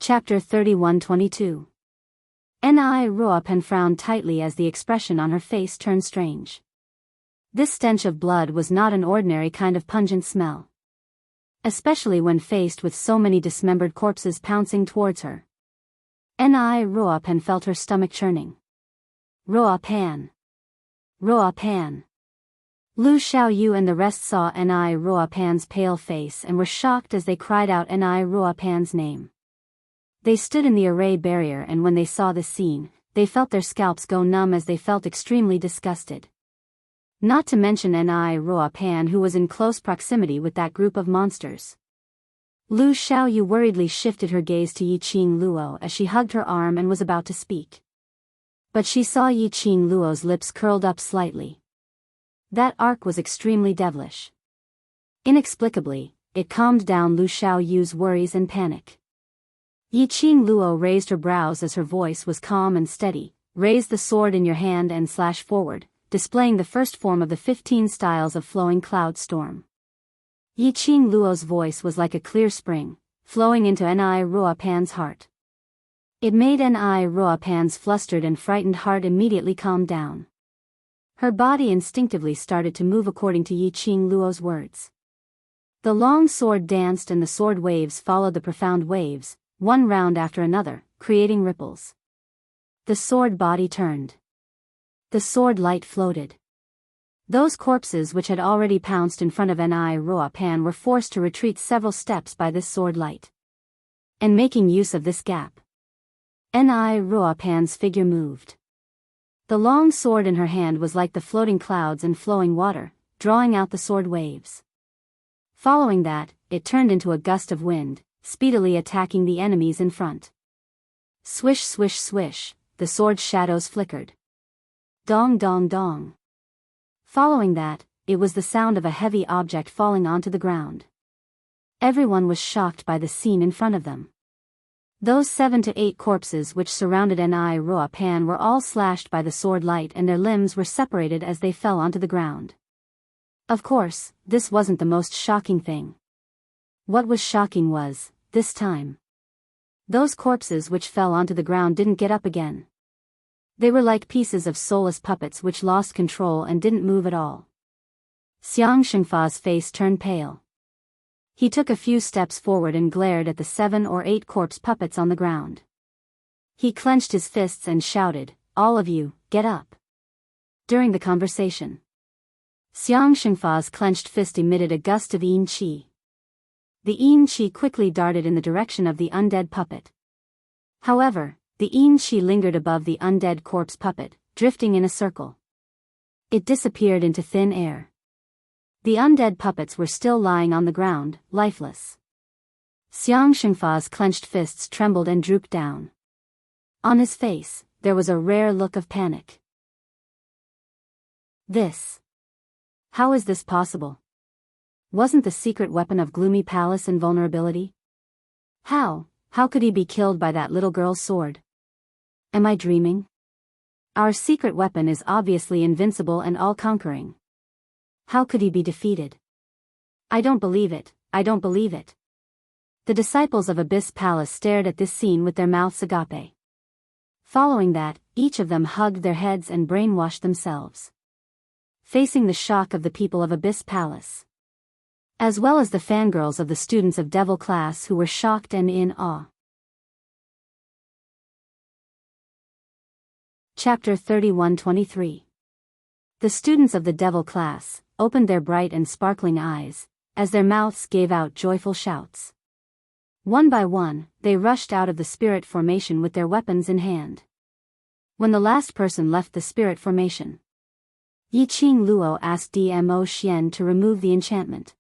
Chapter 31:22. Ni Ruopen frowned tightly as the expression on her face turned strange. This stench of blood was not an ordinary kind of pungent smell. Especially when faced with so many dismembered corpses pouncing towards her. Ni Ruopen felt her stomach churning. Ruopen. Ruopen. Lu Xiaoyu and the rest saw Ni Ruopen's pale face and were shocked as they cried out Ni Ruopen's name. They stood in the array barrier, and when they saw this scene, they felt their scalps go numb as they felt extremely disgusted. Not to mention Ni Ruopen, who was in close proximity with that group of monsters. Lu Xiaoyu worriedly shifted her gaze to Yiqing Luo as she hugged her arm and was about to speak. But she saw Yiqing Luo's lips curled up slightly. That arc was extremely devilish. Inexplicably, it calmed down Lu Xiaoyu's worries and panic. Yiqing Luo raised her brows as her voice was calm and steady. Raise the sword in your hand and slash forward, displaying the first form of the 15 styles of flowing cloud storm. Yiqing Luo's voice was like a clear spring, flowing into Ni Ruopen's heart. It made Ni Ruopen's flustered and frightened heart immediately calm down. Her body instinctively started to move according to Yiqing Luo's words. The long sword danced and the sword waves followed the profound waves, one round after another, creating ripples. The sword body turned. The sword light floated. Those corpses which had already pounced in front of Ni Ruopen were forced to retreat several steps by this sword light. And making use of this gap, Ni Ruopen's figure moved. The long sword in her hand was like the floating clouds and flowing water, drawing out the sword waves. Following that, it turned into a gust of wind, speedily attacking the enemies in front. Swish swish swish, the sword's shadows flickered. Dong dong dong. Following that, it was the sound of a heavy object falling onto the ground. Everyone was shocked by the scene in front of them. Those 7 to 8 corpses which surrounded Ni Ruopen were all slashed by the sword light and their limbs were separated as they fell onto the ground. Of course, this wasn't the most shocking thing. What was shocking was, this time, those corpses which fell onto the ground didn't get up again. They were like pieces of soulless puppets which lost control and didn't move at all. Xiang Shengfa's face turned pale. He took a few steps forward and glared at the 7 or 8 corpse puppets on the ground. He clenched his fists and shouted, "All of you, get up!" During the conversation, Xiang Shengfa's clenched fist emitted a gust of yin qi. The yin qi quickly darted in the direction of the undead puppet. However, the yin qi lingered above the undead corpse puppet, drifting in a circle. It disappeared into thin air. The undead puppets were still lying on the ground, lifeless. Xiang Shengfa's clenched fists trembled and drooped down. On his face, there was a rare look of panic. How is this possible? Wasn't the secret weapon of Gloomy Palace invulnerability? How could he be killed by that little girl's sword? Am I dreaming? Our secret weapon is obviously invincible and all-conquering. How could he be defeated? I don't believe it, I don't believe it. The disciples of Abyss Palace stared at this scene with their mouths agape. Following that, each of them hugged their heads and brainwashed themselves. Facing the shock of the people of Abyss Palace, as well as the fangirls of the students of Devil class who were shocked and in awe. Chapter 31:23. The students of the Devil class opened their bright and sparkling eyes, as their mouths gave out joyful shouts. One by one, they rushed out of the spirit formation with their weapons in hand. When the last person left the spirit formation, Yiqing Luo asked Dmo Xian to remove the enchantment.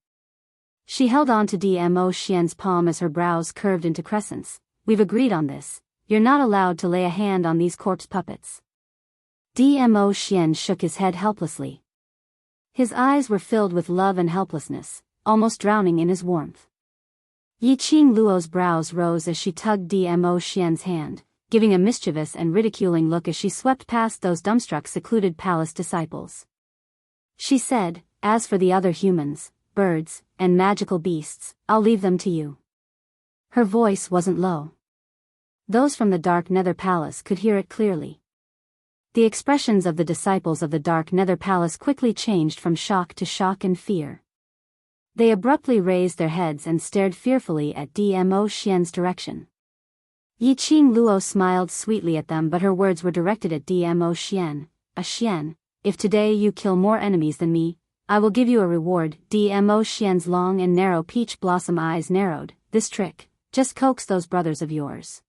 She held on to Dmo Xian's palm as her brows curved into crescents. "We've agreed on this. You're not allowed to lay a hand on these corpse puppets." Dmo Xian shook his head helplessly. His eyes were filled with love and helplessness, almost drowning in his warmth. Yiqing Luo's brows rose as she tugged Dmo Xian's hand, giving a mischievous and ridiculing look as she swept past those dumbstruck secluded palace disciples. She said, "As for the other humans, birds, and magical beasts, I'll leave them to you." Her voice wasn't low. Those from the Dark Nether Palace could hear it clearly. The expressions of the disciples of the Dark Nether Palace quickly changed from shock to shock and fear. They abruptly raised their heads and stared fearfully at Dmo Xian's direction. Yiqing Luo smiled sweetly at them, but her words were directed at Dmo Xian. Xian, if today you kill more enemies than me, I will give you a reward. Dmo Xian's long and narrow peach blossom eyes narrowed. This trick, just coax those brothers of yours.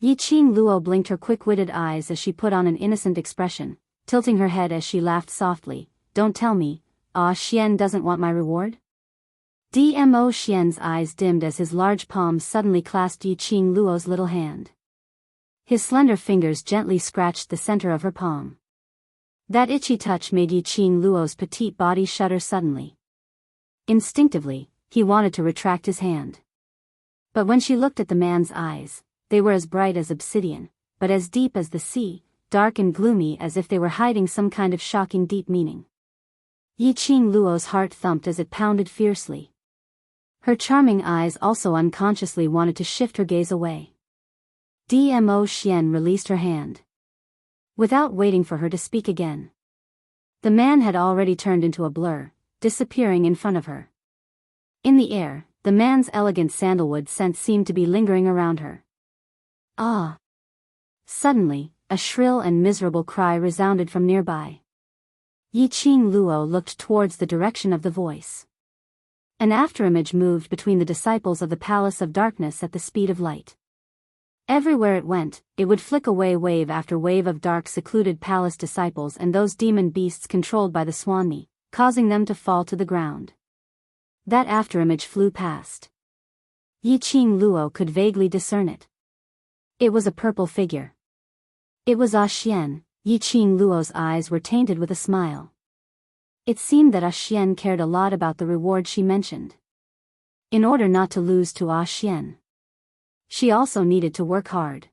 Yiqing Luo blinked her quick-witted eyes as she put on an innocent expression, tilting her head as she laughed softly. Don't tell me, Xian doesn't want my reward? Dmo Xian's eyes dimmed as his large palm suddenly clasped Yiqing Luo's little hand. His slender fingers gently scratched the center of her palm. That itchy touch made Yiqing Luo's petite body shudder suddenly. Instinctively, he wanted to retract his hand. But when she looked at the man's eyes, they were as bright as obsidian, but as deep as the sea, dark and gloomy as if they were hiding some kind of shocking deep meaning. Yiqing Luo's heart thumped as it pounded fiercely. Her charming eyes also unconsciously wanted to shift her gaze away. Dmo Xian released her hand. Without waiting for her to speak again. The man had already turned into a blur, disappearing in front of her. In the air, the man's elegant sandalwood scent seemed to be lingering around her. Ah! Suddenly, a shrill and miserable cry resounded from nearby. Yiqing Luo looked towards the direction of the voice. An afterimage moved between the disciples of the Palace of Darkness at the speed of light. Everywhere it went, it would flick away wave after wave of dark secluded palace disciples and those demon beasts controlled by the Swanmi, causing them to fall to the ground. That afterimage flew past. Yiqing Luo could vaguely discern it. It was a purple figure. It was Xian. Yiqing Luo's eyes were tainted with a smile. It seemed that Xian cared a lot about the reward she mentioned. In order not to lose to Xian, she also needed to work hard.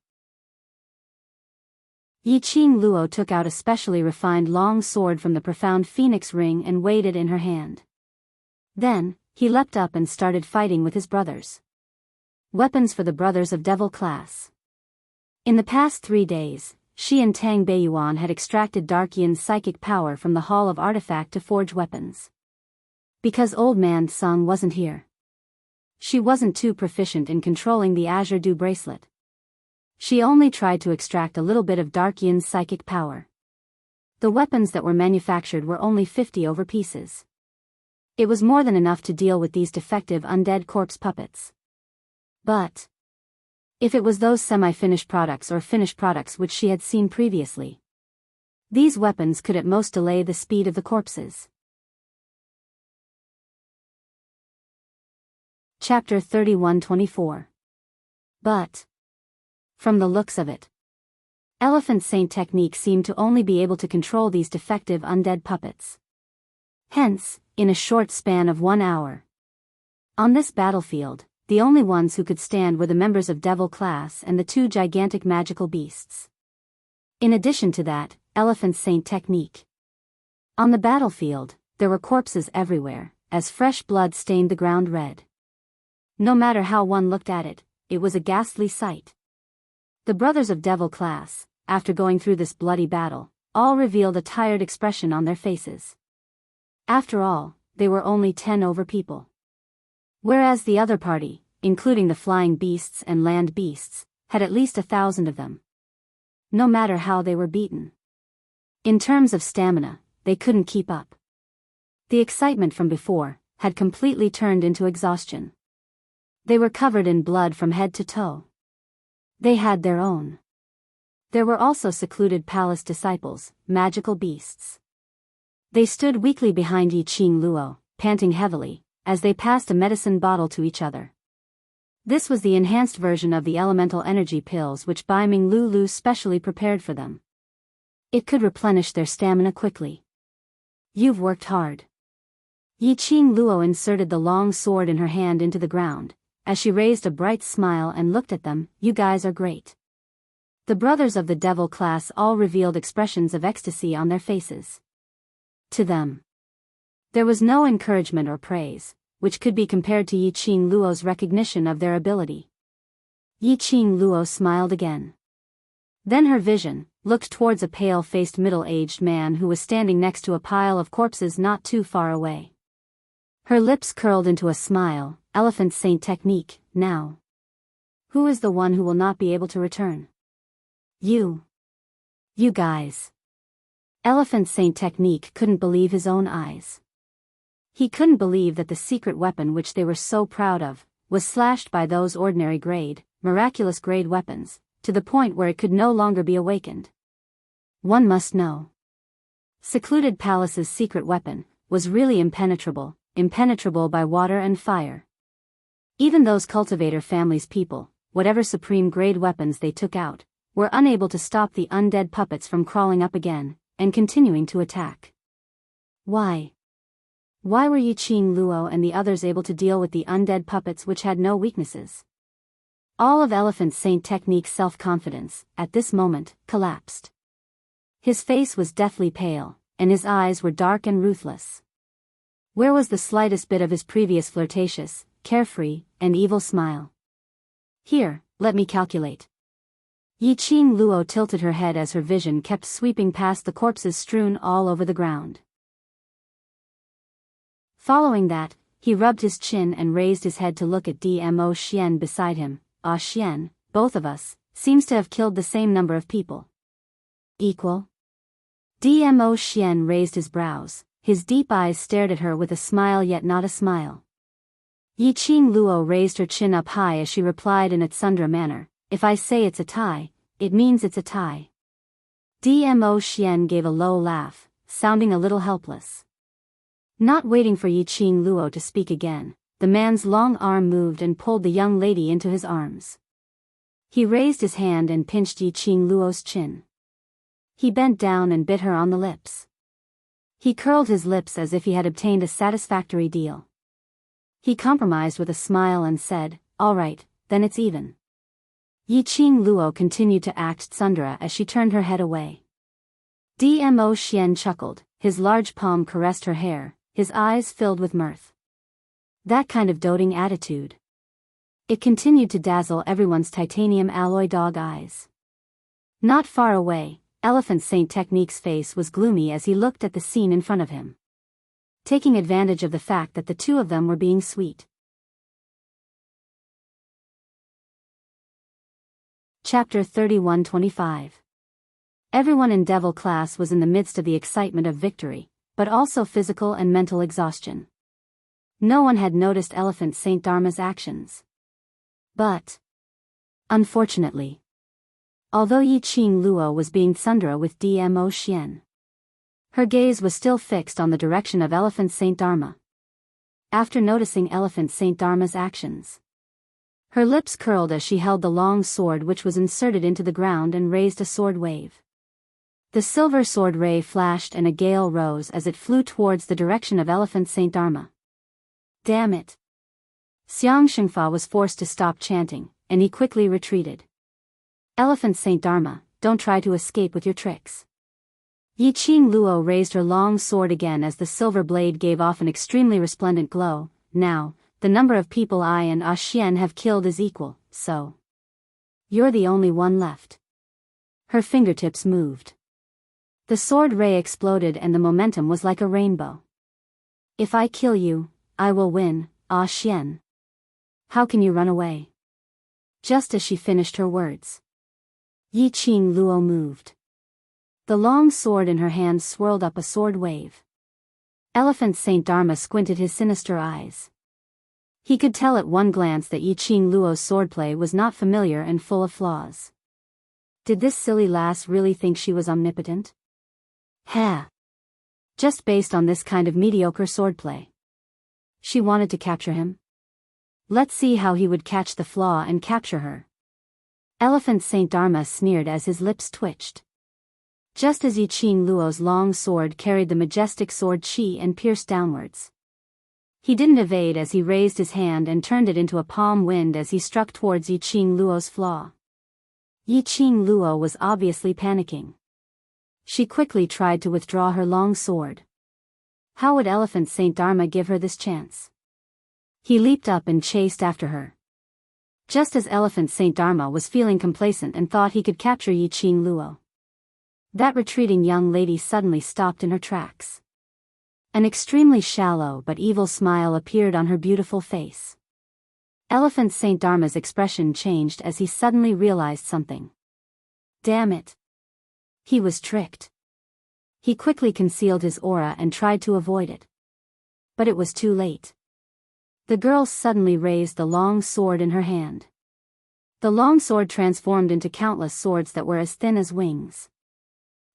Yiqing Luo took out a specially refined long sword from the profound phoenix ring and weighed it in her hand. Then, he leapt up and started fighting with his brothers. Weapons for the brothers of devil class. In the past 3 days, she and Tang Beiyuan had extracted Dark Yin's psychic power from the Hall of Artifact to forge weapons. Because Old Man Sung wasn't here. She wasn't too proficient in controlling the Azure Dew bracelet. She only tried to extract a little bit of Dark Yin's psychic power. The weapons that were manufactured were only 50 over pieces. It was more than enough to deal with these defective undead corpse puppets. But if it was those semi-finished products or finished products which she had seen previously, these weapons could at most delay the speed of the corpses. Chapter 31-24. But from the looks of it, Elephant Saint technique seemed to only be able to control these defective undead puppets. Hence, in a short span of 1 hour. On this battlefield, the only ones who could stand were the members of Devil class and the 2 gigantic magical beasts. In addition to that, Elephant Saint technique. On the battlefield, there were corpses everywhere, as fresh blood stained the ground red. No matter how one looked at it, it was a ghastly sight. The brothers of Devil class, after going through this bloody battle, all revealed a tired expression on their faces. After all, they were only 10 over people. Whereas the other party, including the flying beasts and land beasts, had at least 1,000 of them. No matter how they were beaten. In terms of stamina, they couldn't keep up. The excitement from before had completely turned into exhaustion. They were covered in blood from head to toe. They had their own. There were also secluded palace disciples, magical beasts. They stood weakly behind Yiqing Luo, panting heavily, as they passed a medicine bottle to each other. This was the enhanced version of the elemental energy pills which Bai Ming Lulu specially prepared for them. It could replenish their stamina quickly. You've worked hard. Yiqing Luo inserted the long sword in her hand into the ground, as she raised a bright smile and looked at them. You guys are great. The brothers of the Devil class all revealed expressions of ecstasy on their faces. To them, there was no encouragement or praise, which could be compared to Yiqing Luo's recognition of their ability. Yi Qing Luo smiled again. Then her vision looked towards a pale-faced middle-aged man who was standing next to a pile of corpses not too far away. Her lips curled into a smile. Elephant Saint technique, now. Who is the one who will not be able to return? You. You guys. Elephant Saint technique couldn't believe his own eyes. He couldn't believe that the secret weapon which they were so proud of was slashed by those ordinary grade, miraculous grade weapons, to the point where it could no longer be awakened. One must know. Secluded Palace's secret weapon was really impenetrable by water and fire. Even those cultivator family's people, whatever supreme grade weapons they took out, were unable to stop the undead puppets from crawling up again, and continuing to attack. Why? Why were Yi Qing Luo and the others able to deal with the undead puppets which had no weaknesses? All of Elephant Saint Technique's self-confidence, at this moment, collapsed. His face was deathly pale, and his eyes were dark and ruthless. Where was the slightest bit of his previous flirtatious, carefree, and evil smile? Here, let me calculate. Yi Qing Luo tilted her head as her vision kept sweeping past the corpses strewn all over the ground. Following that, he rubbed his chin and raised his head to look at Dmo Xian beside him. Ah Xian, both of us, seems to have killed the same number of people. Equal? Dmo Xian raised his brows, his deep eyes stared at her with a smile yet not a smile. Yi Qing Luo raised her chin up high as she replied in a tsundra manner, if I say it's a tie, it means it's a tie. Dmo Xian gave a low laugh, sounding a little helpless. Not waiting for Yi Qing Luo to speak again, the man's long arm moved and pulled the young lady into his arms. He raised his hand and pinched Yi Qing Luo's chin. He bent down and bit her on the lips. He curled his lips as if he had obtained a satisfactory deal. He compromised with a smile and said, all right, then it's even. Yi Qing Luo continued to act tsundra as she turned her head away. Dmo Xian chuckled, his large palm caressed her hair, his eyes filled with mirth. That kind of doting attitude. It continued to dazzle everyone's titanium alloy dog eyes. Not far away, Elephant Saint Technique's face was gloomy as he looked at the scene in front of him, taking advantage of the fact that the two of them were being sweet. Chapter 31-25. Everyone in Devil class was in the midst of the excitement of victory, but also physical and mental exhaustion. No one had noticed Elephant Saint Dharma's actions. But, unfortunately, although Yi Qing Luo was being tsundra with Dmo Xian, her gaze was still fixed on the direction of Elephant Saint Dharma. After noticing Elephant Saint Dharma's actions, her lips curled as she held the long sword which was inserted into the ground and raised a sword wave. The silver sword ray flashed and a gale rose as it flew towards the direction of Elephant Saint Dharma. Damn it! Xiang Shengfa was forced to stop chanting, and he quickly retreated. Elephant Saint Dharma, don't try to escape with your tricks. Yi Qing Luo raised her long sword again as the silver blade gave off an extremely resplendent glow. Now, the number of people I and Ah Xian have killed is equal, so you're the only one left. Her fingertips moved. The sword ray exploded and the momentum was like a rainbow. If I kill you, I will win, Ah Xian. How can you run away? Just as she finished her words, Yi Qing Luo moved. The long sword in her hand swirled up a sword wave. Elephant Saint Dharma squinted his sinister eyes. He could tell at one glance that Yi Qing Luo's swordplay was not familiar and full of flaws. Did this silly lass really think she was omnipotent? Heh. Just based on this kind of mediocre swordplay. She wanted to capture him? Let's see how he would catch the flaw and capture her. Elephant Saint Dharma sneered as his lips twitched. Just as Yi Qing Luo's long sword carried the majestic sword chi and pierced downwards. He didn't evade as he raised his hand and turned it into a palm wind as he struck towards Yi Qing Luo's flaw. Yi Qing Luo was obviously panicking. She quickly tried to withdraw her long sword. How would Elephant Saint Dharma give her this chance? He leaped up and chased after her. Just as Elephant Saint Dharma was feeling complacent and thought he could capture Yi Qing Luo, that retreating young lady suddenly stopped in her tracks. An extremely shallow but evil smile appeared on her beautiful face. Elephant Saint Dharma's expression changed as he suddenly realized something. Damn it! He was tricked. He quickly concealed his aura and tried to avoid it. But it was too late. The girl suddenly raised the long sword in her hand. The long sword transformed into countless swords that were as thin as wings.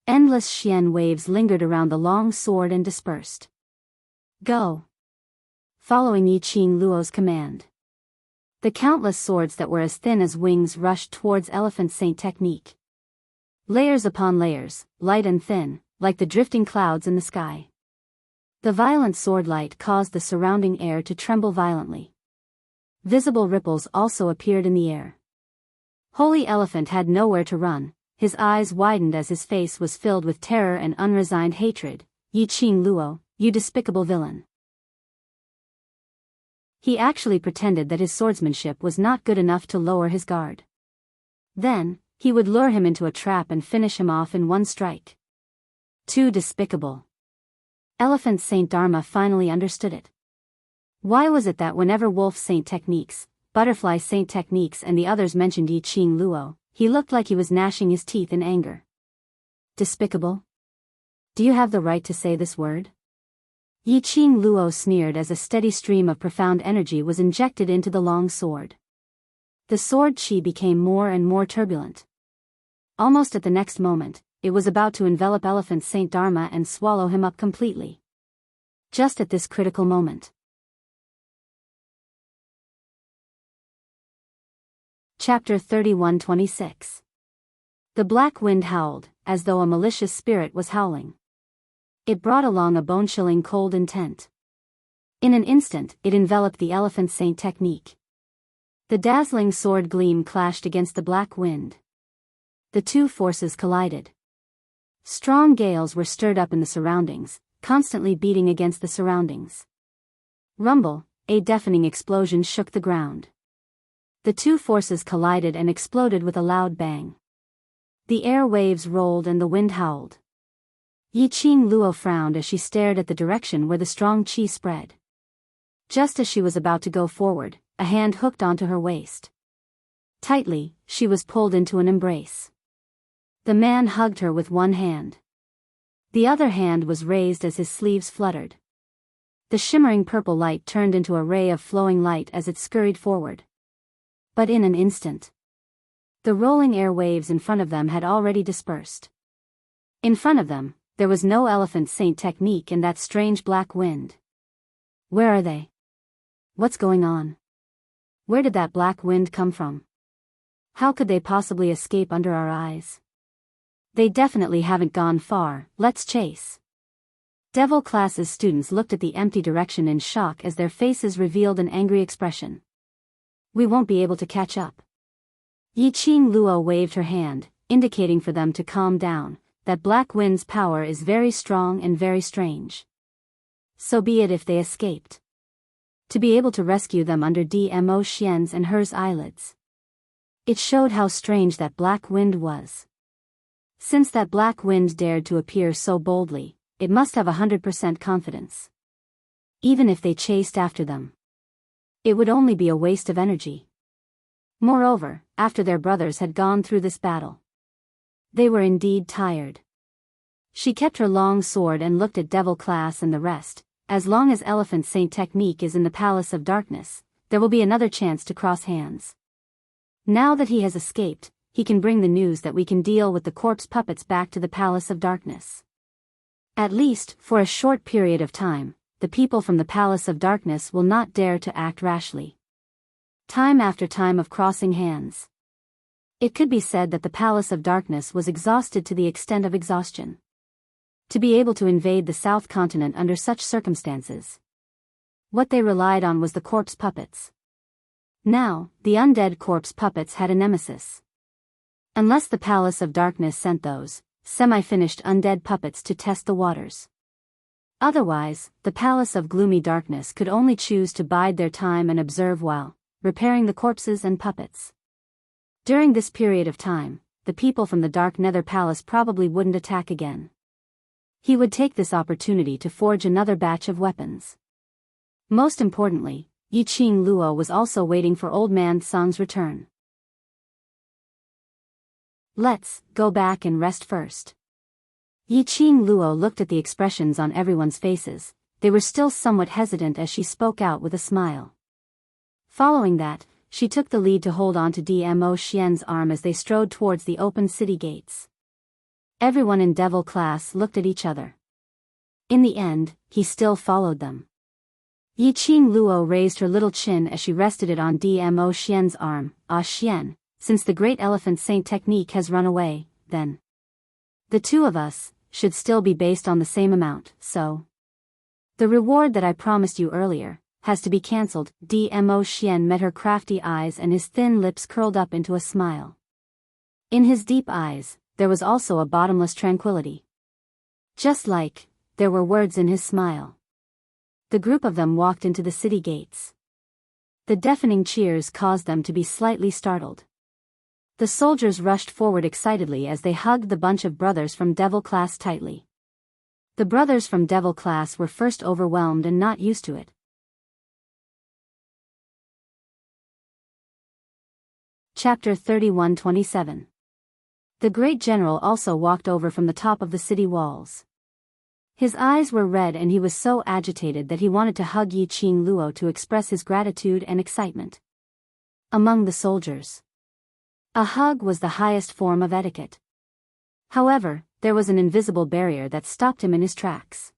Endless xian waves lingered around the long sword and dispersed. Go! Following Yi Qing Luo's command, the countless swords that were as thin as wings rushed towards Elephant Saint Technique. Layers upon layers, light and thin, like the drifting clouds in the sky. The violent sword light caused the surrounding air to tremble violently. Visible ripples also appeared in the air. Holy Elephant had nowhere to run. His eyes widened as his face was filled with terror and unresigned hatred. Yi Qing Luo, you despicable villain. He actually pretended that his swordsmanship was not good enough to lower his guard. Then, he would lure him into a trap and finish him off in one strike. Too despicable. Elephant Saint Dharma finally understood it. Why was it that whenever Wolf Saint Techniques, Butterfly Saint Techniques and the others mentioned Yi Qing Luo, he looked like he was gnashing his teeth in anger? Despicable? Do you have the right to say this word? Yi Qing Luo sneered as a steady stream of profound energy was injected into the long sword. The sword chi became more and more turbulent. Almost at the next moment, it was about to envelop Elephant Saint Dharma and swallow him up completely. Just at this critical moment. Chapter 31:26. The black wind howled, as though a malicious spirit was howling. It brought along a bone-chilling cold intent. In an instant, it enveloped the Elephant Saint Technique. The dazzling sword gleam clashed against the black wind. The two forces collided. Strong gales were stirred up in the surroundings, constantly beating against the surroundings. Rumble, a deafening explosion shook the ground. The two forces collided and exploded with a loud bang. The air waves rolled and the wind howled. Yi Qing Luo frowned as she stared at the direction where the strong qi spread. Just as she was about to go forward, a hand hooked onto her waist. Tightly, she was pulled into an embrace. The man hugged her with one hand. The other hand was raised as his sleeves fluttered. The shimmering purple light turned into a ray of flowing light as it scurried forward. But in an instant, the rolling air waves in front of them had already dispersed. In front of them, there was no Elephant Saint Technique in that strange black wind. Where are they? What's going on? Where did that black wind come from? How could they possibly escape under our eyes? They definitely haven't gone far, let's chase. Devil Class's students looked at the empty direction in shock as their faces revealed an angry expression. We won't be able to catch up. Yi Qing Luo waved her hand, indicating for them to calm down, that black wind's power is very strong and very strange. So be it if they escaped. To be able to rescue them under Dmo Xian's and hers eyelids. It showed how strange that black wind was. Since that black wind dared to appear so boldly, it must have 100% confidence. Even if they chased after them, it would only be a waste of energy. Moreover, after their brothers had gone through this battle, they were indeed tired. She kept her long sword and looked at Devil Class and the rest. As long as Elephant Saint Technique is in the Palace of Darkness, there will be another chance to cross hands. Now that he has escaped, he can bring the news that we can deal with the corpse puppets back to the Palace of Darkness. At least, for a short period of time, the people from the Palace of Darkness will not dare to act rashly. Time after time of crossing hands. It could be said that the Palace of Darkness was exhausted to the extent of exhaustion. To be able to invade the South Continent under such circumstances, what they relied on was the corpse puppets. Now, the undead corpse puppets had a nemesis. Unless the Palace of Darkness sent those semi-finished undead puppets to test the waters. Otherwise, the Palace of Gloomy Darkness could only choose to bide their time and observe while repairing the corpses and puppets. During this period of time, the people from the Dark Nether Palace probably wouldn't attack again. He would take this opportunity to forge another batch of weapons. Most importantly, Yiqing Luo was also waiting for Old Man Song's return. Let's go back and rest first. Yiqing Luo looked at the expressions on everyone's faces. They were still somewhat hesitant as she spoke out with a smile. Following that, she took the lead to hold on to Dmo Xian's arm as they strode towards the open city gates. Everyone in Devil class looked at each other. In the end, he still followed them. Yiqing Luo raised her little chin as she rested it on Dmo Xian's arm. Ah Xian, since the great elephant saint technique has run away, then the two of us should still be based on the same amount, so the reward that I promised you earlier has to be cancelled. Dmo Xian met her crafty eyes and his thin lips curled up into a smile. In his deep eyes, there was also a bottomless tranquility. Just like there were words in his smile. The group of them walked into the city gates. The deafening cheers caused them to be slightly startled. The soldiers rushed forward excitedly as they hugged the bunch of brothers from Devil class tightly. The brothers from Devil class were first overwhelmed and not used to it. Chapter 31-27. The great general also walked over from the top of the city walls. His eyes were red and he was so agitated that he wanted to hug Yiqing Luo to express his gratitude and excitement. Among the soldiers, a hug was the highest form of etiquette. However, there was an invisible barrier that stopped him in his tracks.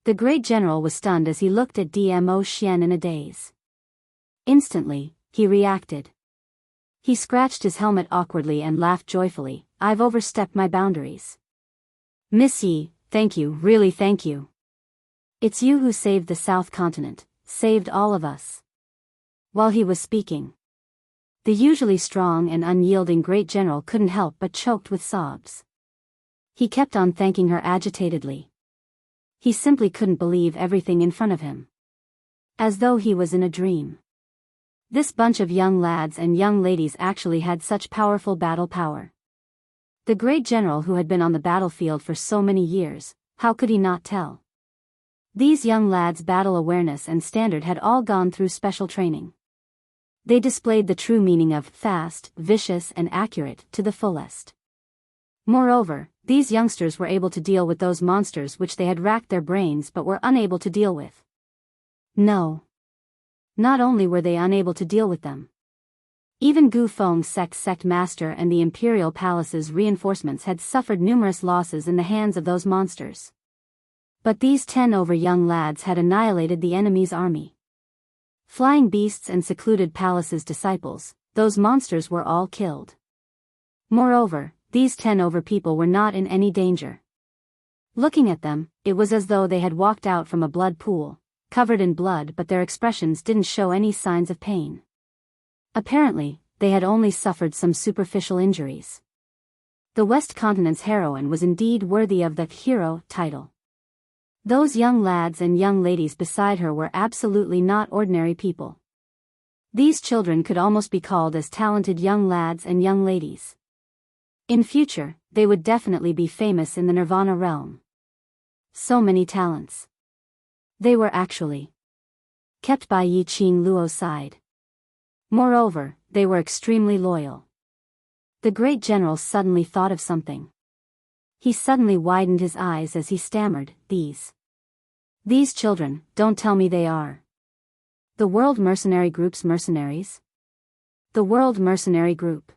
The great general was stunned as he looked at Dmo Xian in a daze. Instantly, he reacted. He scratched his helmet awkwardly and laughed joyfully. I've overstepped my boundaries. Miss Yi, thank you, really thank you. It's you who saved the South Continent, saved all of us. While he was speaking, the usually strong and unyielding great general couldn't help but choked with sobs. He kept on thanking her agitatedly. He simply couldn't believe everything in front of him. As though he was in a dream. This bunch of young lads and young ladies actually had such powerful battle power. The great general who had been on the battlefield for so many years, how could he not tell? These young lads' battle awareness and standard had all gone through special training. They displayed the true meaning of fast, vicious and accurate to the fullest. Moreover, these youngsters were able to deal with those monsters which they had racked their brains but were unable to deal with. No. Not only were they unable to deal with them. Even Gu Feng's sect master and the Imperial Palace's reinforcements had suffered numerous losses in the hands of those monsters. But these 10 over young lads had annihilated the enemy's army. Flying beasts and secluded palaces' disciples, those monsters were all killed. Moreover, these 10 over people were not in any danger. Looking at them, it was as though they had walked out from a blood pool, covered in blood, but their expressions didn't show any signs of pain. Apparently, they had only suffered some superficial injuries. The West Continent's heroine was indeed worthy of the hero title. Those young lads and young ladies beside her were absolutely not ordinary people. These children could almost be called as talented young lads and young ladies. In future, they would definitely be famous in the Nirvana realm. So many talents. They were actually kept by Yiqing Luo's side. Moreover, they were extremely loyal. The great general suddenly thought of something. He suddenly widened his eyes as he stammered, These children, don't tell me they are the World Mercenary Group's mercenaries? The World Mercenary Group.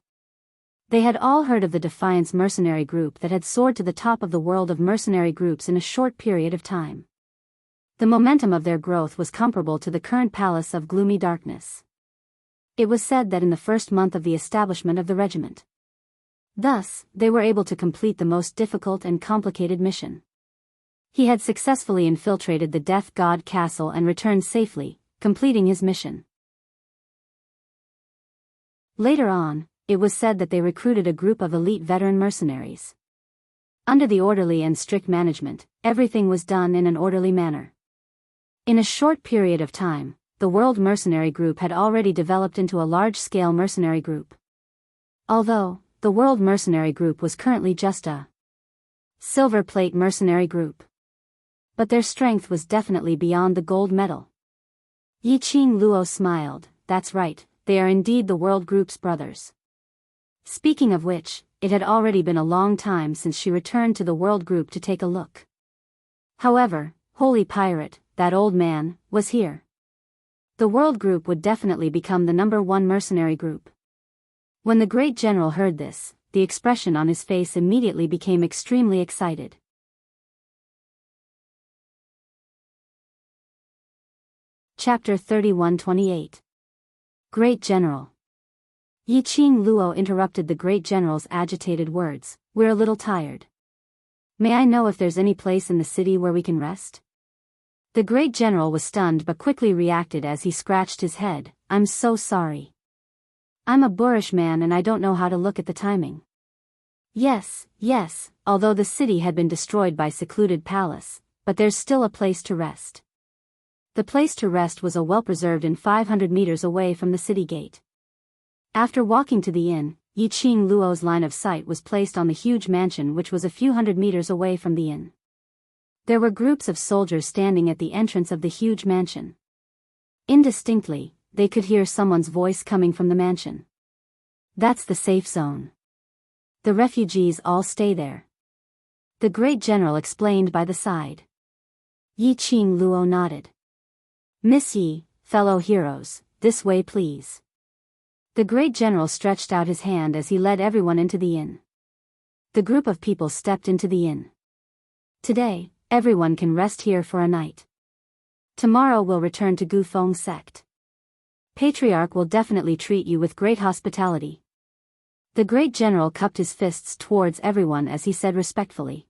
They had all heard of the Defiance Mercenary Group that had soared to the top of the world of mercenary groups in a short period of time. The momentum of their growth was comparable to the current Palace of Gloomy Darkness. It was said that in the first month of the establishment of the regiment, thus, they were able to complete the most difficult and complicated mission. He had successfully infiltrated the Death God Castle and returned safely, completing his mission. Later on, it was said that they recruited a group of elite veteran mercenaries. Under the orderly and strict management, everything was done in an orderly manner. In a short period of time, the World Mercenary Group had already developed into a large-scale mercenary group. Although, the World Mercenary Group was currently just a silver plate mercenary group. But their strength was definitely beyond the gold medal. Yiqing Luo smiled. That's right, they are indeed the World Group's brothers. Speaking of which, it had already been a long time since she returned to the World Group to take a look. However, Holy Pirate, that old man, was here. The World Group would definitely become the #1 mercenary group. When the great general heard this, the expression on his face immediately became extremely excited. Chapter 31-28. Great General. Yiqing Luo interrupted the great general's agitated words. We're a little tired. May I know if there's any place in the city where we can rest? The great general was stunned but quickly reacted as he scratched his head. I'm so sorry. I'm a boorish man and I don't know how to look at the timing. Yes, although the city had been destroyed by secluded palace, but there's still a place to rest. The place to rest was a well-preserved inn 500 meters away from the city gate. After walking to the inn, Yiqing Luo's line of sight was placed on the huge mansion which was a few hundred meters away from the inn. There were groups of soldiers standing at the entrance of the huge mansion. Indistinctly, they could hear someone's voice coming from the mansion. That's the safe zone. The refugees all stay there. The great general explained by the side. Yiqing Luo nodded. Miss Yi, fellow heroes, this way please. The great general stretched out his hand as he led everyone into the inn. The group of people stepped into the inn. Today, everyone can rest here for a night. Tomorrow we'll return to Gufeng sect. Patriarch will definitely treat you with great hospitality. The great general cupped his fists towards everyone as he said respectfully.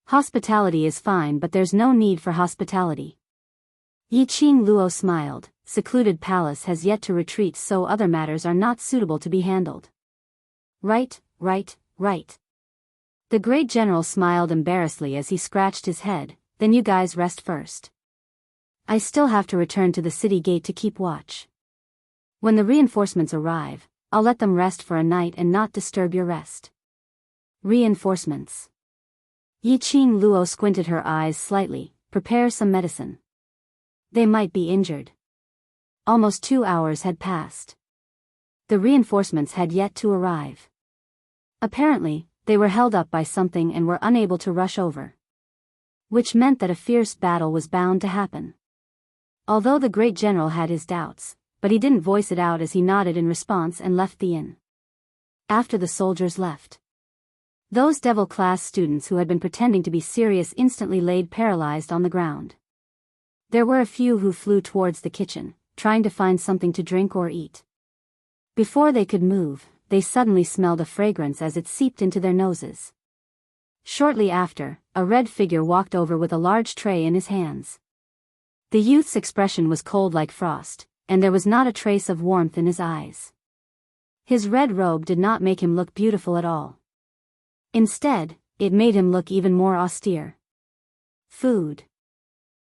Hospitality is fine but there's no need for hospitality. Yiqing Luo smiled. Secluded palace has yet to retreat so other matters are not suitable to be handled. Right. The great general smiled embarrassedly as he scratched his head. Then you guys rest first. I still have to return to the city gate to keep watch. When the reinforcements arrive, I'll let them rest for a night and not disturb your rest. Reinforcements. Yiqing Luo squinted her eyes slightly. Prepare some medicine. They might be injured. Almost 2 hours had passed. The reinforcements had yet to arrive. Apparently, they were held up by something and were unable to rush over. Which meant that a fierce battle was bound to happen. Although the great general had his doubts, but he didn't voice it out as he nodded in response and left the inn. After the soldiers left, those devil-class students who had been pretending to be serious instantly laid paralyzed on the ground. There were a few who flew towards the kitchen, trying to find something to drink or eat. Before they could move, they suddenly smelled a fragrance as it seeped into their noses. Shortly after, a red figure walked over with a large tray in his hands. The youth's expression was cold like frost, and there was not a trace of warmth in his eyes. His red robe did not make him look beautiful at all. Instead, it made him look even more austere. Food.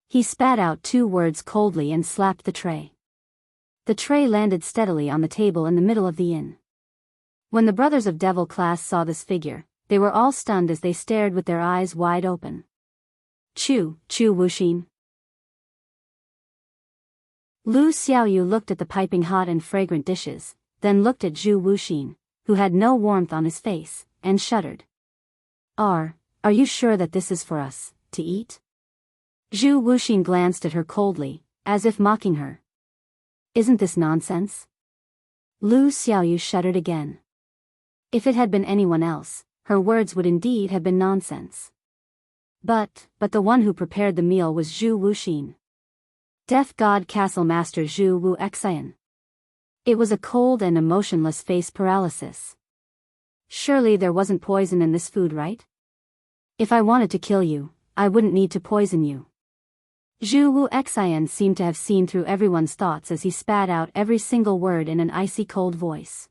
He spat out 2 words coldly and slapped the tray. The tray landed steadily on the table in the middle of the inn. When the brothers of devil class saw this figure, they were all stunned as they stared with their eyes wide open. Chu Wuxin. Lu Xiaoyu looked at the piping hot and fragrant dishes, then looked at Zhu Wuxin, who had no warmth on his face, and shuddered. Are you sure that this is for us, to eat? Zhu Wuxin glanced at her coldly, as if mocking her. Isn't this nonsense? Lu Xiaoyu shuddered again. If it had been anyone else, her words would indeed have been nonsense. But the one who prepared the meal was Zhu Wuxin. Death God Castle Master Zhu Wu Xian. It was a cold and emotionless face paralysis. Surely there wasn't poison in this food, right? If I wanted to kill you, I wouldn't need to poison you. Zhu Wu Xian seemed to have seen through everyone's thoughts as he spat out every single word in an icy cold voice.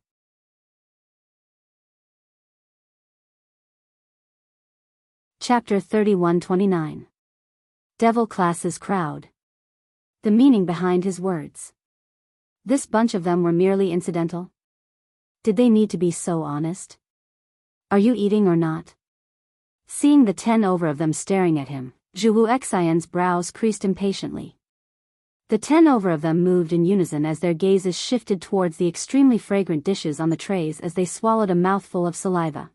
Chapter 31-29. Devil Classes Crowd. The meaning behind his words. This bunch of them were merely incidental? Did they need to be so honest? Are you eating or not? Seeing the 10 over of them staring at him, Zhu Wuxian's brows creased impatiently. The 10 over of them moved in unison as their gazes shifted towards the extremely fragrant dishes on the trays as they swallowed a mouthful of saliva.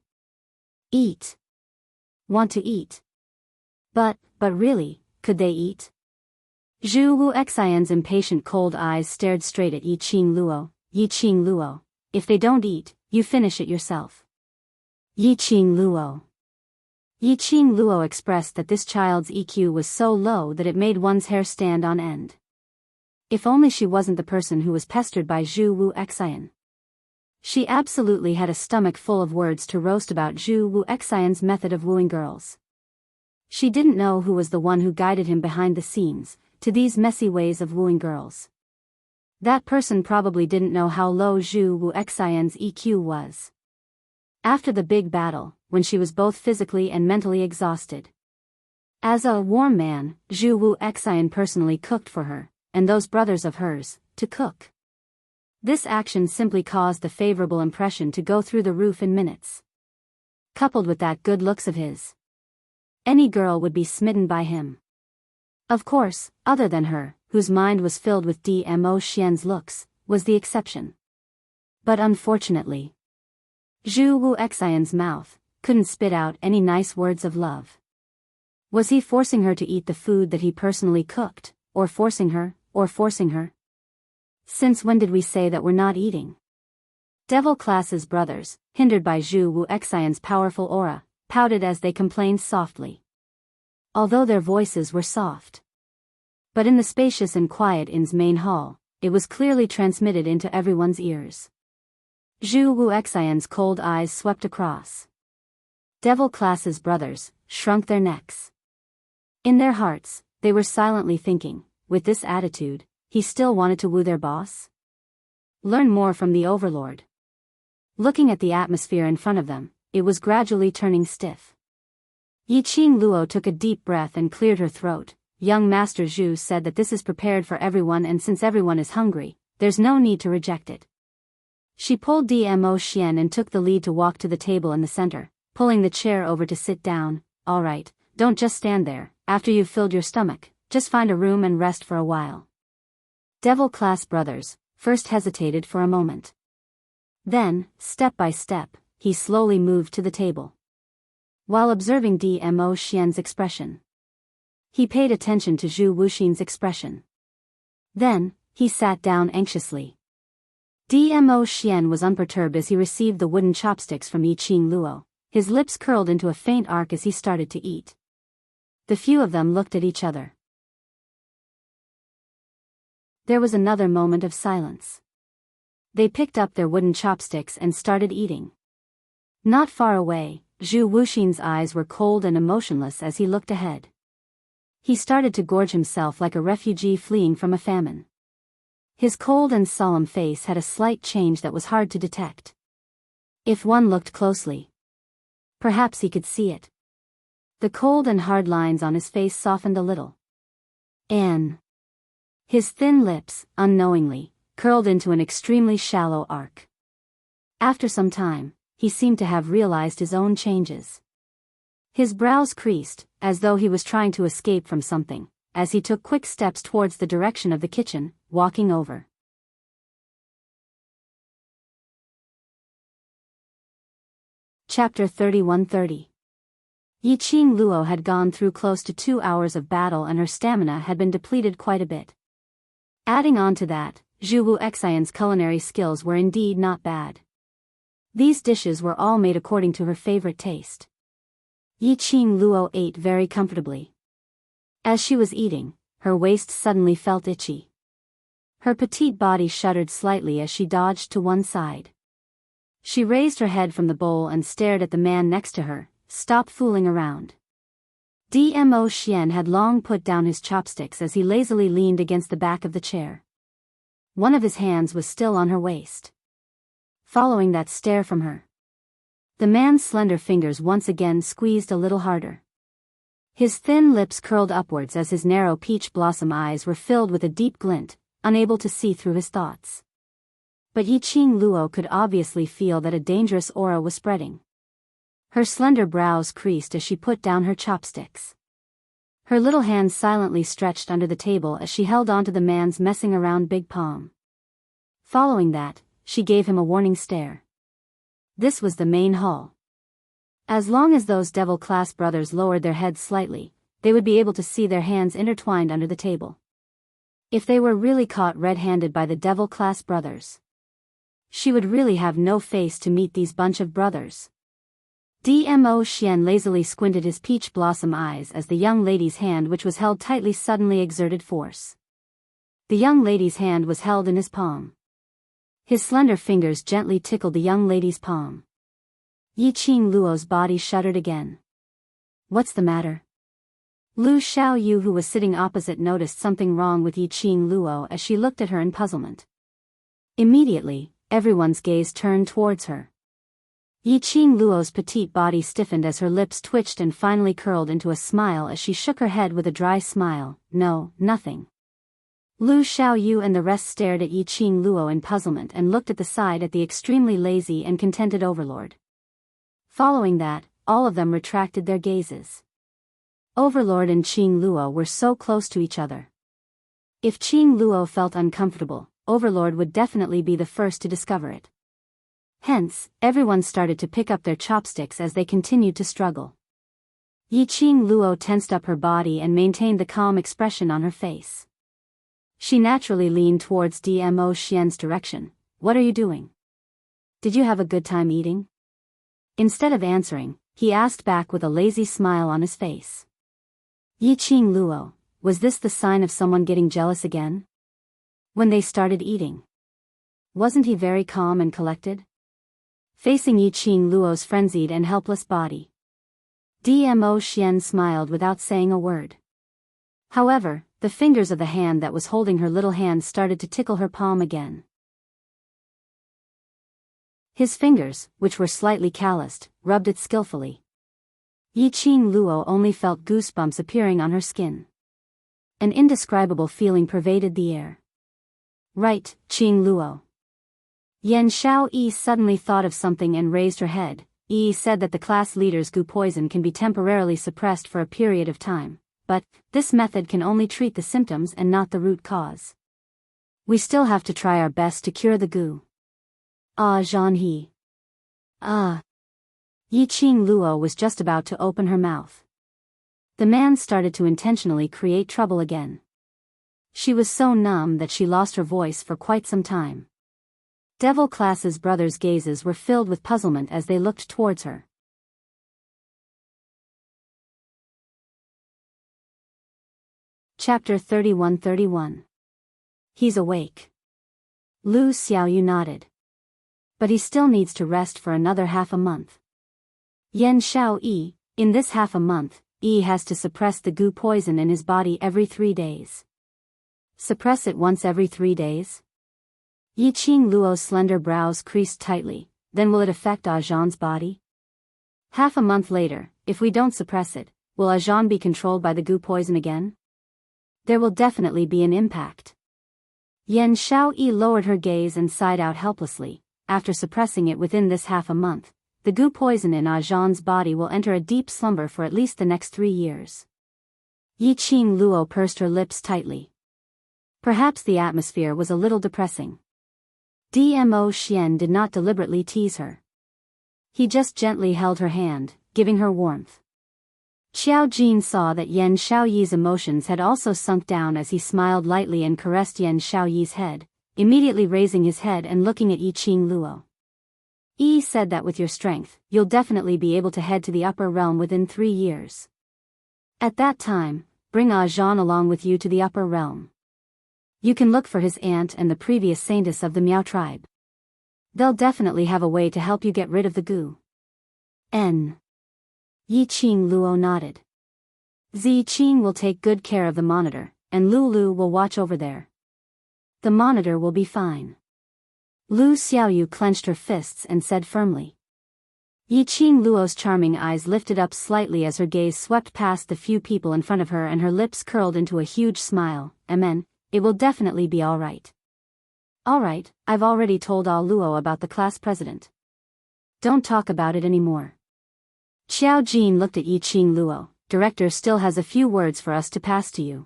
Eat. Want to eat. But really, could they eat? Zhu Wuxian's impatient cold eyes stared straight at Yi Qingluo. Yi Qingluo, if they don't eat, you finish it yourself. Yi Qingluo. Yi Qingluo expressed that this child's EQ was so low that it made one's hair stand on end. If only she wasn't the person who was pestered by Zhu Wuxian. She absolutely had a stomach full of words to roast about Zhu Wuxian's method of wooing girls. She didn't know who was the one who guided him behind the scenes, to these messy ways of wooing girls. That person probably didn't know how low Zhu Wuxian's EQ was. After the big battle, when she was both physically and mentally exhausted. As a warm man, Zhu Wuxian personally cooked for her, and those brothers of hers, to cook. This action simply caused the favorable impression to go through the roof in minutes. Coupled with that good looks of his, any girl would be smitten by him. Of course, other than her, whose mind was filled with Dmo Xian's looks, was the exception. But unfortunately, Zhu Wuxian's mouth couldn't spit out any nice words of love. Was he forcing her to eat the food that he personally cooked, or forcing her? Since when did we say that we're not eating? Devil Class's brothers, hindered by Zhu Wuxian's powerful aura, pouted as they complained softly. Although their voices were soft. But in the spacious and quiet inn's main hall, it was clearly transmitted into everyone's ears. Zhu Wuxian's cold eyes swept across. Devil Class's brothers shrunk their necks. In their hearts, they were silently thinking, with this attitude, he still wanted to woo their boss? Learn more from the overlord. Looking at the atmosphere in front of them, it was gradually turning stiff. Yi Qingluo took a deep breath and cleared her throat. Young Master Zhu said that this is prepared for everyone, and since everyone is hungry, there's no need to reject it. She pulled Dmo Xian and took the lead to walk to the table in the center, pulling the chair over to sit down. All right, don't just stand there. After you've filled your stomach, just find a room and rest for a while. Devil Class brothers first hesitated for a moment. Then, step by step, he slowly moved to the table. While observing Dmo Xian's expression, he paid attention to Zhu Wuxian's expression. Then, he sat down anxiously. Dmo Xian was unperturbed as he received the wooden chopsticks from Yi Qingluo. His lips curled into a faint arc as he started to eat. The few of them looked at each other. There was another moment of silence. They picked up their wooden chopsticks and started eating. Not far away, Zhu Wuxian's eyes were cold and emotionless as he looked ahead. He started to gorge himself like a refugee fleeing from a famine. His cold and solemn face had a slight change that was hard to detect. If one looked closely, perhaps he could see it. The cold and hard lines on his face softened a little. His thin lips, unknowingly, curled into an extremely shallow arc. After some time, he seemed to have realized his own changes. His brows creased, as though he was trying to escape from something, as he took quick steps towards the direction of the kitchen, walking over. Chapter 3130. Yi Qingluo had gone through close to 2 hours of battle and her stamina had been depleted quite a bit. Adding on to that, Zhu Wuxian's culinary skills were indeed not bad. These dishes were all made according to her favorite taste. Yi Qingluo ate very comfortably. As she was eating, her waist suddenly felt itchy. Her petite body shuddered slightly as she dodged to one side. She raised her head from the bowl and stared at the man next to her. Stop fooling around. Dmo Xian had long put down his chopsticks as he lazily leaned against the back of the chair. One of his hands was still on her waist. Following that stare from her, the man's slender fingers once again squeezed a little harder. His thin lips curled upwards as his narrow peach blossom eyes were filled with a deep glint, unable to see through his thoughts. But Yiqing Luo could obviously feel that a dangerous aura was spreading. Her slender brows creased as she put down her chopsticks. Her little hands silently stretched under the table as she held onto the man's messing around big palm. Following that, she gave him a warning stare. This was the main hall. As long as those devil-class brothers lowered their heads slightly, they would be able to see their hands intertwined under the table. If they were really caught red-handed by the devil-class brothers, she would really have no face to meet these bunch of brothers. Dmo Xian lazily squinted his peach blossom eyes as the young lady's hand, which was held tightly, suddenly exerted force. The young lady's hand was held in his palm. His slender fingers gently tickled the young lady's palm. Yiqing Luo's body shuddered again. What's the matter? Lu Xiaoyu, who was sitting opposite, noticed something wrong with Yiqing Luo as she looked at her in puzzlement. Immediately, everyone's gaze turned towards her. Yiqing Luo's petite body stiffened as her lips twitched and finally curled into a smile as she shook her head with a dry smile. No, nothing. Lu Xiaoyu and the rest stared at Yiqing Luo in puzzlement and looked at the side at the extremely lazy and contented overlord. Following that, all of them retracted their gazes. Overlord and Qing Luo were so close to each other. If Qing Luo felt uncomfortable, Overlord would definitely be the first to discover it. Hence, everyone started to pick up their chopsticks as they continued to struggle. Yiqing Luo tensed up her body and maintained the calm expression on her face. She naturally leaned towards Dmo Xian's direction. What are you doing? Did you have a good time eating? Instead of answering, he asked back with a lazy smile on his face. Yiqing Luo, was this the sign of someone getting jealous again? When they started eating, wasn't he very calm and collected? Facing Yiqing Luo's frenzied and helpless body, Dmo Xian smiled without saying a word. However, the fingers of the hand that was holding her little hand started to tickle her palm again. His fingers, which were slightly calloused, rubbed it skillfully. Yiqing Luo only felt goosebumps appearing on her skin. An indescribable feeling pervaded the air. Right, Qing Luo. Yan Xiao Yi suddenly thought of something and raised her head. Yi said that the class leader's goo poison can be temporarily suppressed for a period of time, but this method can only treat the symptoms and not the root cause. We still have to try our best to cure the goo. Zhan He. Yiqing Luo was just about to open her mouth. The man started to intentionally create trouble again. She was so numb that she lost her voice for quite some time. Devil Class's brothers' gazes were filled with puzzlement as they looked towards her. Chapter 31-31. He's awake. Lu Xiaoyu nodded. But he still needs to rest for another half a month. Yan Xiao Yi, in this half a month, Yi has to suppress the goo poison in his body every 3 days. Suppress it once every 3 days? Yiqing Luo's slender brows creased tightly. Then will it affect Zhan's body? Half a month later, if we don't suppress it, will Zhan be controlled by the goo poison again? There will definitely be an impact. Yan Xiao Yi lowered her gaze and sighed out helplessly. After suppressing it within this half a month, the goo poison in Zhan's body will enter a deep slumber for at least the next 3 years. Yiqing Luo pursed her lips tightly. Perhaps the atmosphere was a little depressing. Dmo Xian did not deliberately tease her. He just gently held her hand, giving her warmth. Xiao Jin saw that Yan Xiaoyi's emotions had also sunk down as he smiled lightly and caressed Yan Xiaoyi's head, immediately raising his head and looking at Yiqing Luo. Yi said that with your strength, you'll definitely be able to head to the upper realm within 3 years. At that time, bring Zhan along with you to the upper realm. You can look for his aunt and the previous saintess of the Miao tribe. They'll definitely have a way to help you get rid of the goo. Yiqing Luo nodded. Ziqing will take good care of the monitor, and Lulu will watch over there. The monitor will be fine. Lu Xiaoyu clenched her fists and said firmly. Yi Qing Luo's charming eyes lifted up slightly as her gaze swept past the few people in front of her and her lips curled into a huge smile. Amen, it will definitely be alright. Alright, I've already told all Luo about the class president. Don't talk about it anymore. Xiao Jin looked at Yi Qing Luo. Director still has a few words for us to pass to you.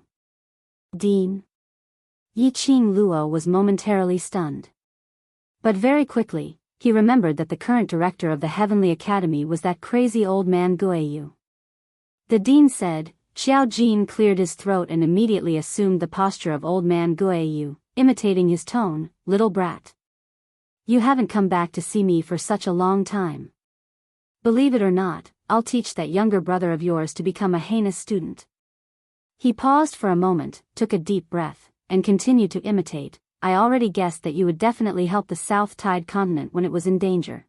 Dean. Yi Qing Luo was momentarily stunned. But very quickly, he remembered that the current director of the Heavenly Academy was that crazy old man Guiyu. The dean said. Xiao Jin cleared his throat and immediately assumed the posture of old man Guiyu, imitating his tone. Little brat. You haven't come back to see me for such a long time. Believe it or not, I'll teach that younger brother of yours to become a heinous student. He paused for a moment, took a deep breath, and continued to imitate. I already guessed that you would definitely help the South Tide continent when it was in danger.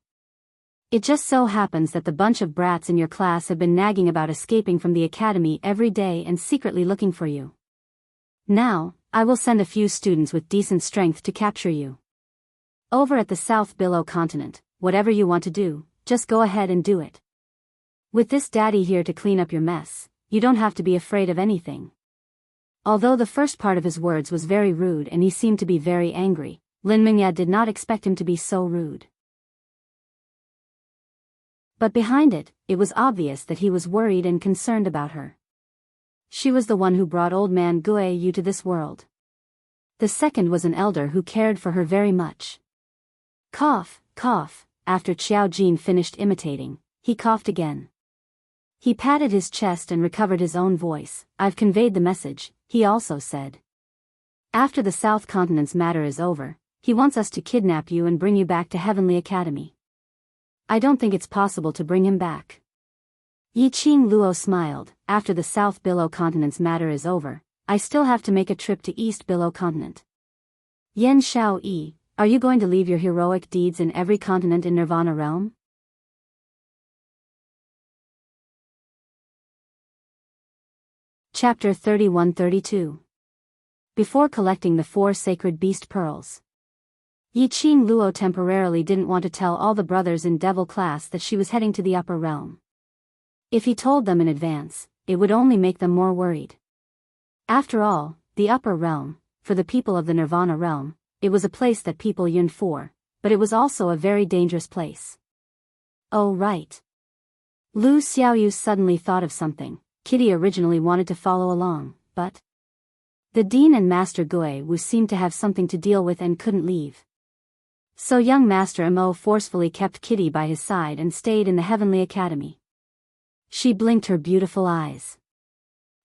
It just so happens that the bunch of brats in your class have been nagging about escaping from the academy every day and secretly looking for you. Now, I will send a few students with decent strength to capture you. Over at the South Below continent, whatever you want to do, just go ahead and do it. With this daddy here to clean up your mess, you don't have to be afraid of anything. Although the first part of his words was very rude and he seemed to be very angry, Lin Mingya did not expect him to be so rude. But behind it, it was obvious that he was worried and concerned about her. She was the one who brought old man Guiyu to this world. The second was an elder who cared for her very much. Cough, cough. After Xiao Jin finished imitating, he coughed again. He patted his chest and recovered his own voice. I've conveyed the message, he also said. After the South Continent's matter is over, he wants us to kidnap you and bring you back to Heavenly Academy. I don't think it's possible to bring him back. Yi Qing Luo smiled. After the South Below Continent's matter is over, I still have to make a trip to East Below Continent. Yan Xiao Yi, are you going to leave your heroic deeds in every continent in Nirvana realm? Chapter 31-32. Before collecting the 4 sacred beast pearls, Yi Qing Luo temporarily didn't want to tell all the brothers in Devil class that she was heading to the upper realm. If he told them in advance, it would only make them more worried. After all, the upper realm, for the people of the Nirvana realm, it was a place that people yearned for, but it was also a very dangerous place. Oh right. Lu Xiaoyu suddenly thought of something. Kitty originally wanted to follow along, but the dean and Master Guiyu seemed to have something to deal with and couldn't leave. So young Master Mo forcefully kept Kitty by his side and stayed in the Heavenly Academy. She blinked her beautiful eyes.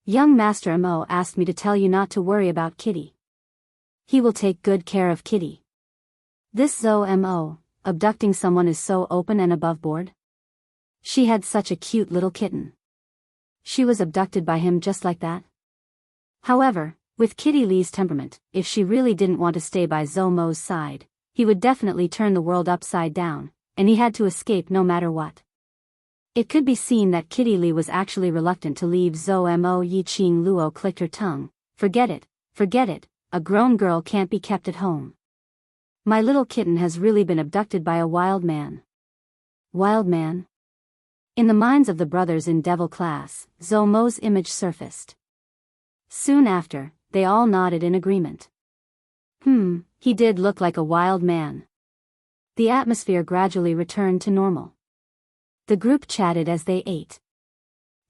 Young Master Mo asked me to tell you not to worry about Kitty. He will take good care of Kitty. This Zhou Mo, abducting someone is so open and above board. She had such a cute little kitten. She was abducted by him just like that. However, with Kitty Lee's temperament, if she really didn't want to stay by Zhou Mo's side, he would definitely turn the world upside down, and he had to escape no matter what. It could be seen that Kitty Lee was actually reluctant to leave Zhou Mo. Yi Qing Luo clicked her tongue. Forget it, a grown girl can't be kept at home. My little kitten has really been abducted by a wild man. Wild man? In the minds of the brothers in Devil class, Zhou Mo's image surfaced. Soon after, they all nodded in agreement. He did look like a wild man. The atmosphere gradually returned to normal. The group chatted as they ate.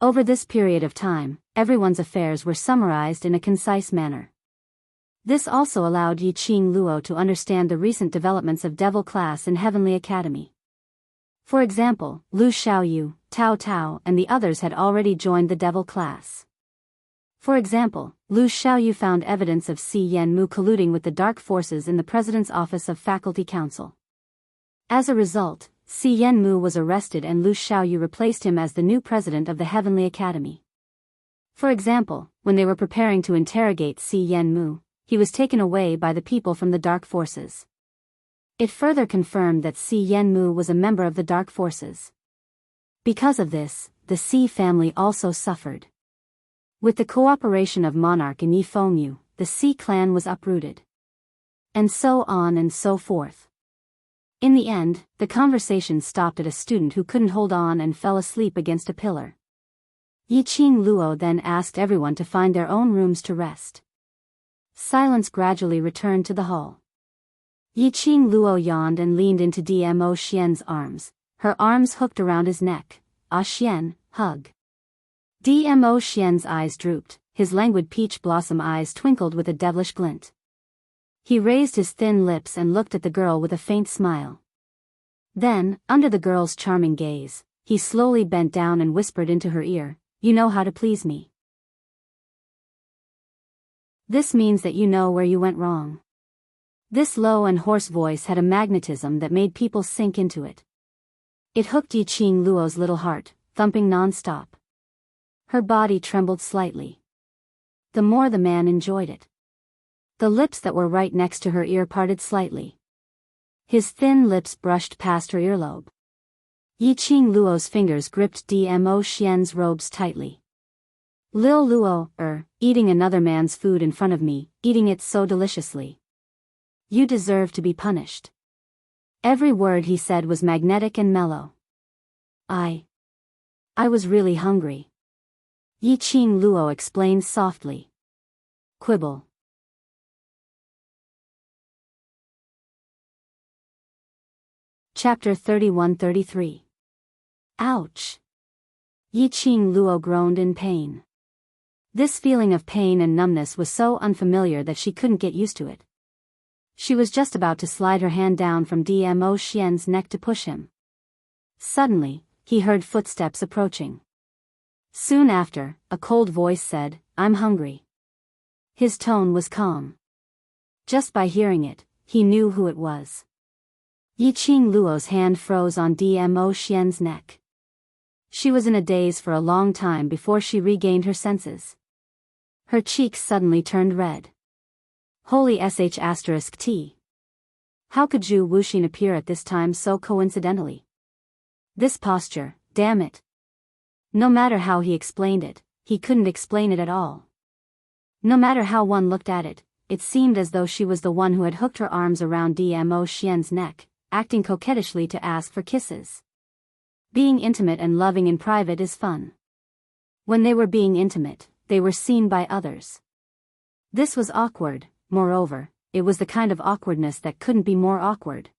Over this period of time, everyone's affairs were summarized in a concise manner. This also allowed Yi Qing Luo to understand the recent developments of Devil class in Heavenly Academy. For example, Lu Xiaoyu, Tao Tao and the others had already joined the Devil class. For example, Lu Xiaoyu found evidence of Si Yanmu colluding with the dark forces in the President's Office of Faculty Council. As a result, Si Yanmu was arrested and Lu Xiaoyu replaced him as the new president of the Heavenly Academy. For example, when they were preparing to interrogate Si Yanmu, he was taken away by the people from the dark forces. It further confirmed that Si Yanmu was a member of the dark forces. Because of this, the Si family also suffered. With the cooperation of Monarch and Yi Fengyu, the Si clan was uprooted. And so on and so forth. In the end, the conversation stopped at a student who couldn't hold on and fell asleep against a pillar. Yiqing Luo then asked everyone to find their own rooms to rest. Silence gradually returned to the hall. Yiqing Luo yawned and leaned into Dmo Xian's arms, her arms hooked around his neck. Ah Xian, hug. Dmo Xian's eyes drooped, his languid peach blossom eyes twinkled with a devilish glint. He raised his thin lips and looked at the girl with a faint smile. Then, under the girl's charming gaze, he slowly bent down and whispered into her ear, "You know how to please me. This means that you know where you went wrong." This low and hoarse voice had a magnetism that made people sink into it. It hooked Yiqing Luo's little heart, thumping non-stop. Her body trembled slightly. The more the man enjoyed it. The lips that were right next to her ear parted slightly. His thin lips brushed past her earlobe. Yiqing Luo's fingers gripped Dmo Xian's robes tightly. "Lil Luo, eating another man's food in front of me, eating it so deliciously. You deserve to be punished." Every word he said was magnetic and mellow. I was really hungry." Yiqing Luo explained softly. "Quibble." Chapter 31-33. Ouch! Yiqing Luo groaned in pain. This feeling of pain and numbness was so unfamiliar that she couldn't get used to it. She was just about to slide her hand down from Dmo Xian's neck to push him. Suddenly, he heard footsteps approaching. Soon after, a cold voice said, "I'm hungry." His tone was calm. Just by hearing it, he knew who it was. Yiqing Luo's hand froze on Dmo Xian's neck. She was in a daze for a long time before she regained her senses. Her cheeks suddenly turned red. Holy sh*t. How could Zhu Wuxin appear at this time so coincidentally? This posture, damn it. No matter how he explained it, he couldn't explain it at all. No matter how one looked at it, it seemed as though she was the one who had hooked her arms around Dmo Xian's neck, acting coquettishly to ask for kisses. Being intimate and loving in private is fun. When they were being intimate, they were seen by others. This was awkward. Moreover, it was the kind of awkwardness that couldn't be more awkward.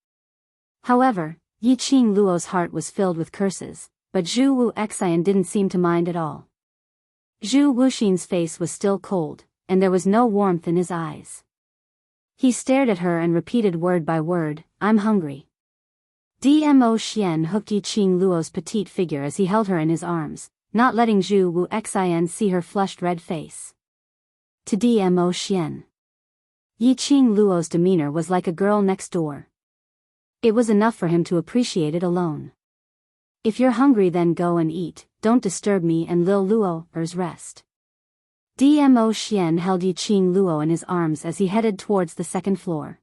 However, Yiqing Luo's heart was filled with curses, but Zhu Wuxian didn't seem to mind at all. Zhu Wuxin's face was still cold, and there was no warmth in his eyes. He stared at her and repeated word by word, "I'm hungry." Dmo Xian hooked Yiqing Luo's petite figure as he held her in his arms, not letting Zhu Wuxian see her flushed red face. To Dmo Xian, Yiqing Luo's demeanor was like a girl next door. It was enough for him to appreciate it alone. "If you're hungry then go and eat, don't disturb me and Lil Luo's rest." Dmo Xian held Yiqing Luo in his arms as he headed towards the second floor.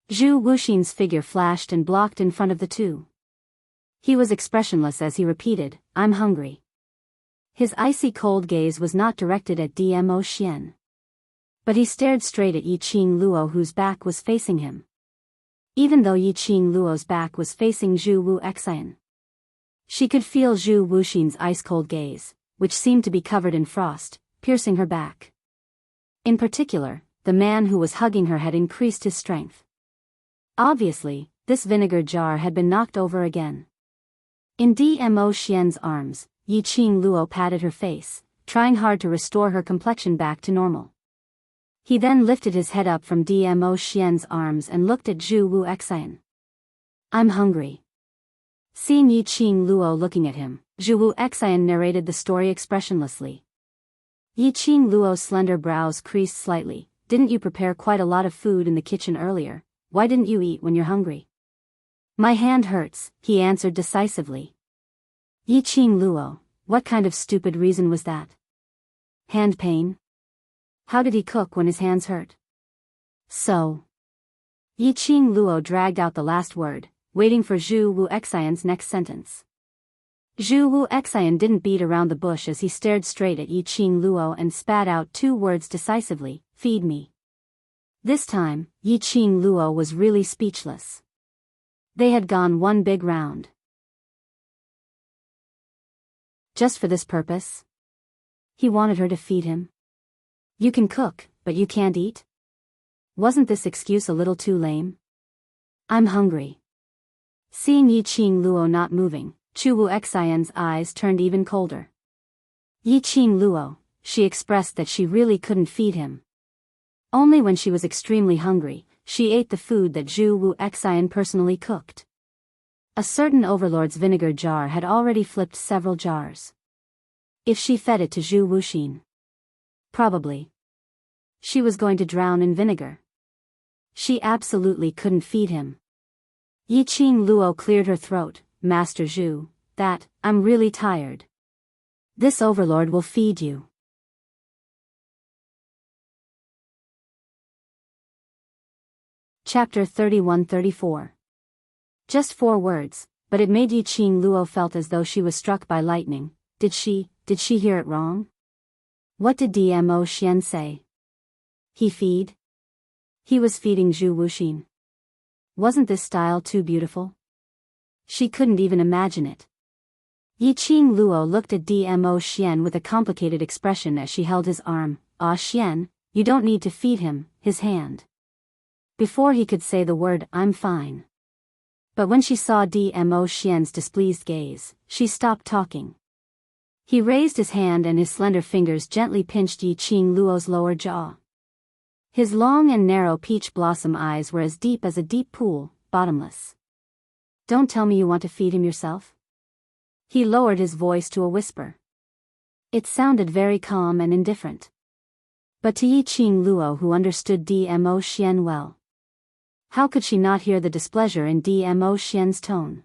Zhu Wuxin's figure flashed and blocked in front of the two. He was expressionless as he repeated, "I'm hungry." His icy cold gaze was not directed at Dmo Xian. But he stared straight at Yiqing Luo whose back was facing him. Even though Yiqing Luo's back was facing Zhu Wuxian, she could feel Zhu Wuxin's ice-cold gaze, which seemed to be covered in frost, piercing her back. In particular, the man who was hugging her had increased his strength. Obviously, this vinegar jar had been knocked over again. In Dmo Xian's arms, Yiqing Luo patted her face, trying hard to restore her complexion back to normal. He then lifted his head up from Dmo Xian's arms and looked at Zhu Wuxian. "I'm hungry." Seeing Yiqing Luo looking at him, Zhu Wuxian narrated the story expressionlessly. Yiqing Luo's slender brows creased slightly. "Didn't you prepare quite a lot of food in the kitchen earlier? Why didn't you eat when you're hungry?" "My hand hurts," he answered decisively. Yiqing Luo, what kind of stupid reason was that? Hand pain? How did he cook when his hands hurt? So. Yiqing Luo dragged out the last word, waiting for Zhu Wuxian's next sentence. Zhu Wuxian didn't beat around the bush as he stared straight at Yiqing Luo and spat out two words decisively, "Feed me." This time, Yiqing Luo was really speechless. They had gone one big round. Just for this purpose? He wanted her to feed him. You can cook, but you can't eat? Wasn't this excuse a little too lame? I'm hungry. Seeing Yiqing Luo not moving, Chu Wu Xian's eyes turned even colder. Yiqing Luo, she expressed that she really couldn't feed him. Only when she was extremely hungry, she ate the food that Zhu Wu Xian personally cooked. A certain overlord's vinegar jar had already flipped several jars. If she fed it to Zhu Wuxin, probably she was going to drown in vinegar. She absolutely couldn't feed him. Yiqing Luo cleared her throat. Master Zhu, I'm really tired. This overlord will feed you. Chapter 31-34. Just 4 words, but it made Yiqing Luo felt as though she was struck by lightning. Did she hear it wrong? What did Dmo Xian say? He feed? He was feeding Zhu Wuxin. Wasn't this style too beautiful? She couldn't even imagine it. Yiqing Luo looked at Dmo Xian with a complicated expression as she held his arm. Ah Xian, you don't need to feed him, his hand. Before he could say the word I'm fine. But when she saw Dmo Xian's displeased gaze, she stopped talking. He raised his hand and his slender fingers gently pinched Yiqing Luo's lower jaw. His long and narrow peach blossom eyes were as deep as a deep pool, bottomless. Don't tell me you want to feed him yourself? He lowered his voice to a whisper. It sounded very calm and indifferent. But to Yiqing Luo, who understood Dmo Xian well, how could she not hear the displeasure in Dmo Xian's tone?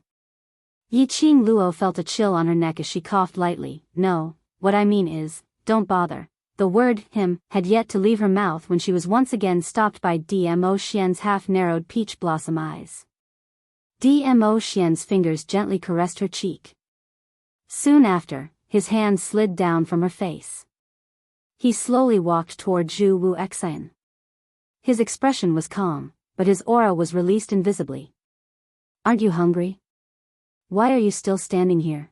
Yiqing Luo felt a chill on her neck as she coughed lightly. No, what I mean is, don't bother. The word him had yet to leave her mouth when she was once again stopped by Dmo Xian's half-narrowed peach blossom eyes. Dmo Xian's fingers gently caressed her cheek. Soon after, his hand slid down from her face. He slowly walked toward Zhu Wu Xian. His expression was calm, but his aura was released invisibly. Aren't you hungry? Why are you still standing here?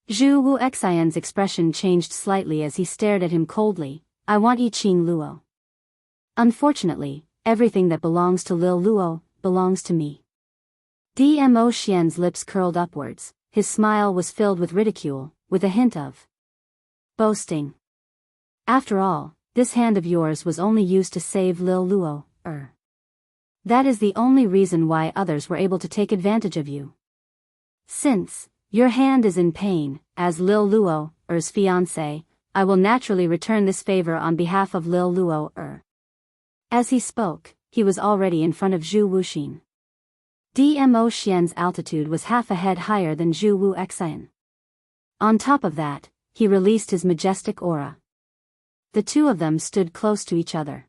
Zhu Wu Xian's expression changed slightly as he stared at him coldly. I want Yiqing Luo. Unfortunately, everything that belongs to Lil Luo belongs to me. Dmo Xian's lips curled upwards. His smile was filled with ridicule, with a hint of boasting. After all, this hand of yours was only used to save Lil Luo. That is the only reason why others were able to take advantage of you. Since your hand is in pain, as Lil Luo's fiancé, I will naturally return this favor on behalf of Lil Luo. As he spoke, he was already in front of Zhu Wuxin. Dmo Xian's altitude was half a head higher than Zhu Wu Xian. On top of that, he released his majestic aura. The two of them stood close to each other.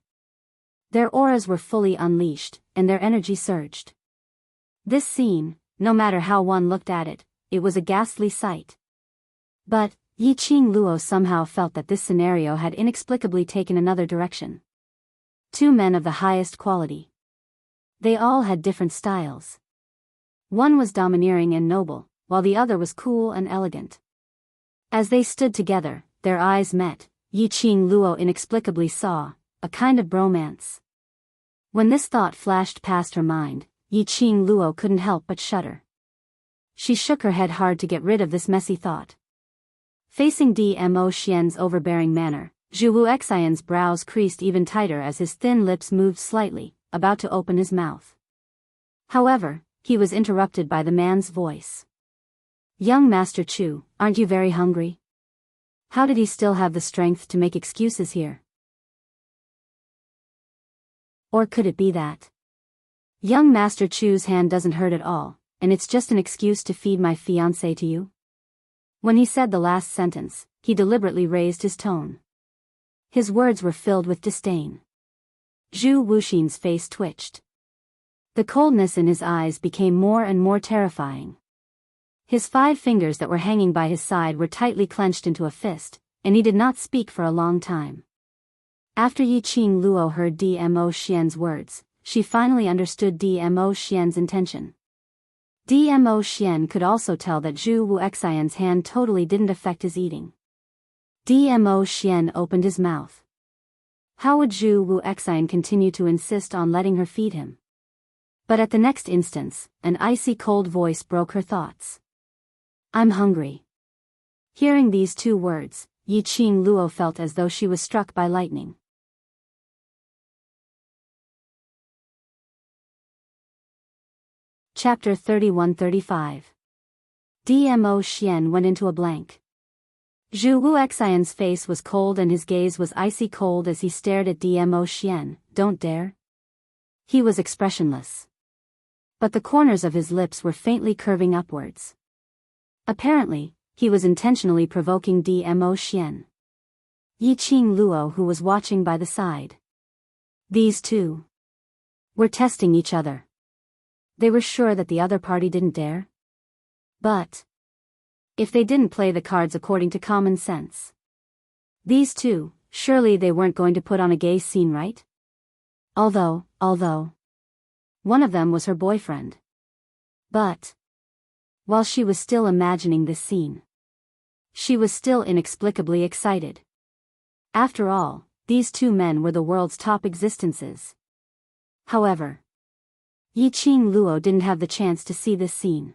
Their auras were fully unleashed, and their energy surged. This scene, no matter how one looked at it, it was a ghastly sight. But, Yiqing Luo somehow felt that this scenario had inexplicably taken another direction. Two men of the highest quality. They all had different styles. One was domineering and noble, while the other was cool and elegant. As they stood together, their eyes met. Yiqing Luo inexplicably saw a kind of bromance. When this thought flashed past her mind, Yiqing Luo couldn't help but shudder. She shook her head hard to get rid of this messy thought. Facing Dmo Xian's overbearing manner, Zhu Wu Xian's brows creased even tighter as his thin lips moved slightly, about to open his mouth. However, he was interrupted by the man's voice. Young Master Chu, aren't you very hungry? How did he still have the strength to make excuses here? Or could it be that young Master Chu's hand doesn't hurt at all, and it's just an excuse to feed my fiancé to you? When he said the last sentence, he deliberately raised his tone. His words were filled with disdain. Zhu Wuxin's face twitched. The coldness in his eyes became more and more terrifying. His 5 fingers that were hanging by his side were tightly clenched into a fist, and he did not speak for a long time. After Yiqing Luo heard Dmo Xian's words, she finally understood Dmo Xian's intention. Dmo Xian could also tell that Zhu Wu Xian's hand totally didn't affect his eating. Dmo Xian opened his mouth. How would Zhu Wu Xian continue to insist on letting her feed him? But at the next instance, an icy cold voice broke her thoughts. I'm hungry. Hearing these two words, Yiqing Luo felt as though she was struck by lightning. Chapter 31-35. Dmo Xian went into a blank. Zhu Wu Xian's face was cold and his gaze was icy cold as he stared at Dmo Xian. Don't dare. He was expressionless. But the corners of his lips were faintly curving upwards. Apparently, he was intentionally provoking Dmo Xian. Yiqing Luo, who was watching by the side. These two were testing each other. They were sure that the other party didn't dare. But if they didn't play the cards according to common sense, these two, surely they weren't going to put on a gay scene, right? Although, one of them was her boyfriend. But while she was still imagining this scene, she was still inexplicably excited. After all, these two men were the world's top existences. However, Yiqing Luo didn't have the chance to see this scene.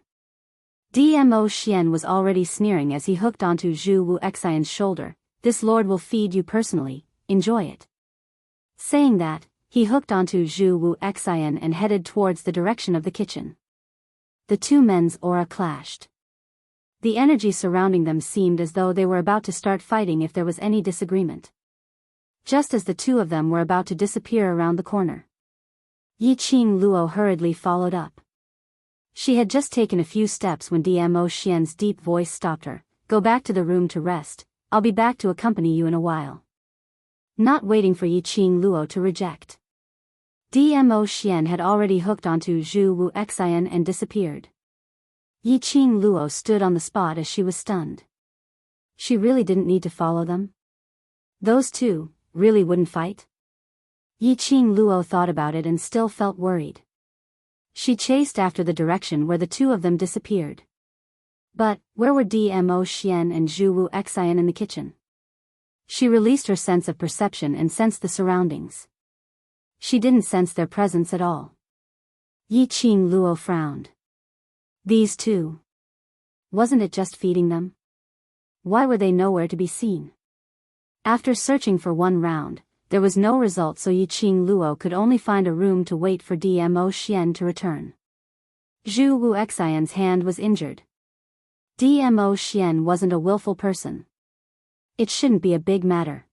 Dmo Xian was already sneering as he hooked onto Zhu Wu Xian's shoulder. This lord will feed you personally, enjoy it. Saying that, he hooked onto Zhu Wu Xian and headed towards the direction of the kitchen. The two men's aura clashed. The energy surrounding them seemed as though they were about to start fighting if there was any disagreement. Just as the two of them were about to disappear around the corner, Yiqing Luo hurriedly followed up. She had just taken a few steps when Dmo Xian's deep voice stopped her. Go back to the room to rest, I'll be back to accompany you in a while. Not waiting for Yiqing Luo to reject, Dmo Xian had already hooked onto Zhu Wu Xian and disappeared. Yiqing Luo stood on the spot as she was stunned. She really didn't need to follow them? Those two really wouldn't fight? Yiqing Luo thought about it and still felt worried. She chased after the direction where the two of them disappeared. But where were Dmo Xian and Zhu Wu Xian in the kitchen? She released her sense of perception and sensed the surroundings. She didn't sense their presence at all. Yiqing Luo frowned. These two. Wasn't it just feeding them? Why were they nowhere to be seen? After searching for one round, there was no result, so Yiqing Luo could only find a room to wait for Dmo Xian to return. Zhu Wu Xian's hand was injured. Dmo Xian wasn't a willful person. It shouldn't be a big matter.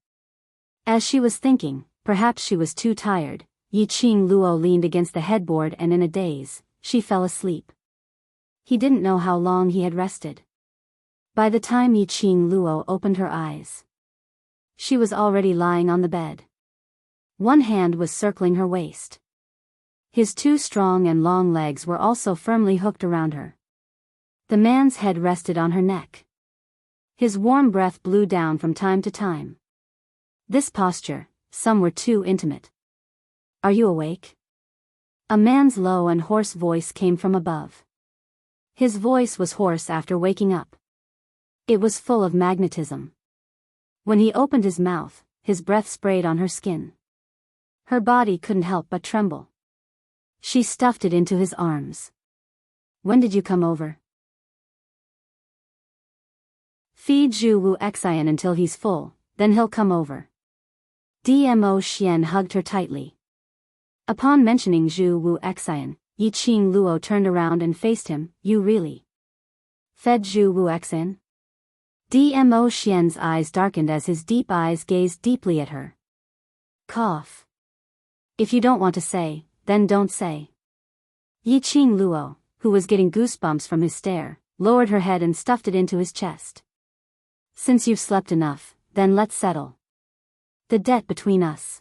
As she was thinking, perhaps she was too tired, Yiqing Luo leaned against the headboard and in a daze, she fell asleep. He didn't know how long he had rested. By the time Yiqing Luo opened her eyes, she was already lying on the bed. One hand was circling her waist. His two strong and long legs were also firmly hooked around her. The man's head rested on her neck. His warm breath blew down from time to time. This posture, some were too intimate. Are you awake? A man's low and hoarse voice came from above. His voice was hoarse after waking up. It was full of magnetism. When he opened his mouth, his breath sprayed on her skin. Her body couldn't help but tremble. She stuffed it into his arms. When did you come over? Feed Zhu Wu Xian until he's full, then he'll come over. Dmo Xian hugged her tightly. Upon mentioning Zhu Wu Xian, Yiqing Luo turned around and faced him. You really fed Zhu Wu Xian? Dmo Xian's eyes darkened as his deep eyes gazed deeply at her. Cough. If you don't want to say, then don't say. Yiqing Luo, who was getting goosebumps from his stare, lowered her head and stuffed it into his chest. Since you've slept enough, then let's settle the debt between us.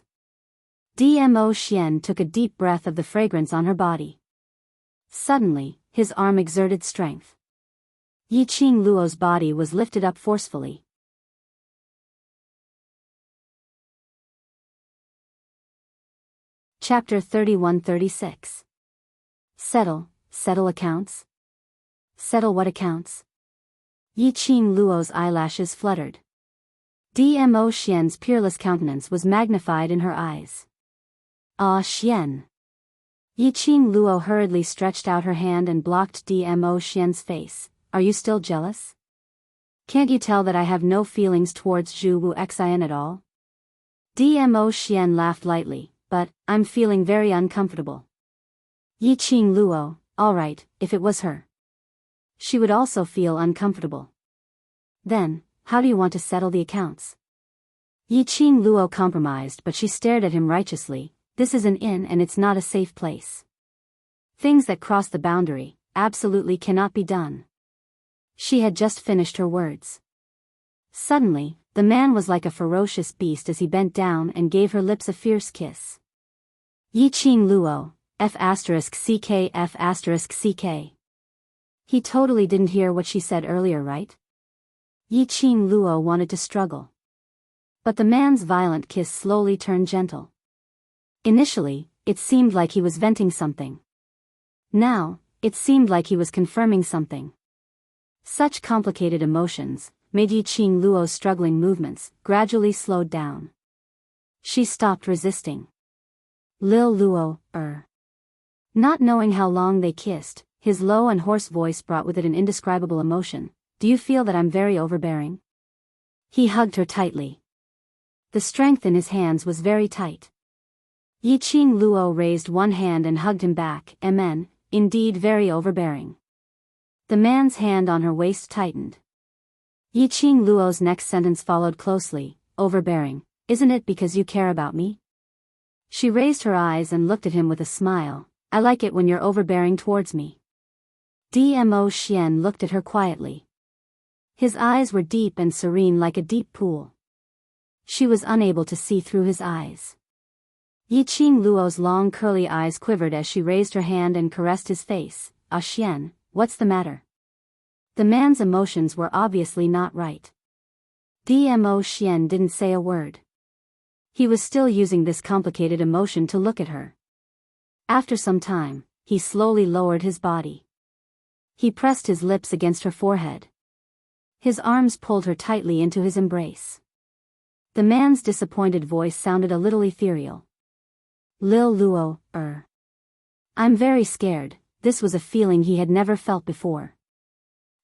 Dmo Xian took a deep breath of the fragrance on her body. Suddenly, his arm exerted strength. Yiqing Luo's body was lifted up forcefully. Chapter 31-36. Settle accounts? Settle what accounts? Yiqing Luo's eyelashes fluttered. Dmo Xian's peerless countenance was magnified in her eyes. Ah, Xian. Yiqing Luo hurriedly stretched out her hand and blocked Dmo Xian's face. Are you still jealous? Can't you tell that I have no feelings towards Zhu Wu Xian at all? Dmo Xian laughed lightly, but I'm feeling very uncomfortable. Yiqing Luo, alright, if it was her. She would also feel uncomfortable. Then, how do you want to settle the accounts? Yiqing Luo compromised, but she stared at him righteously. This is an inn and it's not a safe place. Things that cross the boundary absolutely cannot be done. She had just finished her words. Suddenly, the man was like a ferocious beast as he bent down and gave her lips a fierce kiss. Yiqing Luo, F***ck. He totally didn't hear what she said earlier, right? Yiqing Luo wanted to struggle. But the man's violent kiss slowly turned gentle. Initially, it seemed like he was venting something. Now, it seemed like he was confirming something. Such complicated emotions made Yiqing Luo's struggling movements gradually slowed down. She stopped resisting. Lil Luo, Not knowing how long they kissed, his low and hoarse voice brought with it an indescribable emotion. Do you feel that I'm very overbearing? He hugged her tightly. The strength in his hands was very tight. Yiqing Luo raised one hand and hugged him back. Amen, indeed very overbearing. The man's hand on her waist tightened. Yiqing Luo's next sentence followed closely. Overbearing, isn't it because you care about me? She raised her eyes and looked at him with a smile. I like it when you're overbearing towards me. Dmo Xian looked at her quietly. His eyes were deep and serene like a deep pool. She was unable to see through his eyes. Yiqing Luo's long curly eyes quivered as she raised her hand and caressed his face. Ah Xian, what's the matter? The man's emotions were obviously not right. Dmo Xian didn't say a word. He was still using this complicated emotion to look at her. After some time, he slowly lowered his body. He pressed his lips against her forehead. His arms pulled her tightly into his embrace. The man's disappointed voice sounded a little ethereal. Lil Luo, I'm very scared. This was a feeling he had never felt before.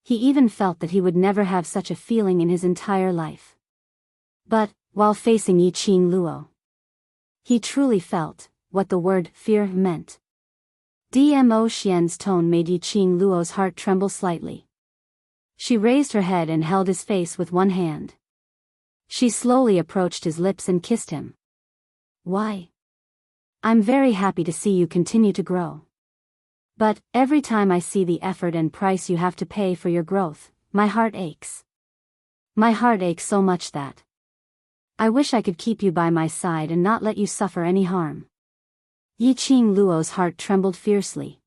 He even felt that he would never have such a feeling in his entire life. But, while facing Yiqing Luo, he truly felt what the word fear meant. Dmo Xian's tone made Yiqing Luo's heart tremble slightly. She raised her head and held his face with one hand. She slowly approached his lips and kissed him. Why? I'm very happy to see you continue to grow. But, every time I see the effort and price you have to pay for your growth, my heart aches. My heart aches so much that I wish I could keep you by my side and not let you suffer any harm. Yiqing Luo's heart trembled fiercely.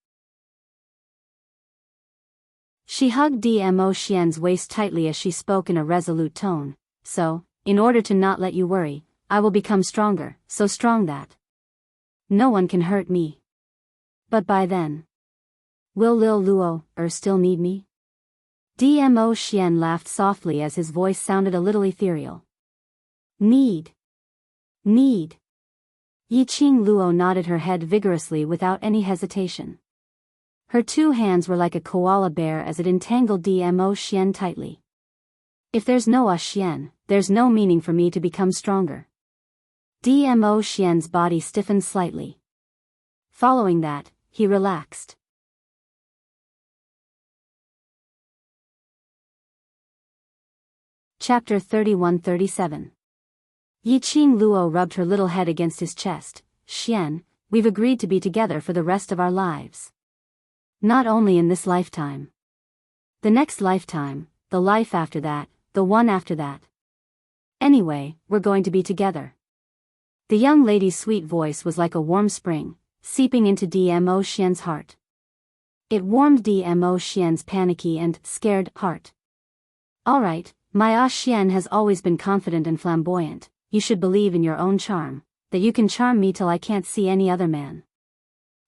She hugged Dmo Xian's waist tightly as she spoke in a resolute tone. So, in order to not let you worry, I will become stronger, so strong that no one can hurt me. But by then, will Lil Luo, still need me? Dmo Xian laughed softly as his voice sounded a little ethereal. Need. Yiqing Luo nodded her head vigorously without any hesitation. Her two hands were like a koala bear as it entangled Dmo Xian tightly. If there's no Xian, there's no meaning for me to become stronger. Dmo Xian's body stiffened slightly. Following that, he relaxed. Chapter 31-37. Yiqing Luo rubbed her little head against his chest. Xian, we've agreed to be together for the rest of our lives. Not only in this lifetime. The next lifetime, the life after that, the one after that. Anyway, we're going to be together. The young lady's sweet voice was like a warm spring, seeping into Dmo Xian's heart. It warmed Dmo Xian's panicky and scared heart. Alright, my Xian has always been confident and flamboyant. You should believe in your own charm, that you can charm me till I can't see any other man.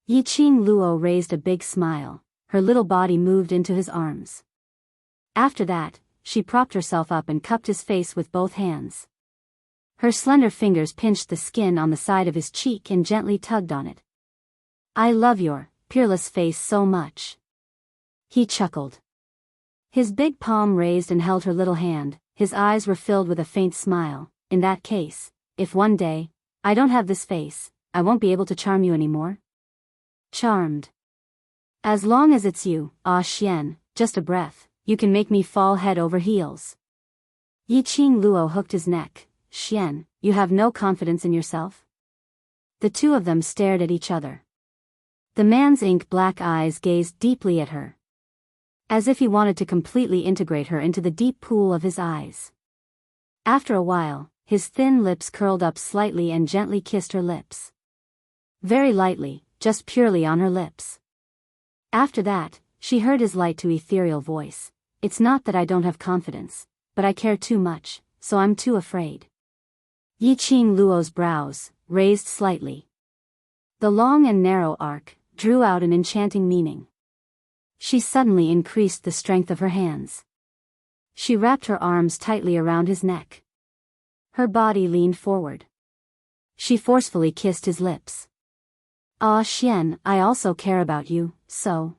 Yiqing Luo raised a big smile. her little body moved into his arms. After that, she propped herself up and cupped his face with both hands. Her slender fingers pinched the skin on the side of his cheek and gently tugged on it. "I love your peerless face so much." He chuckled. His big palm raised and held her little hand, his eyes were filled with a faint smile. "In that case, if one day I don't have this face, I won't be able to charm you anymore?" "Charmed. As long as it's you, Xian, just a breath, you can make me fall head over heels." Yiqing Luo hooked his neck. "Xian, you have no confidence in yourself?" The two of them stared at each other. The man's ink-black eyes gazed deeply at her, as if he wanted to completely integrate her into the deep pool of his eyes. After a while, his thin lips curled up slightly and gently kissed her lips. Very lightly, just purely on her lips. After that, she heard his light to ethereal voice. "It's not that I don't have confidence, but I care too much, so I'm too afraid." Yiqing Luo's brows raised slightly. The long and narrow arc drew out an enchanting meaning. She suddenly increased the strength of her hands. She wrapped her arms tightly around his neck. Her body leaned forward. She forcefully kissed his lips. Xian, I also care about you, so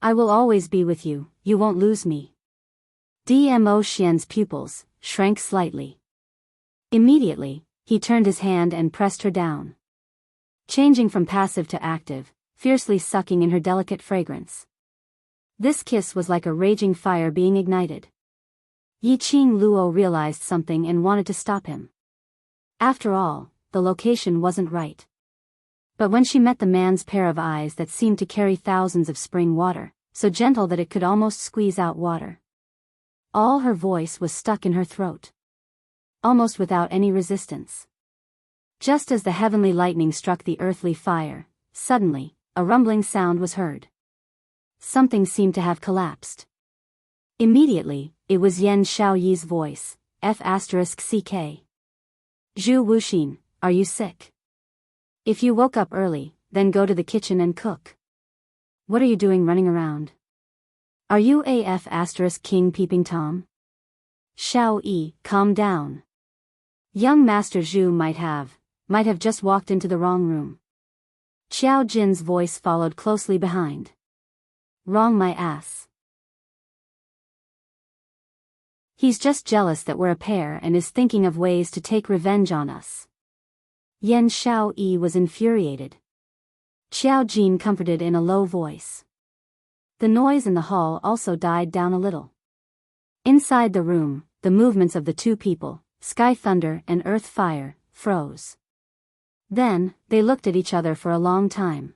I will always be with you, you won't lose me." Dmo Xian's pupils shrank slightly. Immediately, he turned his hand and pressed her down, changing from passive to active, fiercely sucking in her delicate fragrance. This kiss was like a raging fire being ignited. Yiqing Luo realized something and wanted to stop him. After all, the location wasn't right. But when she met the man's pair of eyes that seemed to carry thousands of spring water, so gentle that it could almost squeeze out water, all her voice was stuck in her throat, almost without any resistance. Just as the heavenly lightning struck the earthly fire, suddenly, a rumbling sound was heard. Something seemed to have collapsed. Immediately, it was Yan Xiaoyi's voice, F***CK. "Zhu Wuxin, are you sick? If you woke up early, then go to the kitchen and cook. What are you doing running around? Are you a F***King Peeping Tom? Xiao Yi, calm down. Young Master Zhu might have just walked into the wrong room." Qiao Jin's voice followed closely behind. "Wrong my ass. He's just jealous that we're a pair and is thinking of ways to take revenge on us." Yan Xiaoyi was infuriated. Qiao Jin comforted in a low voice. The noise in the hall also died down a little. Inside the room, the movements of the two people, sky thunder and earth fire, froze. Then, they looked at each other for a long time.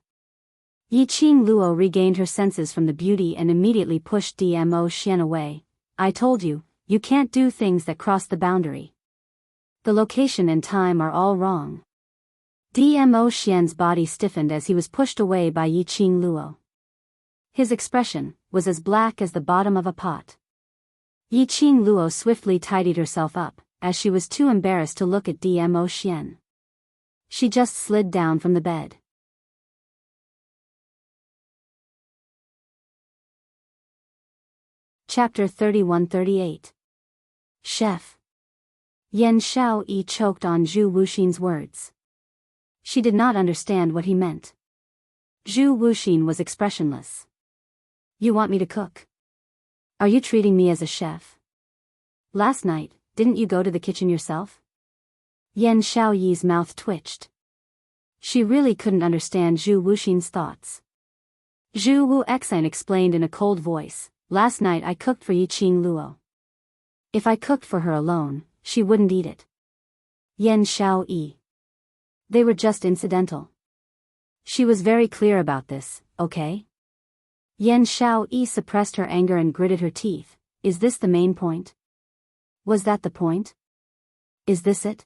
Yiqing Luo regained her senses from the beauty and immediately pushed Dmo Xian away. "I told you, you can't do things that cross the boundary. The location and time are all wrong." Dmo Xian's body stiffened as he was pushed away by Yiqing Luo. His expression was as black as the bottom of a pot. Yiqing Luo swiftly tidied herself up, as she was too embarrassed to look at Dmo Xian. She just slid down from the bed. Chapter 31-38. Chef. Yan Xiaoyi choked on Zhu Wuxin's words. She did not understand what he meant. Zhu Wuxin was expressionless. "You want me to cook? Are you treating me as a chef? Last night, didn't you go to the kitchen yourself?" Yan Xiaoyi's mouth twitched. She really couldn't understand Zhu Wuxin's thoughts. Zhu Wuxin explained in a cold voice, "Last night I cooked for Yiqing Luo. If I cooked for her alone, she wouldn't eat it." Yan Xiaoyi. They were just incidental. She was very clear about this, okay? Yan Xiaoyi suppressed her anger and gritted her teeth. Is this the main point? Was that the point? Is this it?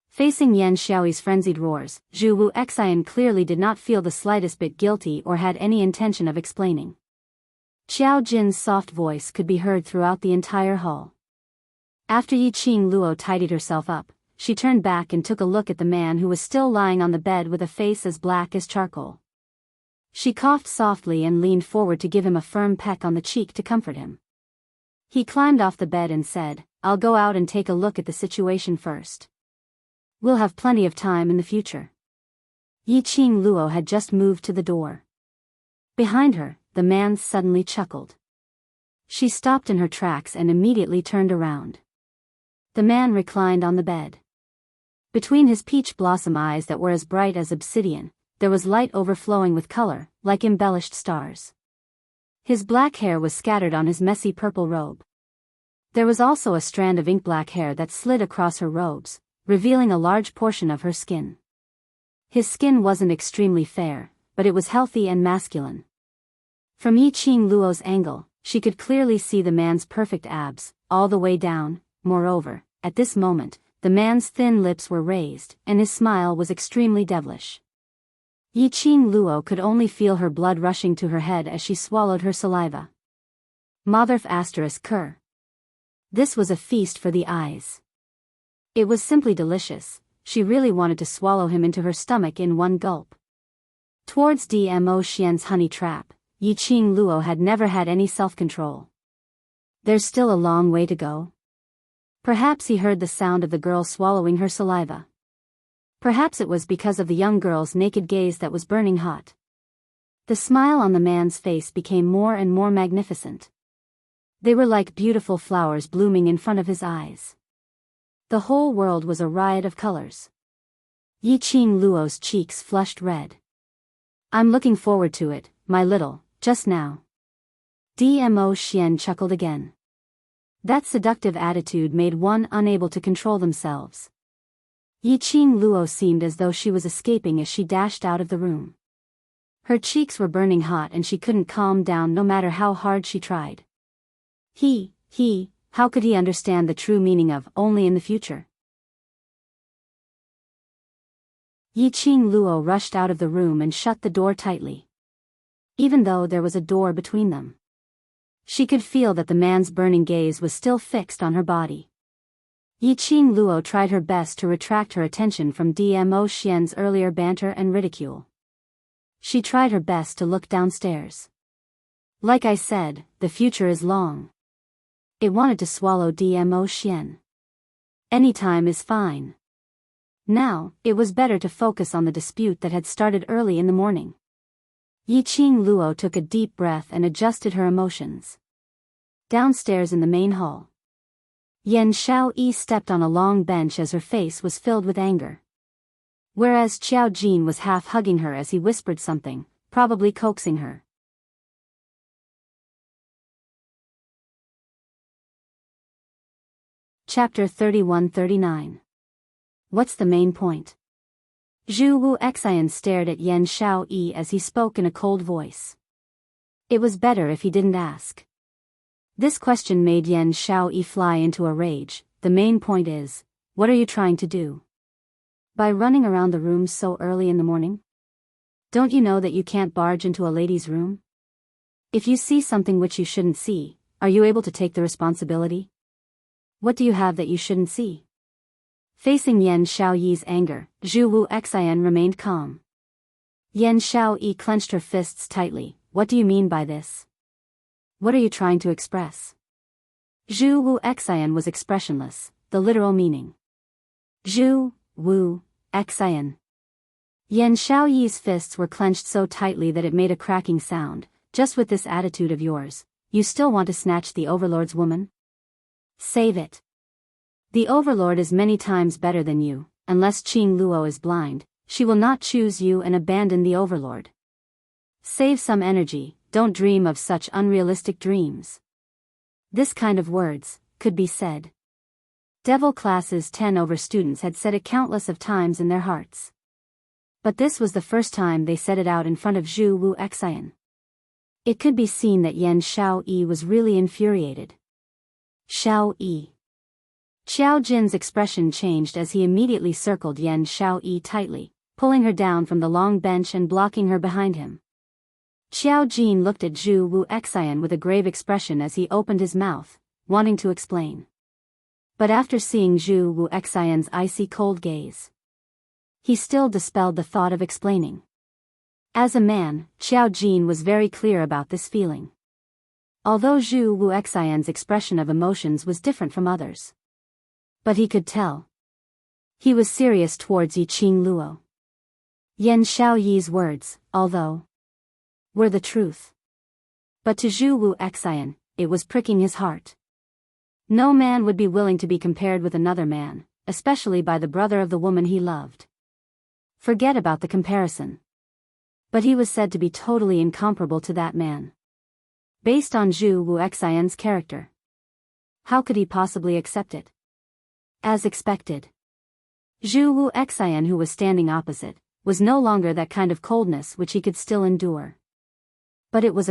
Facing Yan Xiaoyi's frenzied roars, Zhu Wuxian clearly did not feel the slightest bit guilty or had any intention of explaining. Qiao Jin's soft voice could be heard throughout the entire hall. After Yiqing Luo tidied herself up, she turned back and took a look at the man who was still lying on the bed with a face as black as charcoal. She coughed softly and leaned forward to give him a firm peck on the cheek to comfort him. He climbed off the bed and said, "I'll go out and take a look at the situation first. We'll have plenty of time in the future." Yi-Ching Luo had just moved to the door. Behind her, the man suddenly chuckled. She stopped in her tracks and immediately turned around. The man reclined on the bed. Between his peach blossom eyes that were as bright as obsidian, there was light overflowing with color, like embellished stars. His black hair was scattered on his messy purple robe. There was also a strand of ink-black hair that slid across her robes, revealing a large portion of her skin. His skin wasn't extremely fair, but it was healthy and masculine. From Yi-Ching Luo's angle, she could clearly see the man's perfect abs, all the way down. Moreover, at this moment, the man's thin lips were raised, and his smile was extremely devilish. Yi-Ching Luo could only feel her blood rushing to her head as she swallowed her saliva. Motherf ****. This was a feast for the eyes. It was simply delicious. She really wanted to swallow him into her stomach in one gulp. Towards Dmo Xian's honey trap, Yi-Ching Luo had never had any self-control. There's still a long way to go. Perhaps he heard the sound of the girl swallowing her saliva. Perhaps it was because of the young girl's naked gaze that was burning hot. The smile on the man's face became more and more magnificent. They were like beautiful flowers blooming in front of his eyes. The whole world was a riot of colors. Yi-Ching Luo's cheeks flushed red. "I'm looking forward to it, my little, just now." Dmo Xian chuckled again. That seductive attitude made one unable to control themselves. Yi-Ching Luo seemed as though she was escaping as she dashed out of the room. Her cheeks were burning hot and she couldn't calm down no matter how hard she tried. How could he understand the true meaning of only in the future? Yi-Ching Luo rushed out of the room and shut the door tightly. Even though there was a door between them, she could feel that the man's burning gaze was still fixed on her body. Yi-Ching Luo tried her best to retract her attention from Dmo Xian's earlier banter and ridicule. She tried her best to look downstairs. Like I said, the future is long. It wanted to swallow Dmo Xian. Any time is fine. Now, it was better to focus on the dispute that had started early in the morning. Yi-Ching Luo took a deep breath and adjusted her emotions. Downstairs in the main hall, Yan Xiaoyi stepped on a long bench as her face was filled with anger. Whereas Qiao Jin was half hugging her as he whispered something, probably coaxing her. Chapter 31-39. What's the main point? Zhu Wu Xian stared at Yan Xiaoyi as he spoke in a cold voice. It was better if he didn't ask. This question made Yan Xiaoyi fly into a rage. The main point is, what are you trying to do? By running around the rooms so early in the morning? Don't you know that you can't barge into a lady's room? If you see something which you shouldn't see, are you able to take the responsibility? What do you have that you shouldn't see? Facing Yan Xiaoyi's anger, Zhu Wu Xian remained calm. Yan Xiaoyi clenched her fists tightly. What do you mean by this? What are you trying to express? Zhu Wu Xian was expressionless, the literal meaning. Zhu Wu Xian. Yan Xiaoyi's fists were clenched so tightly that it made a cracking sound. Just with this attitude of yours, you still want to snatch the Overlord's woman? Save it. The Overlord is many times better than you. Unless Qing Luo is blind, she will not choose you and abandon the Overlord. Save some energy. Don't dream of such unrealistic dreams. This kind of words could be said. Devil Class's 10 over students had said it countless of times in their hearts. But this was the first time they said it out in front of Zhu Wu Xian. It could be seen that Yan Xiaoyi was really infuriated. Xiaoyi. Qiao Jin's expression changed as he immediately circled Yan Xiaoyi tightly, pulling her down from the long bench and blocking her behind him. Qiao Jin looked at Zhu Wu Xian with a grave expression as he opened his mouth, wanting to explain. But after seeing Zhu Wu Xian's icy cold gaze, he still dispelled the thought of explaining. As a man, Xiao Jin was very clear about this feeling. Although Zhu Wuxian's expression of emotions was different from others. But he could tell. He was serious towards Yiqing Luo. Yan Xiaoyi's words, although were the truth. But to Zhu Wuxian, it was pricking his heart. No man would be willing to be compared with another man, especially by the brother of the woman he loved. Forget about the comparison. But he was said to be totally incomparable to that man. Based on Zhu Wuxian's character. How could he possibly accept it? As expected. Zhu Wuxian, who was standing opposite, was no longer that kind of coldness which he could still endure. But it was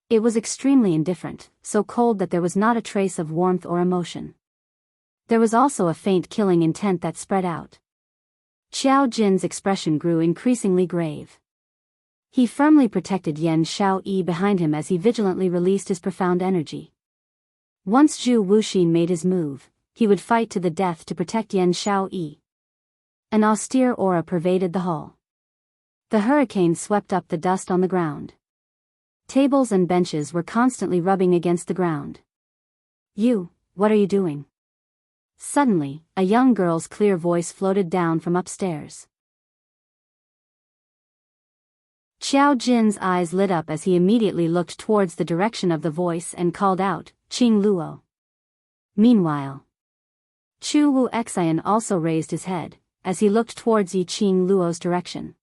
It was extremely indifferent, so cold that there was not a trace of warmth or emotion. There was also a faint killing intent that spread out. Xiao Jin's expression grew increasingly grave. He firmly protected Yan Xiaoyi behind him as he vigilantly released his profound energy. Once Zhu Wuxin made his move, he would fight to the death to protect Yan Xiaoyi. An austere aura pervaded the hall. The hurricane swept up the dust on the ground. Tables and benches were constantly rubbing against the ground. What are you doing? Suddenly, a young girl's clear voice floated down from upstairs. Xiao Jin's eyes lit up as he immediately looked towards the direction of the voice and called out, Qing Luo. Meanwhile, Zhu Wuxian also raised his head, as he looked towards Yiqing Luo's direction.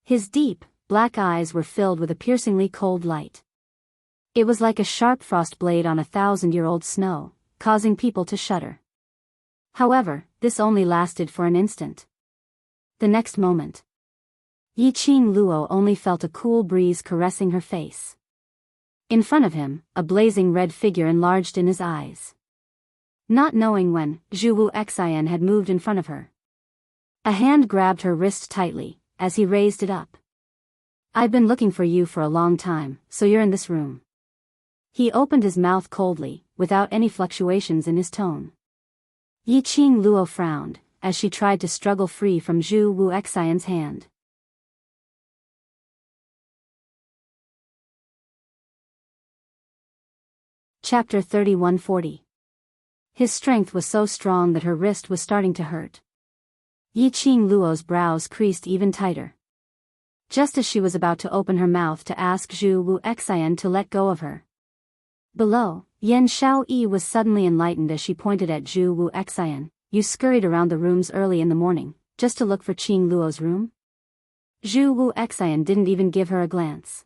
His deep, black eyes were filled with a piercingly cold light. It was like a sharp frost blade on 1,000-year-old snow, causing people to shudder. However, this only lasted for an instant. The next moment, Yiqing Luo only felt a cool breeze caressing her face. In front of him, a blazing red figure enlarged in his eyes. Not knowing when, Zhu Wuxian had moved in front of her. A hand grabbed her wrist tightly, as he raised it up. I've been looking for you for a long time, so you're in this room. He opened his mouth coldly, without any fluctuations in his tone. Yiqing Luo frowned, as she tried to struggle free from Zhu Wuxian's hand. Chapter 3140. His strength was so strong that her wrist was starting to hurt. Yiqing Luo's brows creased even tighter. Just as she was about to open her mouth to ask Zhu Wuxian to let go of her. Below, Yan Xiaoyi was suddenly enlightened as she pointed at Zhu Wuxian. You scurried around the rooms early in the morning, just to look for Qing Luo's room? Zhu Wuxian didn't even give her a glance.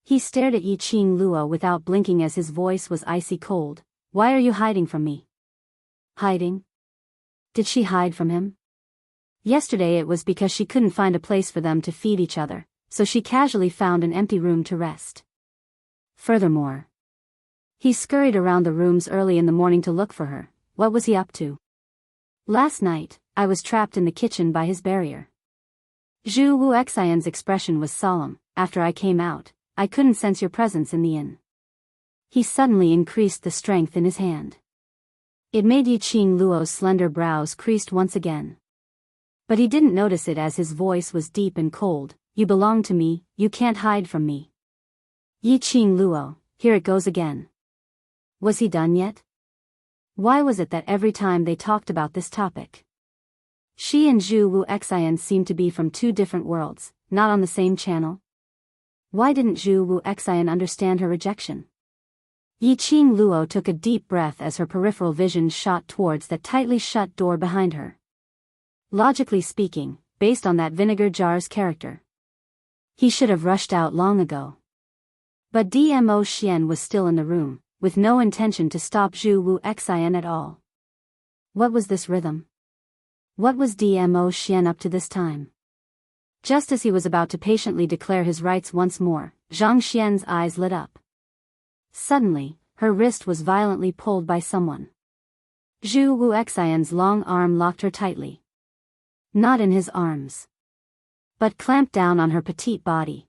He stared at Yiqing Luo without blinking as his voice was icy cold. Why are you hiding from me? Hiding? Did she hide from him? Yesterday it was because she couldn't find a place for them to feed each other, so she casually found an empty room to rest. Furthermore, he scurried around the rooms early in the morning to look for her. What was he up to? Last night, I was trapped in the kitchen by his barrier. Zhu Wuxian's expression was solemn. After I came out, I couldn't sense your presence in the inn. He suddenly increased the strength in his hand. It made Yiqing Luo's slender brows creased once again. But he didn't notice it as his voice was deep and cold. You belong to me, you can't hide from me. Yiqing Luo, here it goes again. Was he done yet? Why was it that every time they talked about this topic, she and Zhu Wuxian seemed to be from two different worlds, not on the same channel? Why didn't Zhu Wuxian understand her rejection? Yiqing Luo took a deep breath as her peripheral vision shot towards that tightly shut door behind her. Logically speaking, based on that vinegar jar's character, he should have rushed out long ago. But Dmo Xian was still in the room, with no intention to stop Zhu Wuxian at all. What was this rhythm? What was Dmo Xian up to this time? Just as he was about to patiently declare his rights once more, Zhang Xian's eyes lit up. Suddenly, her wrist was violently pulled by someone. Zhu Wuxian's long arm locked her tightly. Not in his arms, but clamped down on her petite body,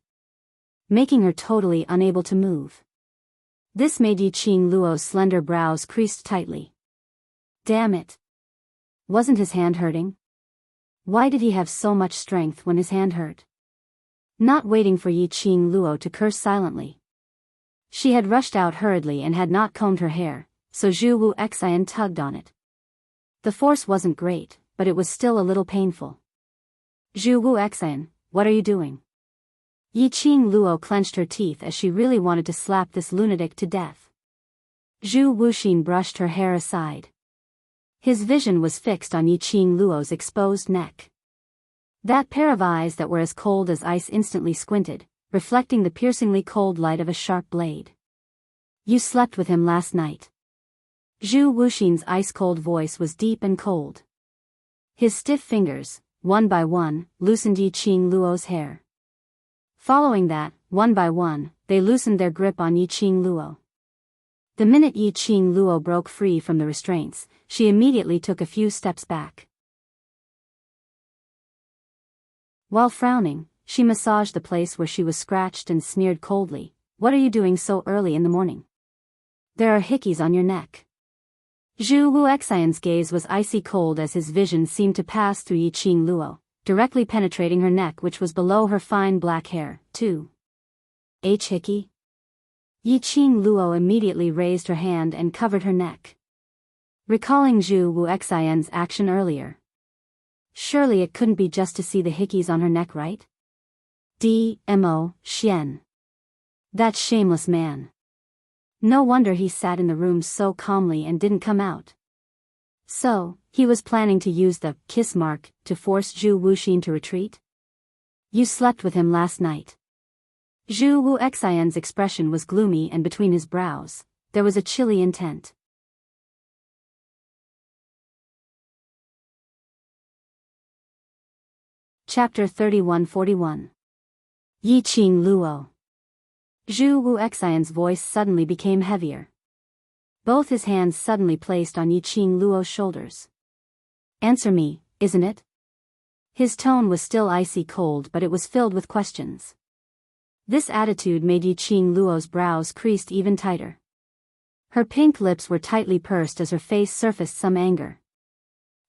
making her totally unable to move. This made Yiqing Luo's slender brows creased tightly. Damn it! Wasn't his hand hurting? Why did he have so much strength when his hand hurt? not waiting for Yi Qing Luo to curse silently. She had rushed out hurriedly and had not combed her hair, so Zhu Wu Xian tugged on it. The force wasn't great, but it was still a little painful. Zhu Wu Xian, what are you doing? Yi Qing Luo clenched her teeth as she really wanted to slap this lunatic to death. Zhu Wuxin brushed her hair aside. His vision was fixed on Yi Qing Luo's exposed neck. That pair of eyes that were as cold as ice instantly squinted, reflecting the piercingly cold light of a sharp blade. You slept with him last night. Zhu Wuxin's ice-cold voice was deep and cold. His stiff fingers, one by one, loosened Yi Qing Luo's hair. Following that, one by one, they loosened their grip on Yi Qing Luo. The minute Yi Qing Luo broke free from the restraints, she immediately took a few steps back. While frowning, she massaged the place where she was scratched and sneered coldly, "What are you doing so early in the morning? There are hickeys on your neck." Zhu Wuxian's gaze was icy cold as his vision seemed to pass through Yi Qing Luo, directly penetrating her neck which was below her fine black hair, too. Hickey? Yi Qing Luo immediately raised her hand and covered her neck. Recalling Zhu Wuxian's action earlier. Surely it couldn't be just to see the hickeys on her neck, right? D.M.O. Xian. That shameless man. No wonder he sat in the room so calmly and didn't come out. So, he was planning to use the kiss mark to force Zhu Wuxin to retreat? You slept with him last night. Zhu Wuxian's expression was gloomy and between his brows, there was a chilly intent. Chapter 3141. Yi Qing Luo. Zhu Wuxian's voice suddenly became heavier. Both his hands suddenly placed on Yi Qing Luo's shoulders. Answer me, isn't it? His tone was still icy cold but it was filled with questions. This attitude made Yi Qing Luo's brows creased even tighter. Her pink lips were tightly pursed as her face surfaced some anger.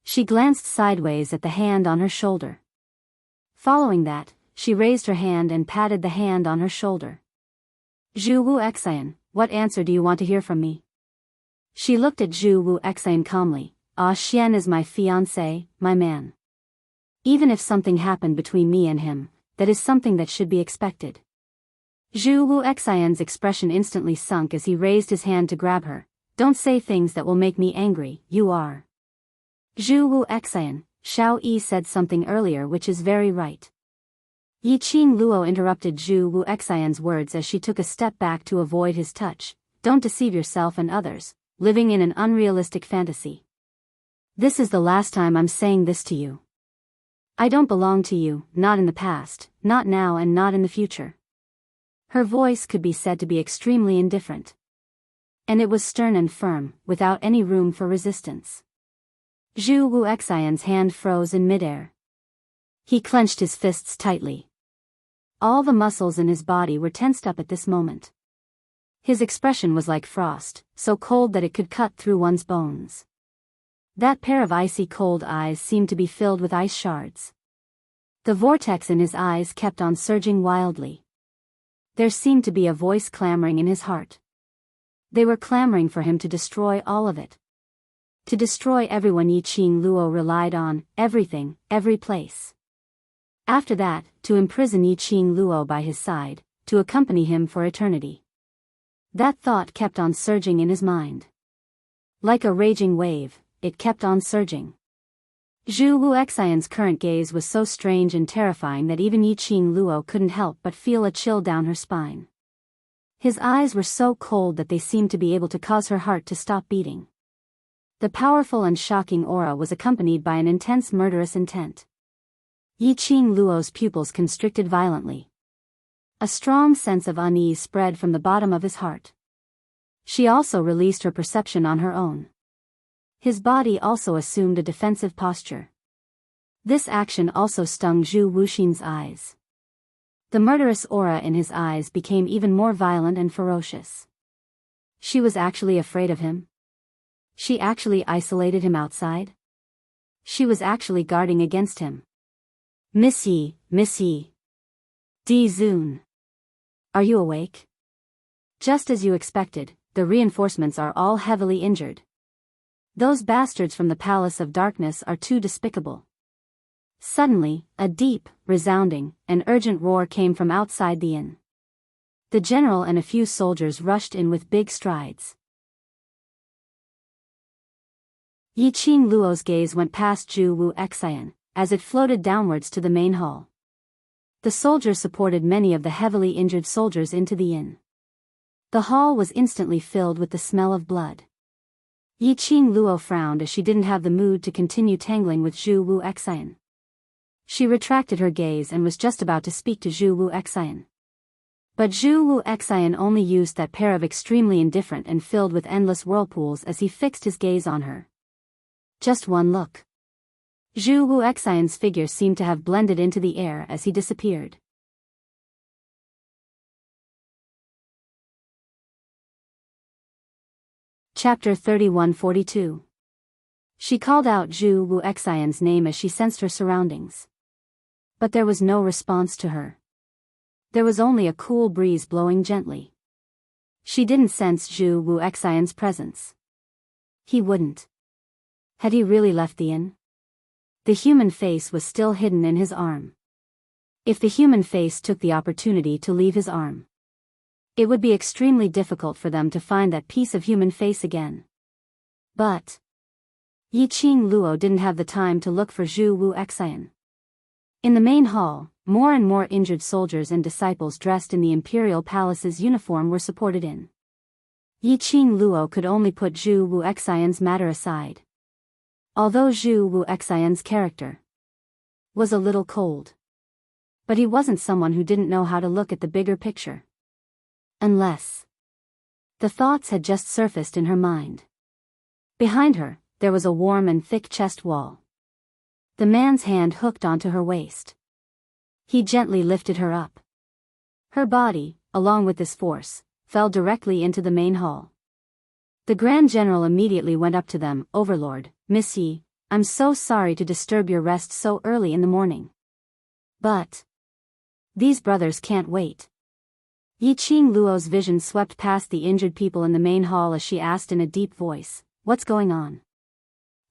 She glanced sideways at the hand on her shoulder. Following that, she raised her hand and patted the hand on her shoulder. Zhu Wuxian, what answer do you want to hear from me? She looked at Zhu Wuxian calmly. Xian is my fiancé, my man. Even if something happened between me and him, that is something that should be expected. Zhu Wuxian's expression instantly sunk as he raised his hand to grab her. Don't say things that will make me angry, you are. Zhu Wuxian, Xiao Yi said something earlier which is very right. Yi Qing Luo interrupted Zhu Wuxian's words as she took a step back to avoid his touch. Don't deceive yourself and others, living in an unrealistic fantasy. This is the last time I'm saying this to you. I don't belong to you, not in the past, not now and not in the future. Her voice could be said to be extremely indifferent. And it was stern and firm, without any room for resistance. Zhu Wuxian's hand froze in midair. He clenched his fists tightly. All the muscles in his body were tensed up at this moment. His expression was like frost, so cold that it could cut through one's bones. That pair of icy cold eyes seemed to be filled with ice shards. The vortex in his eyes kept on surging wildly. There seemed to be a voice clamoring in his heart. They were clamoring for him to destroy all of it. To destroy everyone Yi Qing Luo relied on, everything, every place. After that, to imprison Yi Qing Luo by his side, to accompany him for eternity. That thought kept on surging in his mind. Like a raging wave, it kept on surging. Zhu Wuxian's current gaze was so strange and terrifying that even Yi Qing Luo couldn't help but feel a chill down her spine. His eyes were so cold that they seemed to be able to cause her heart to stop beating. The powerful and shocking aura was accompanied by an intense murderous intent. Yi Qing Luo's pupils constricted violently. A strong sense of unease spread from the bottom of his heart. She also released her perception on her own. His body also assumed a defensive posture. This action also stung Zhu Wuxin's eyes. The murderous aura in his eyes became even more violent and ferocious. She was actually afraid of him. She actually isolated him outside. She was actually guarding against him. Miss Yi, Miss Yi. Zun. Are you awake? Just as you expected, the reinforcements are all heavily injured. Those bastards from the Palace of Darkness are too despicable. Suddenly, a deep, resounding, and urgent roar came from outside the inn. The general and a few soldiers rushed in with big strides. Yi Qing Luo's gaze went past Zhu Wu Xian, as it floated downwards to the main hall. The soldiers supported many of the heavily injured soldiers into the inn. The hall was instantly filled with the smell of blood. Yi Qing Luo frowned as she didn't have the mood to continue tangling with Zhu Wu Xian. She retracted her gaze and was just about to speak to Zhu Wu Xian. But Zhu Wu Xian only used that pair of extremely indifferent and filled with endless whirlpools as he fixed his gaze on her. Just one look. Zhu Wu Xian's figure seemed to have blended into the air as he disappeared. Chapter 3142. She called out Zhu Wu Xian's name as she sensed her surroundings. But there was no response to her. There was only a cool breeze blowing gently. She didn't sense Zhu Wu Xian's presence. He wouldn't. Had he really left the inn? The human face was still hidden in his arm. If the human face took the opportunity to leave his arm, it would be extremely difficult for them to find that piece of human face again. But Yi Qing Luo didn't have the time to look for Zhu Wu Xian. In the main hall, more and more injured soldiers and disciples dressed in the imperial palace's uniform were supported in. Yi Qing Luo could only put Zhu Wu Xian's matter aside. Although Zhu Wu Xian's character was a little cold, but he wasn't someone who didn't know how to look at the bigger picture. Unless the thoughts had just surfaced in her mind. Behind her, there was a warm and thick chest wall. The man's hand hooked onto her waist. He gently lifted her up. Her body, along with this force, fell directly into the main hall. The Grand General immediately went up to them. "Overlord, Miss Yi, I'm so sorry to disturb your rest so early in the morning. But these brothers can't wait." Yi Qing Luo's vision swept past the injured people in the main hall as she asked in a deep voice, "What's going on?"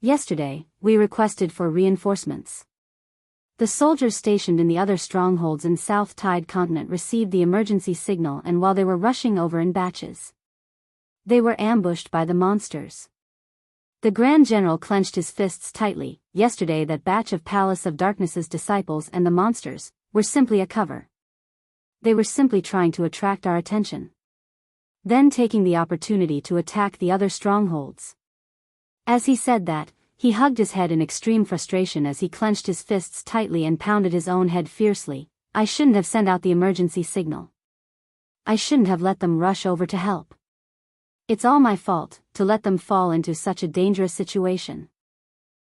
"Yesterday, we requested for reinforcements. The soldiers stationed in the other strongholds in South Tide Continent received the emergency signal, and while they were rushing over in batches, they were ambushed by the monsters." The Grand General clenched his fists tightly. Yesterday, that batch of Palace of Darkness's disciples and the monsters were simply a cover. They were simply trying to attract our attention, then taking the opportunity to attack the other strongholds. As he said that, he hugged his head in extreme frustration as he clenched his fists tightly and pounded his own head fiercely. "I shouldn't have sent out the emergency signal. I shouldn't have let them rush over to help. It's all my fault to let them fall into such a dangerous situation.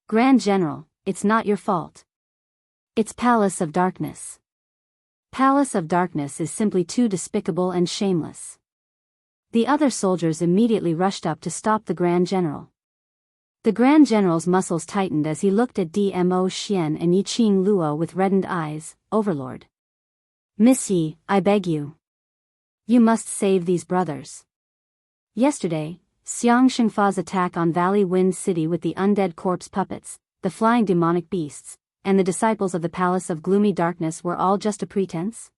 Grand General, it's not your fault. It's Palace of Darkness. Palace of Darkness is simply too despicable and shameless." The other soldiers immediately rushed up to stop the Grand General. The Grand General's muscles tightened as he looked at Dmo Xian and Yi Qing Luo with reddened eyes. "Overlord. Miss Yi, I beg you. You must save these brothers. Yesterday, Xiang Shengfa's attack on Valley Wind City with the undead corpse puppets, the flying demonic beasts, and the disciples of the Palace of Gloomy Darkness were all just a pretense?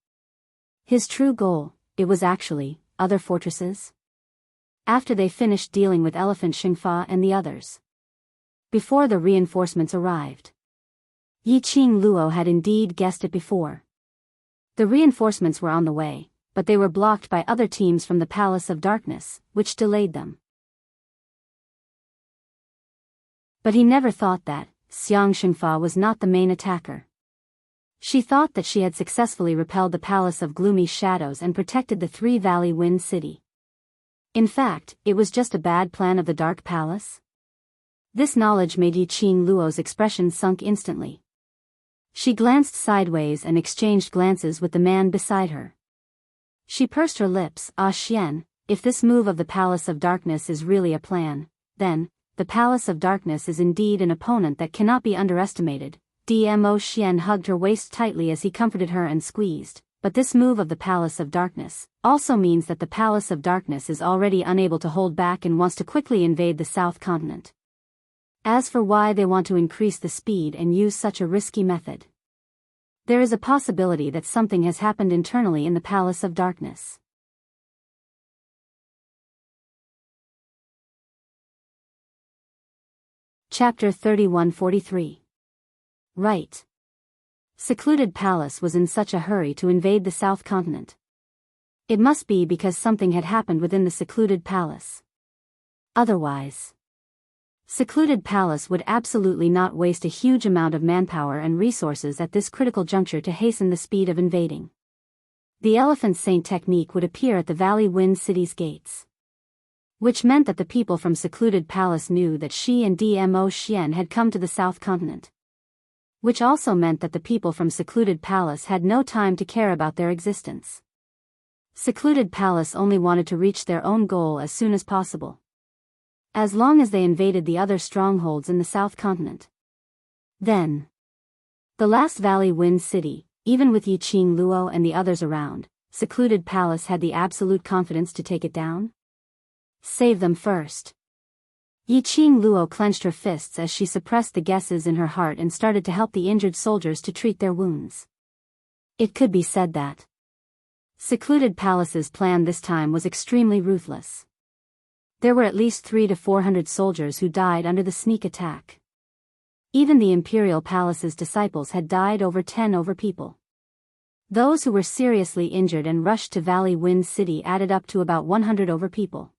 His true goal, it was actually other fortresses? After they finished dealing with Elephant Shengfa and the others. Before the reinforcements arrived. Yi Qing Luo had indeed guessed it before. The reinforcements were on the way, but they were blocked by other teams from the Palace of Darkness, which delayed them. But he never thought that Xiang Shengfa was not the main attacker. She thought that she had successfully repelled the Palace of Gloomy Shadows and protected the Three Valley Wind City. In fact, it was just a bad plan of the Dark Palace. This knowledge made Yi Qing Luo's expression sunk instantly. She glanced sideways and exchanged glances with the man beside her. She pursed her lips. "Ah Xian, if this move of the Palace of Darkness is really a plan, then the Palace of Darkness is indeed an opponent that cannot be underestimated." Dmo Xian hugged her waist tightly as he comforted her and squeezed But this move of the Palace of Darkness also means that the Palace of Darkness is already unable to hold back and wants to quickly invade the South Continent. As for why they want to increase the speed and use such a risky method, there is a possibility that something has happened internally in the Palace of Darkness. Chapter 3143. Right. Secluded Palace was in such a hurry to invade the South Continent. It must be because something had happened within the Secluded Palace. Otherwise, Secluded Palace would absolutely not waste a huge amount of manpower and resources at this critical juncture to hasten the speed of invading. The Elephant Saint technique would appear at the Valley Wind City's gates, which meant that the people from Secluded Palace knew that she and Dmo Xian had come to the South Continent, which also meant that the people from Secluded Palace had no time to care about their existence. Secluded Palace only wanted to reach their own goal as soon as possible, as long as they invaded the other strongholds in the South Continent. Then, the last Valley Wind City, even with Yiqing Luo and the others around, Secluded Palace had the absolute confidence to take it down? Save them first. Yiqing Luo clenched her fists as she suppressed the guesses in her heart and started to help the injured soldiers to treat their wounds. It could be said that Secluded Palace's plan this time was extremely ruthless. There were at least 300 to 400 soldiers who died under the sneak attack. Even the Imperial Palace's disciples had died over 10 people. Those who were seriously injured and rushed to Valley Wind City added up to about 100 people.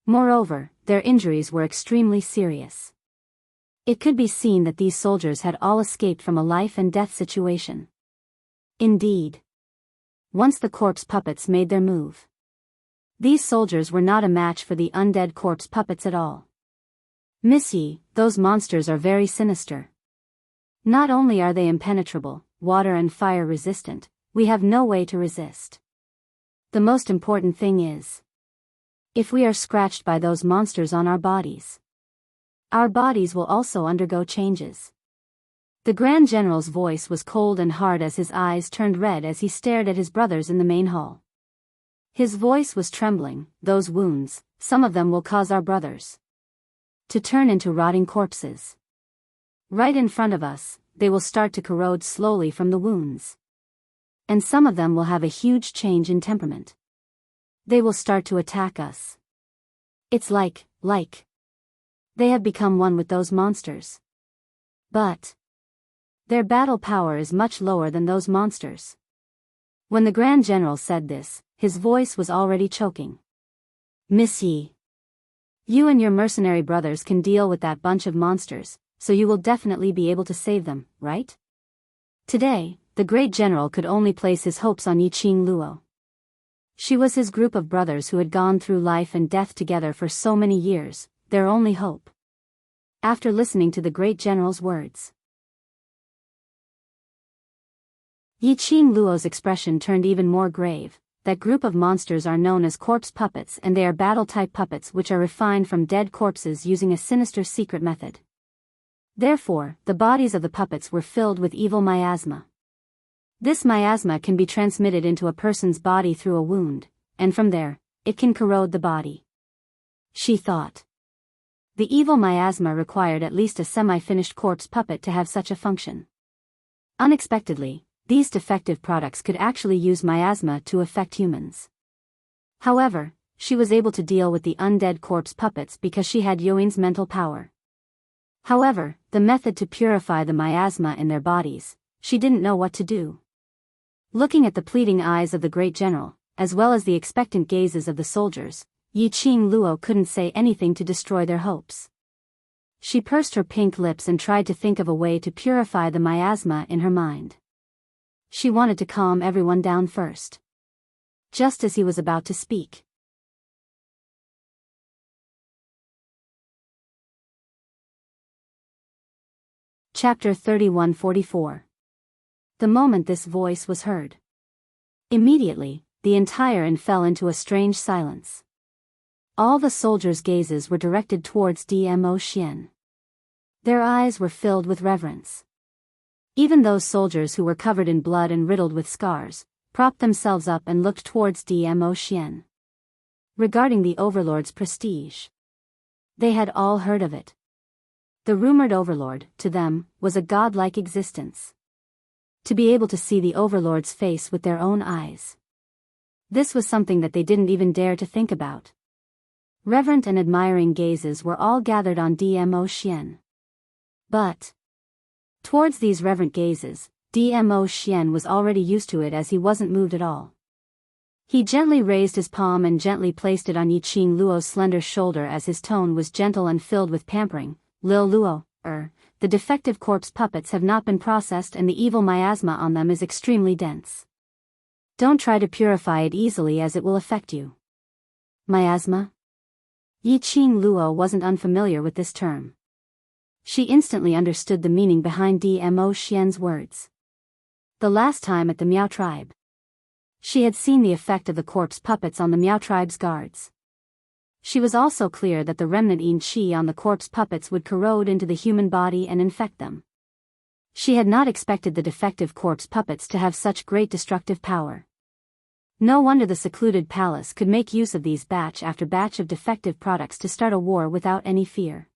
Moreover, their injuries were extremely serious. It could be seen that these soldiers had all escaped from a life and death situation. Indeed, once the corpse puppets made their move, these soldiers were not a match for the undead corpse puppets at all. Miss Yi, those monsters are very sinister. Not only are they impenetrable, water and fire resistant, we have no way to resist. The most important thing is, if we are scratched by those monsters on our bodies will also undergo changes. The Grand General's voice was cold and hard as his eyes turned red as he stared at his brothers in the main hall. His voice was trembling. Those wounds, some of them will cause our brothers to turn into rotting corpses. Right in front of us, they will start to corrode slowly from the wounds. And some of them will have a huge change in temperament. They will start to attack us. It's like they have become one with those monsters. But their battle power is much lower than those monsters. When the Grand General said this, his voice was already choking. Miss Yi, you and your mercenary brothers can deal with that bunch of monsters, so you will definitely be able to save them, right? Today, the great general could only place his hopes on Yiqing Luo. She was his group of brothers who had gone through life and death together for so many years, their only hope. After listening to the great general's words, Yiqing Luo's expression turned even more grave. That group of monsters are known as corpse puppets, and they are battle-type puppets which are refined from dead corpses using a sinister secret method. Therefore, the bodies of the puppets were filled with evil miasma. This miasma can be transmitted into a person's body through a wound, and from there, it can corrode the body. She thought. The evil miasma required at least a semi-finished corpse puppet to have such a function. Unexpectedly, these defective products could actually use miasma to affect humans. However, she was able to deal with the undead corpse puppets because she had Yoin's mental power. However, the method to purify the miasma in their bodies, she didn't know what to do. Looking at the pleading eyes of the great general, as well as the expectant gazes of the soldiers, Yiqing Luo couldn't say anything to destroy their hopes. She pursed her pink lips and tried to think of a way to purify the miasma in her mind. She wanted to calm everyone down first. Just as he was about to speak, Chapter 3144. The moment this voice was heard, immediately, the entire inn fell into a strange silence. All the soldiers' gazes were directed towards Dmo Xian. Their eyes were filled with reverence. Even those soldiers who were covered in blood and riddled with scars, propped themselves up and looked towards Dmo Xian. Regarding the overlord's prestige. They had all heard of it. The rumored overlord, to them, was a godlike existence. To be able to see the overlord's face with their own eyes. This was something that they didn't even dare to think about. Reverent and admiring gazes were all gathered on Dmo Xian. But towards these reverent gazes, Dmo Xian was already used to it, as he wasn't moved at all. He gently raised his palm and gently placed it on Yiqing Luo's slender shoulder, as his tone was gentle and filled with pampering. Lil Luo, the defective corpse puppets have not been processed and the evil miasma on them is extremely dense. Don't try to purify it easily, as it will affect you. Miasma? Yiqing Luo wasn't unfamiliar with this term. She instantly understood the meaning behind Dmo Xian's words. The last time at the Miao tribe, she had seen the effect of the corpse puppets on the Miao tribe's guards. She was also clear that the remnant yin qi on the corpse puppets would corrode into the human body and infect them. She had not expected the defective corpse puppets to have such great destructive power. No wonder the secluded palace could make use of these batch after batch of defective products to start a war without any fear.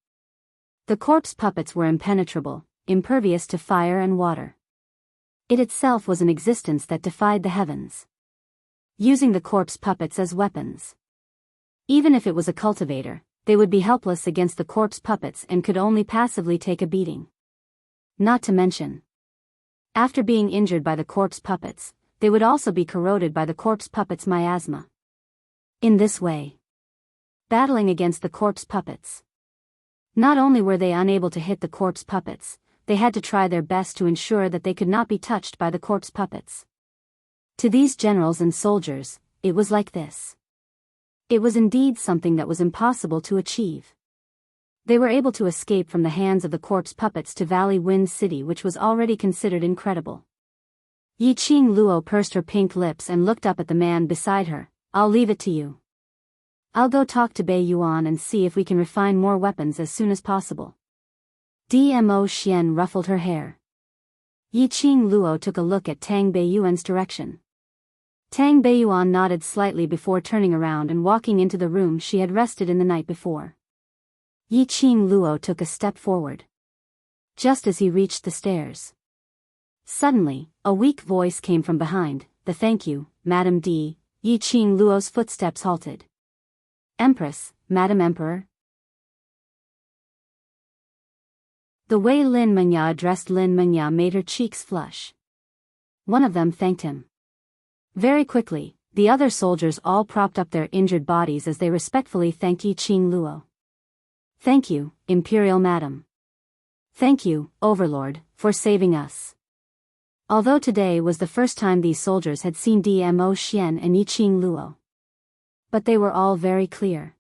The corpse puppets were impenetrable, impervious to fire and water. It itself was an existence that defied the heavens. Using the corpse puppets as weapons. Even if it was a cultivator, they would be helpless against the corpse puppets and could only passively take a beating. Not to mention, after being injured by the corpse puppets, they would also be corroded by the corpse puppets' miasma. In this way, battling against the corpse puppets, not only were they unable to hit the corpse puppets, they had to try their best to ensure that they could not be touched by the corpse puppets. To these generals and soldiers, it was like this. It was indeed something that was impossible to achieve. They were able to escape from the hands of the corpse puppets to Valley Wind City, which was already considered incredible. Yiqing Luo pursed her pink lips and looked up at the man beside her. I'll leave it to you. I'll go talk to Bei Yuan and see if we can refine more weapons as soon as possible. Dmo Xian ruffled her hair. Yiqing Luo took a look at Tang Beiyuan's direction. Tang Beiyuan nodded slightly before turning around and walking into the room she had rested in the night before. Yiqing Luo took a step forward. Just as he reached the stairs, suddenly, a weak voice came from behind. Thank you, Madam D. Yiqing Luo's footsteps halted. Empress, Madam Emperor. The way Lin Menya addressed Lin Menya made her cheeks flush. One of them thanked him. Very quickly, the other soldiers all propped up their injured bodies as they respectfully thanked Yiqing Luo. Thank you, Imperial Madam. Thank you, Overlord, for saving us. Although today was the first time these soldiers had seen Dmo Xian and Yiqing Luo. But they were all very clear.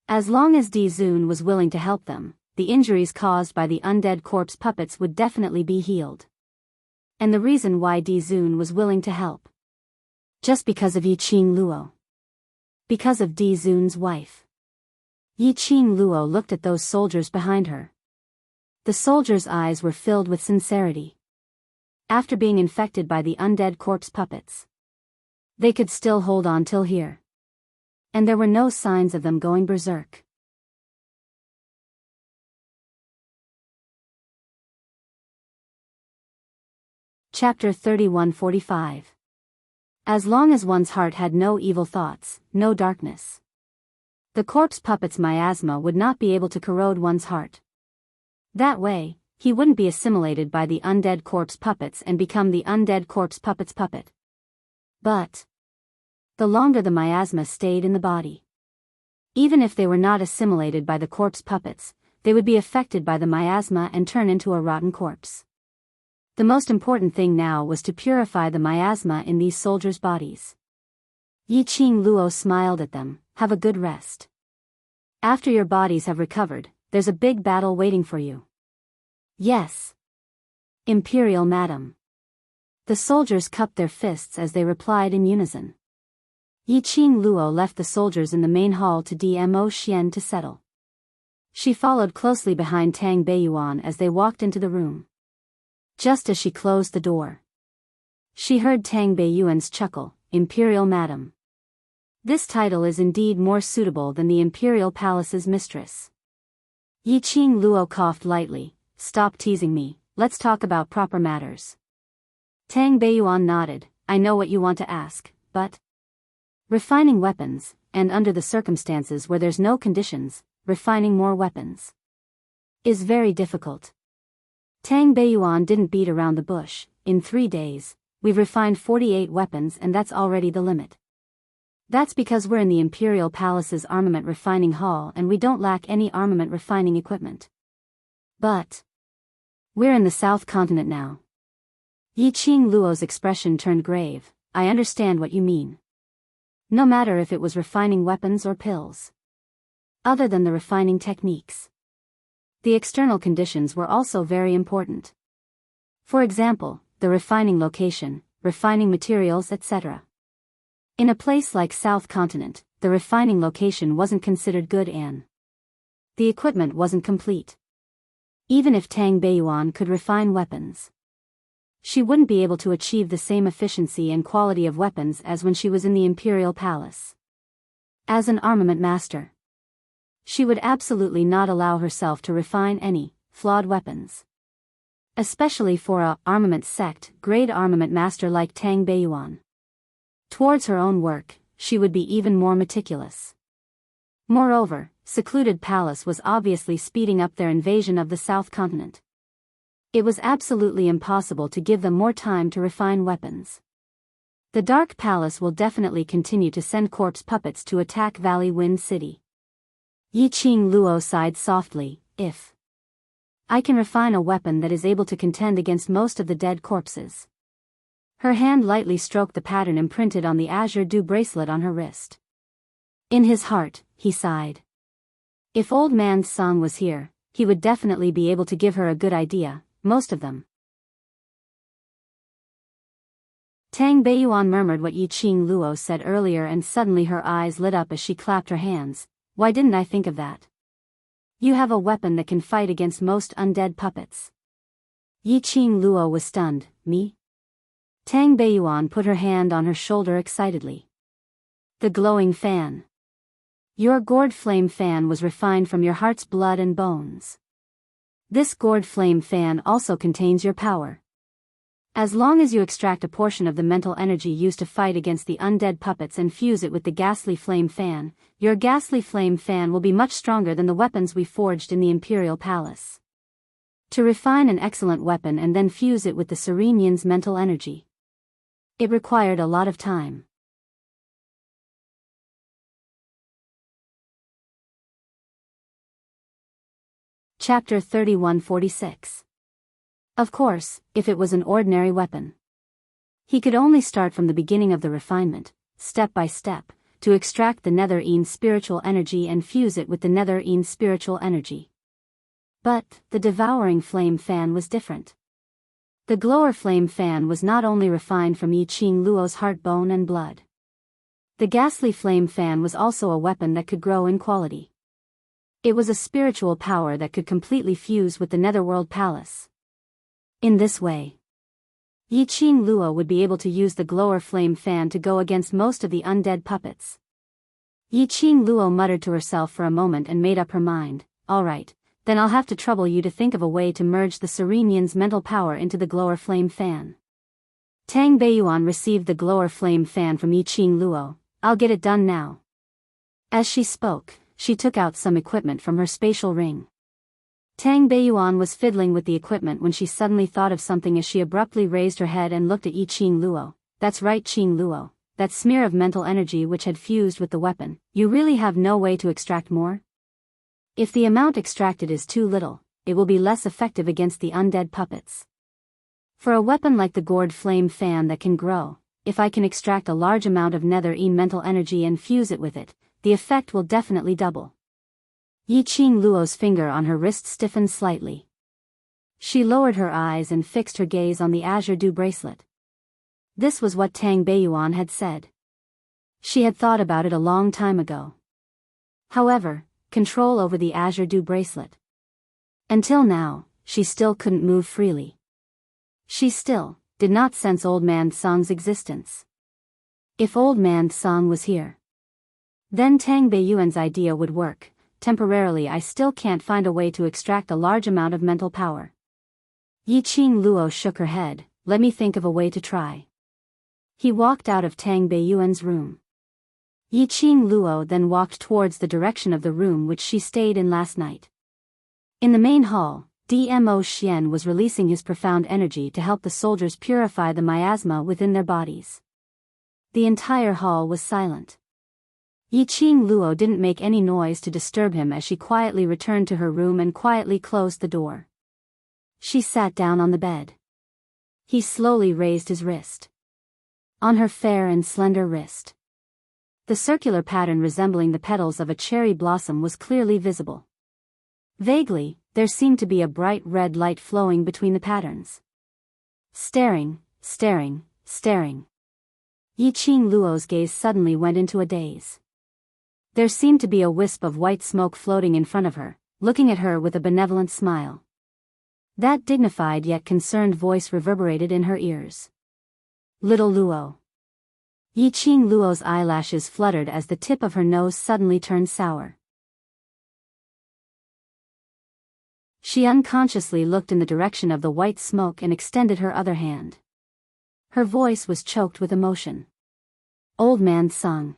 As long as Di Zun was willing to help them, the injuries caused by the undead corpse puppets would definitely be healed. And the reason why Di Zun was willing to help. Just because of Yiqing Luo. Because of Di Zun's wife. Yiqing Luo looked at those soldiers behind her. The soldiers' eyes were filled with sincerity. After being infected by the undead corpse puppets, they could still hold on till here. And there were no signs of them going berserk. Chapter 3145. As long as one's heart had no evil thoughts, no darkness. The corpse puppet's miasma would not be able to corrode one's heart. That way, he wouldn't be assimilated by the undead corpse puppets and become the undead corpse puppet's puppet. But the longer the miasma stayed in the body, even if they were not assimilated by the corpse puppets, they would be affected by the miasma and turn into a rotten corpse. The most important thing now was to purify the miasma in these soldiers' bodies. Yiqing Luo smiled at them. Have a good rest. After your bodies have recovered, there's a big battle waiting for you. Yes. Imperial Madam. The soldiers cupped their fists as they replied in unison. Yiqing Luo left the soldiers in the main hall to Dmo Xian to settle. She followed closely behind Tang Beiyuan as they walked into the room. Just as she closed the door, She heard Tang Beiyuan's chuckle, Imperial Madam. This title is indeed more suitable than the Imperial Palace's mistress. Yi Qing Luo coughed lightly. Stop teasing me, let's talk about proper matters. Tang Beiyuan nodded. I know what you want to ask, but refining weapons, and under the circumstances where there's no conditions, refining more weapons is very difficult. Tang Beiyuan didn't beat around the bush. In 3 days, we've refined 48 weapons and that's already the limit. That's because we're in the Imperial Palace's armament refining hall and we don't lack any armament refining equipment. But we're in the South Continent now. Yi Qing Luo's expression turned grave. I understand what you mean. No matter if it was refining weapons or pills. Other than the refining techniques, the external conditions were also very important. For example, the refining location, refining materials, etc. In a place like South Continent, the refining location wasn't considered good and the equipment wasn't complete. Even if Tang Beiyuan could refine weapons, she wouldn't be able to achieve the same efficiency and quality of weapons as when she was in the Imperial Palace. As an armament master, she would absolutely not allow herself to refine any flawed weapons. Especially for a armament sect grade armament master like Tang Beiyuan. Towards her own work, she would be even more meticulous. Moreover, Secluded Palace was obviously speeding up their invasion of the South Continent. It was absolutely impossible to give them more time to refine weapons. The Dark Palace will definitely continue to send corpse puppets to attack Valley Wind City. Yi Qing Luo sighed softly. If I can refine a weapon that is able to contend against most of the dead corpses. Her hand lightly stroked the pattern imprinted on the azure dew bracelet on her wrist. In his heart, he sighed. If Old Man Song was here, he would definitely be able to give her a good idea, most of them. Tang Beiyuan murmured what Yi Qing Luo said earlier and suddenly her eyes lit up as she clapped her hands. Why didn't I think of that? You have a weapon that can fight against most undead puppets. Yi Qing Luo was stunned. Me? Tang Beiyuan put her hand on her shoulder excitedly. The glowing fan. Your gourd flame fan was refined from your heart's blood and bones. This gourd flame fan also contains your power. As long as you extract a portion of the mental energy used to fight against the undead puppets and fuse it with the ghastly flame fan, your ghastly flame fan will be much stronger than the weapons we forged in the Imperial Palace. To refine an excellent weapon and then fuse it with the Serenian's mental energy, it required a lot of time. Chapter 3146. Of course, if it was an ordinary weapon, he could only start from the beginning of the refinement, step by step, to extract the Nether-Een spiritual energy and fuse it with the Nether-Een spiritual energy. But the devouring flame fan was different. The glower flame fan was not only refined from Yi Qing Luo's heart, bone and blood. The ghastly flame fan was also a weapon that could grow in quality. It was a spiritual power that could completely fuse with the Netherworld Palace. In this way, Yi Qing Luo would be able to use the glower flame fan to go against most of the undead puppets. Yi Qing Luo muttered to herself for a moment and made up her mind. All right, then I'll have to trouble you to think of a way to merge the Serenian's mental power into the glower flame fan. Tang Beiyuan received the glower flame fan from Yi Qing Luo. I'll get it done now. As she spoke, she took out some equipment from her spatial ring. Tang Beiyuan was fiddling with the equipment when she suddenly thought of something as she abruptly raised her head and looked at Yi Qing Luo. That's right, Qing Luo. That smear of mental energy which had fused with the weapon, you really have no way to extract more? If the amount extracted is too little, it will be less effective against the undead puppets. For a weapon like the gourd flame fan that can grow, if I can extract a large amount of Nether-Een mental energy and fuse it with it, the effect will definitely double. Yi Qing Luo's finger on her wrist stiffened slightly. She lowered her eyes and fixed her gaze on the azure dew bracelet. This was what Tang Beiyuan had said. She had thought about it a long time ago. However, control over the azure dew bracelet. Until now, she still couldn't move freely. She still did not sense Old Man Song's existence. If Old Man Song was here, then Tang Beiyuan's idea would work. Temporarily, I still can't find a way to extract a large amount of mental power. Yi Qing Luo shook her head. Let me think of a way to try. He walked out of Tang Beiyuan's room. Yi Qing Luo then walked towards the direction of the room which she stayed in last night. In the main hall, Dmo Xian was releasing his profound energy to help the soldiers purify the miasma within their bodies. The entire hall was silent. Yi Qing Luo didn't make any noise to disturb him as she quietly returned to her room and quietly closed the door. She sat down on the bed. He slowly raised his wrist. On her fair and slender wrist, the circular pattern resembling the petals of a cherry blossom was clearly visible. Vaguely, there seemed to be a bright red light flowing between the patterns. Staring. Yi Qing Luo's gaze suddenly went into a daze. There seemed to be a wisp of white smoke floating in front of her, looking at her with a benevolent smile. That dignified yet concerned voice reverberated in her ears. Little Luo. Yi Qing Luo's eyelashes fluttered as the tip of her nose suddenly turned sour. She unconsciously looked in the direction of the white smoke and extended her other hand. Her voice was choked with emotion. Old Man Song.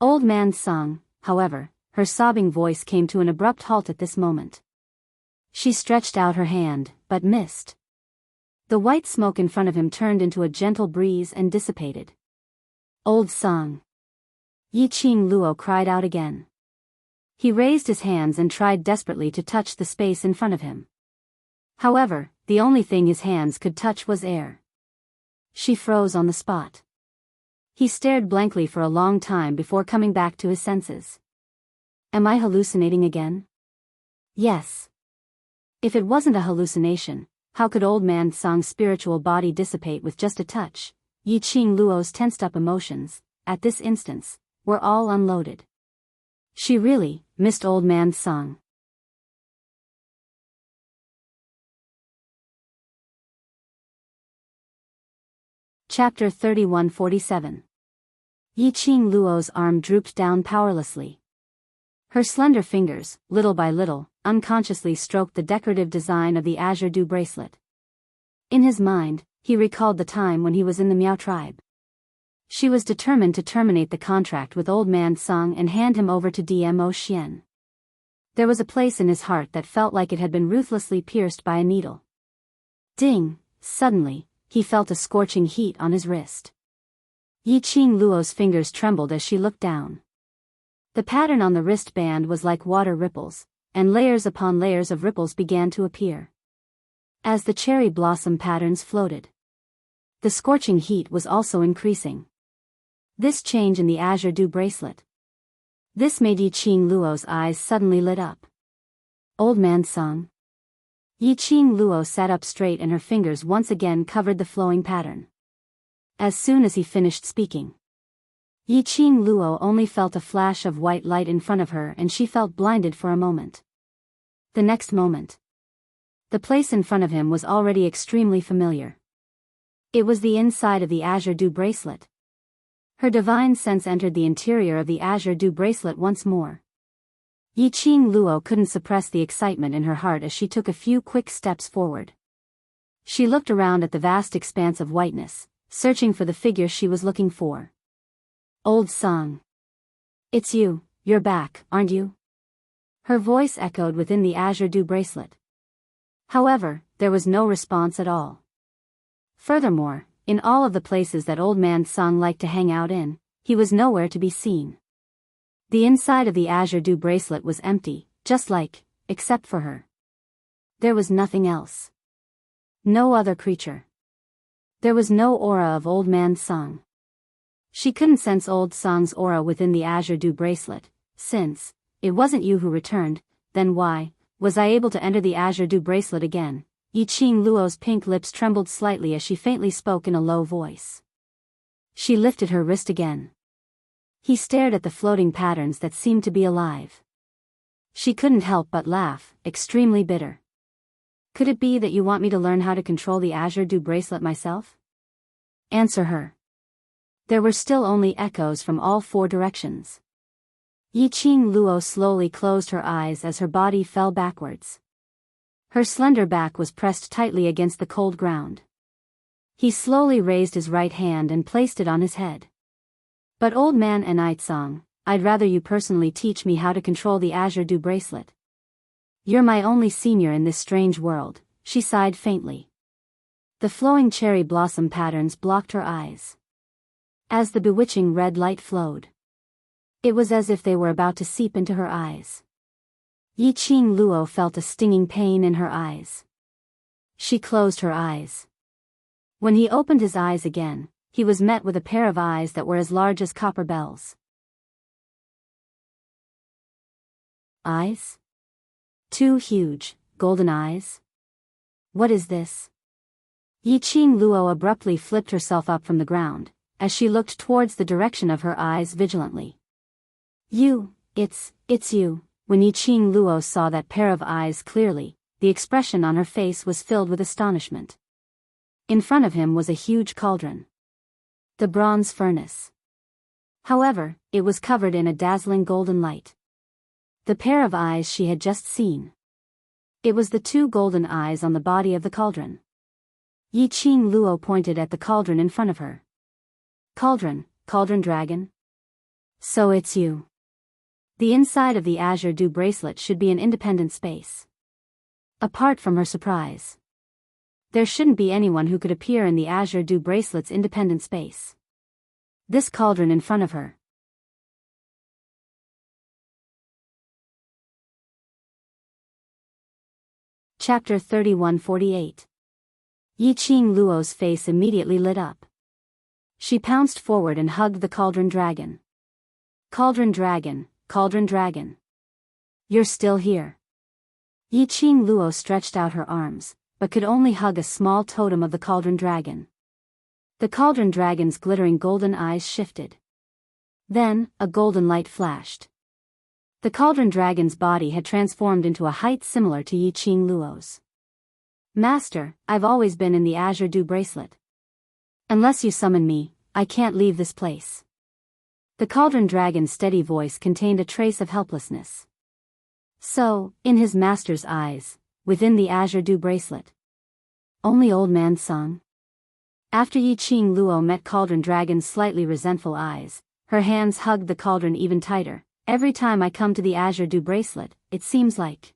Old Man Song, however, her sobbing voice came to an abrupt halt at this moment. She stretched out her hand, but missed. The white smoke in front of him turned into a gentle breeze and dissipated. Old Song. Yi Qing Luo cried out again. He raised his hands and tried desperately to touch the space in front of him. However, the only thing his hands could touch was air. She froze on the spot. He stared blankly for a long time before coming back to his senses. Am I hallucinating again? Yes. If it wasn't a hallucination, how could Old Man Song's spiritual body dissipate with just a touch? Yi Qing Luo's tensed-up emotions, at this instance, were all unloaded. She really missed Old Man Song. Chapter 3147. Yi Qing Luo's arm drooped down powerlessly. Her slender fingers, little by little, unconsciously stroked the decorative design of the azure dew bracelet. In his mind, he recalled the time when he was in the Miao tribe. She was determined to terminate the contract with Old Man Song and hand him over to Dmo Xian. There was a place in his heart that felt like it had been ruthlessly pierced by a needle. Ding! Suddenly, he felt a scorching heat on his wrist. Yi Qing Luo's fingers trembled as she looked down. The pattern on the wristband was like water ripples, and layers upon layers of ripples began to appear. As the cherry blossom patterns floated, the scorching heat was also increasing. This change in the azure dew bracelet. This made Yi Qing Luo's eyes suddenly lit up. Old Man Song. Yi Qing Luo sat up straight and her fingers once again covered the flowing pattern. As soon as he finished speaking, Yi Qing Luo only felt a flash of white light in front of her and she felt blinded for a moment. The next moment, the place in front of him was already extremely familiar. It was the inside of the azure dew bracelet. Her divine sense entered the interior of the azure dew bracelet once more. Yi Qing Luo couldn't suppress the excitement in her heart as she took a few quick steps forward. She looked around at the vast expanse of whiteness, searching for the figure she was looking for. Old Song. It's you, you're back, aren't you? Her voice echoed within the azure dew bracelet. However, there was no response at all. Furthermore, in all of the places that Old Man Song liked to hang out in, he was nowhere to be seen. The inside of the azure dew bracelet was empty, except for her. There was nothing else. No other creature. There was no aura of Old Man Song. She couldn't sense Old Song's aura within the azure dew bracelet. Since it wasn't you who returned, then why was I able to enter the azure dew bracelet again? Yi Qing Luo's pink lips trembled slightly as she faintly spoke in a low voice. She lifted her wrist again. He stared at the floating patterns that seemed to be alive. She couldn't help but laugh, extremely bitter. Could it be that you want me to learn how to control the Azure Dew bracelet myself? Answer her. There were still only echoes from all four directions. Yiqing Luo slowly closed her eyes as her body fell backwards. Her slender back was pressed tightly against the cold ground. He slowly raised his right hand and placed it on his head. But old man Enrich, I'd rather you personally teach me how to control the Azure Dew bracelet. You're my only senior in this strange world, she sighed faintly. The flowing cherry blossom patterns blocked her eyes. As the bewitching red light flowed, it was as if they were about to seep into her eyes. Yiqing Luo felt a stinging pain in her eyes. She closed her eyes. When he opened his eyes again, he was met with a pair of eyes that were as large as copper bells. Eyes? Two huge, golden eyes? What is this? Yiqing Luo abruptly flipped herself up from the ground, as she looked towards the direction of her eyes vigilantly. It's you. When Yiqing Luo saw that pair of eyes clearly, the expression on her face was filled with astonishment. In front of him was a huge cauldron. The bronze furnace. However, it was covered in a dazzling golden light. The pair of eyes she had just seen. It was the two golden eyes on the body of the cauldron. Yiqing Luo pointed at the cauldron in front of her. Cauldron dragon? So it's you. The inside of the Azure Dew bracelet should be an independent space. Apart from her surprise, there shouldn't be anyone who could appear in the Azure Dew bracelet's independent space. This cauldron in front of her. Chapter 3148. Yiqing Luo's face immediately lit up. She pounced forward and hugged the cauldron dragon. Cauldron dragon. You're still here. Yiqing Luo stretched out her arms, but could only hug a small totem of the cauldron dragon. The cauldron dragon's glittering golden eyes shifted. Then, a golden light flashed. The cauldron dragon's body had transformed into a height similar to Yiqing Luo's. Master, I've always been in the Azure Dew bracelet. Unless you summon me, I can't leave this place. The cauldron dragon's steady voice contained a trace of helplessness. So, in his master's eyes, within the Azure Dew bracelet. Only old man Song. After Yiqing Luo met cauldron dragon's slightly resentful eyes, her hands hugged the cauldron even tighter. Every time I come to the Azure Dew bracelet, it seems like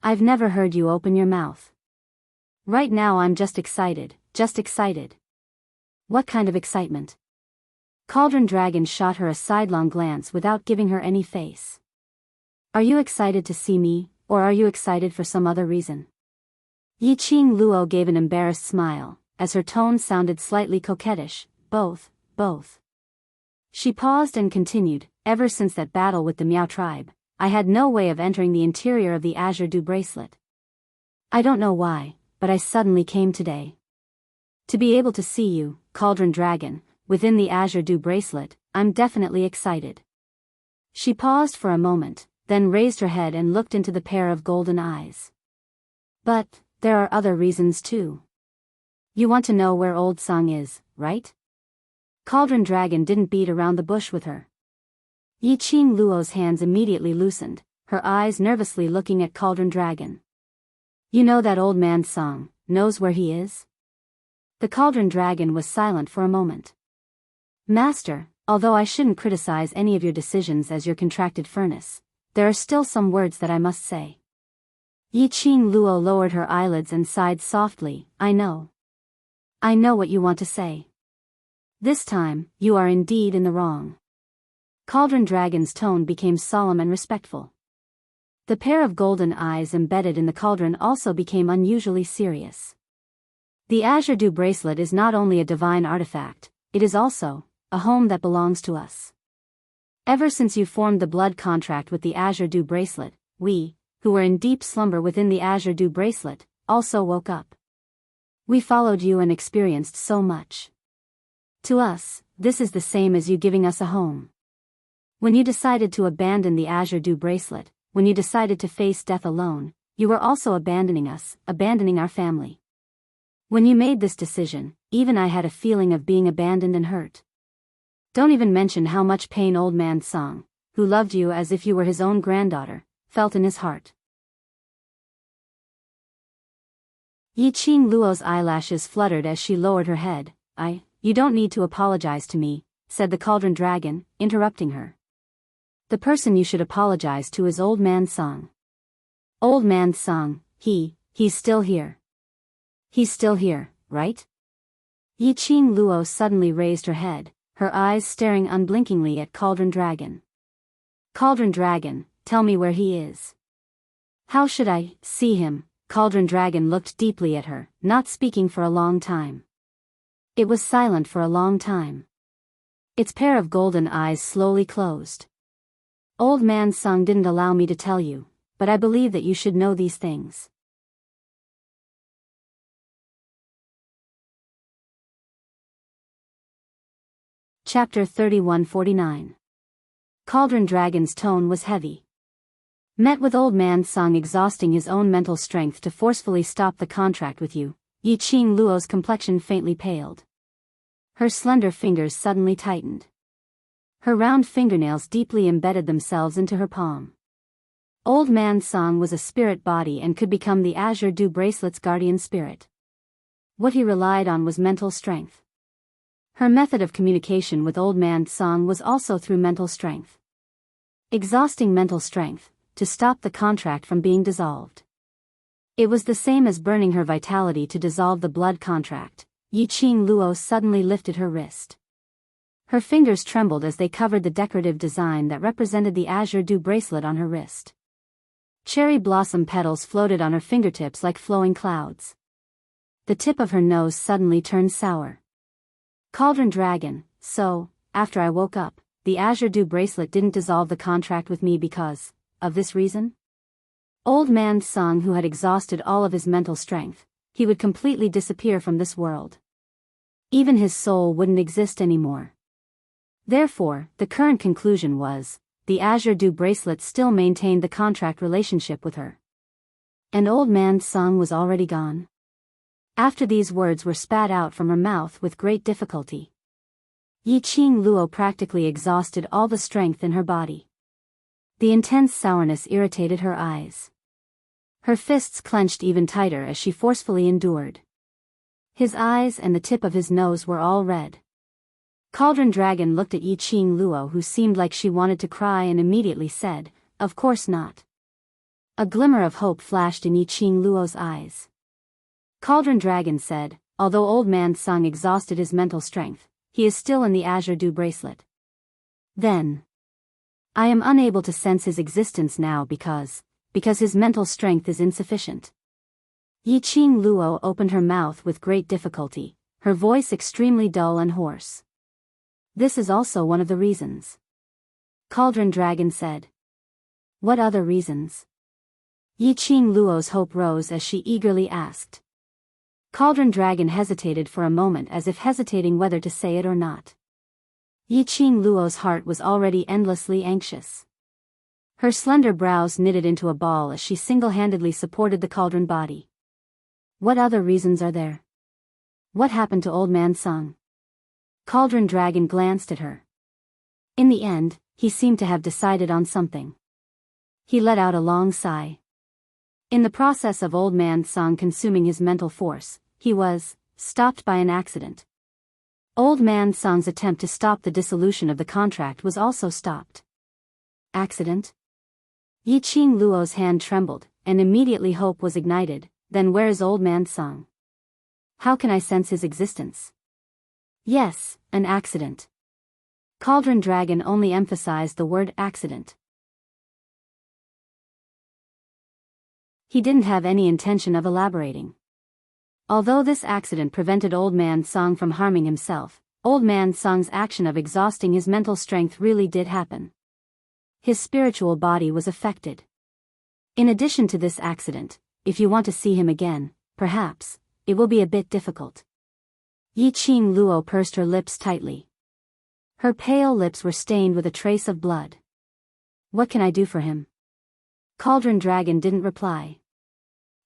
I've never heard you open your mouth. Right now I'm just excited. What kind of excitement? Cauldron dragon shot her a sidelong glance without giving her any face. Are you excited to see me, or are you excited for some other reason? Yiqing Luo gave an embarrassed smile, as her tone sounded slightly coquettish. Both. She paused and continued, ever since that battle with the Miao tribe, I had no way of entering the interior of the Azure Dew bracelet. I don't know why, but I suddenly came today. To be able to see you, Cauldron Dragon, within the Azure Dew bracelet, I'm definitely excited. She paused for a moment, then raised her head and looked into the pair of golden eyes. But, there are other reasons too. You want to know where old Song is, right? Cauldron Dragon didn't beat around the bush with her. Yiqing Luo's hands immediately loosened, her eyes nervously looking at Cauldron Dragon. You know that old man Song knows where he is? The Cauldron Dragon was silent for a moment. Master, although I shouldn't criticize any of your decisions as your contracted furnace, there are still some words that I must say. Yiqing Luo lowered her eyelids and sighed softly. I know what you want to say. This time, you are indeed in the wrong. Cauldron Dragon's tone became solemn and respectful. The pair of golden eyes embedded in the cauldron also became unusually serious. The Azure Dew bracelet is not only a divine artifact, it is also a home that belongs to us. Ever since you formed the blood contract with the Azure Dew bracelet, we, who were in deep slumber within the Azure Dew bracelet, also woke up. We followed you and experienced so much. To us, this is the same as you giving us a home. When you decided to abandon the Azure Dew bracelet, when you decided to face death alone, you were also abandoning us, abandoning our family. When you made this decision, even I had a feeling of being abandoned and hurt. Don't even mention how much pain Old Man Song, who loved you as if you were his own granddaughter, felt in his heart. Yi Qing Luo's eyelashes fluttered as she lowered her head. You don't need to apologize to me, said the Cauldron Dragon, interrupting her. The person you should apologize to is Old Man Song. Old Man Song, he's still here. He's still here, right? Yi Qing Luo suddenly raised her head, her eyes staring unblinkingly at Cauldron Dragon. Cauldron Dragon, tell me where he is. How should I see him? Cauldron Dragon looked deeply at her, not speaking for a long time. It was silent for a long time. Its pair of golden eyes slowly closed. Old Man Song didn't allow me to tell you, but I believe that you should know these things. Chapter 3149. Cauldron Dragon's tone was heavy. Met with Old Man Song exhausting his own mental strength to forcefully stop the contract with you, Yi Qing Luo's complexion faintly paled. Her slender fingers suddenly tightened. Her round fingernails deeply embedded themselves into her palm. Old Man Song was a spirit body and could become the Azure Dew Bracelet's guardian spirit. What he relied on was mental strength. Her method of communication with Old Man Song was also through mental strength. Exhausting mental strength, to stop the contract from being dissolved. It was the same as burning her vitality to dissolve the blood contract. Yi Qing Luo suddenly lifted her wrist. Her fingers trembled as they covered the decorative design that represented the Azure Dew bracelet on her wrist. Cherry blossom petals floated on her fingertips like flowing clouds. The tip of her nose suddenly turned sour. Cauldron Dragon, so, after I woke up, the Azure Dew bracelet didn't dissolve the contract with me because of this reason? Old Man Song, who had exhausted all of his mental strength, he would completely disappear from this world. Even his soul wouldn't exist anymore. Therefore, the current conclusion was, the Azure Dew bracelet still maintained the contract relationship with her. And Old Man Song was already gone. After these words were spat out from her mouth with great difficulty, Yi Qing Luo practically exhausted all the strength in her body. The intense sourness irritated her eyes. Her fists clenched even tighter as she forcefully endured. His eyes and the tip of his nose were all red. Cauldron Dragon looked at Yi Qing Luo, who seemed like she wanted to cry, and immediately said, "Of course not." A glimmer of hope flashed in Yi Qing Luo's eyes. Cauldron Dragon said, "Although Old Man Song exhausted his mental strength, he is still in the Azure Dew bracelet. Then, I am unable to sense his existence now because his mental strength is insufficient." Yi Qing Luo opened her mouth with great difficulty, her voice extremely dull and hoarse. "This is also one of the reasons," Cauldron Dragon said. "What other reasons?" Yi Qing Luo's hope rose as she eagerly asked. Cauldron Dragon hesitated for a moment, as if hesitating whether to say it or not. Yi Qing Luo's heart was already endlessly anxious. Her slender brows knitted into a ball as she single-handedly supported the cauldron body. "What other reasons are there? What happened to Old Man Song?" Cauldron Dragon glanced at her. In the end, he seemed to have decided on something. He let out a long sigh. In the process of Old Man Song consuming his mental force, he was stopped by an accident. Old Man Song's attempt to stop the dissolution of the contract was also stopped. Accident? Yi Qing Luo's hand trembled, and immediately hope was ignited. Then where is Old Man Song? How can I sense his existence? Yes, an accident. Cauldron Dragon only emphasized the word accident. He didn't have any intention of elaborating. Although this accident prevented Old Man Song from harming himself, Old Man Song's action of exhausting his mental strength really did happen. His spiritual body was affected. In addition to this accident, if you want to see him again, perhaps, it will be a bit difficult. Yi Qing Luo pursed her lips tightly. Her pale lips were stained with a trace of blood. What can I do for him? Cauldron Dragon didn't reply.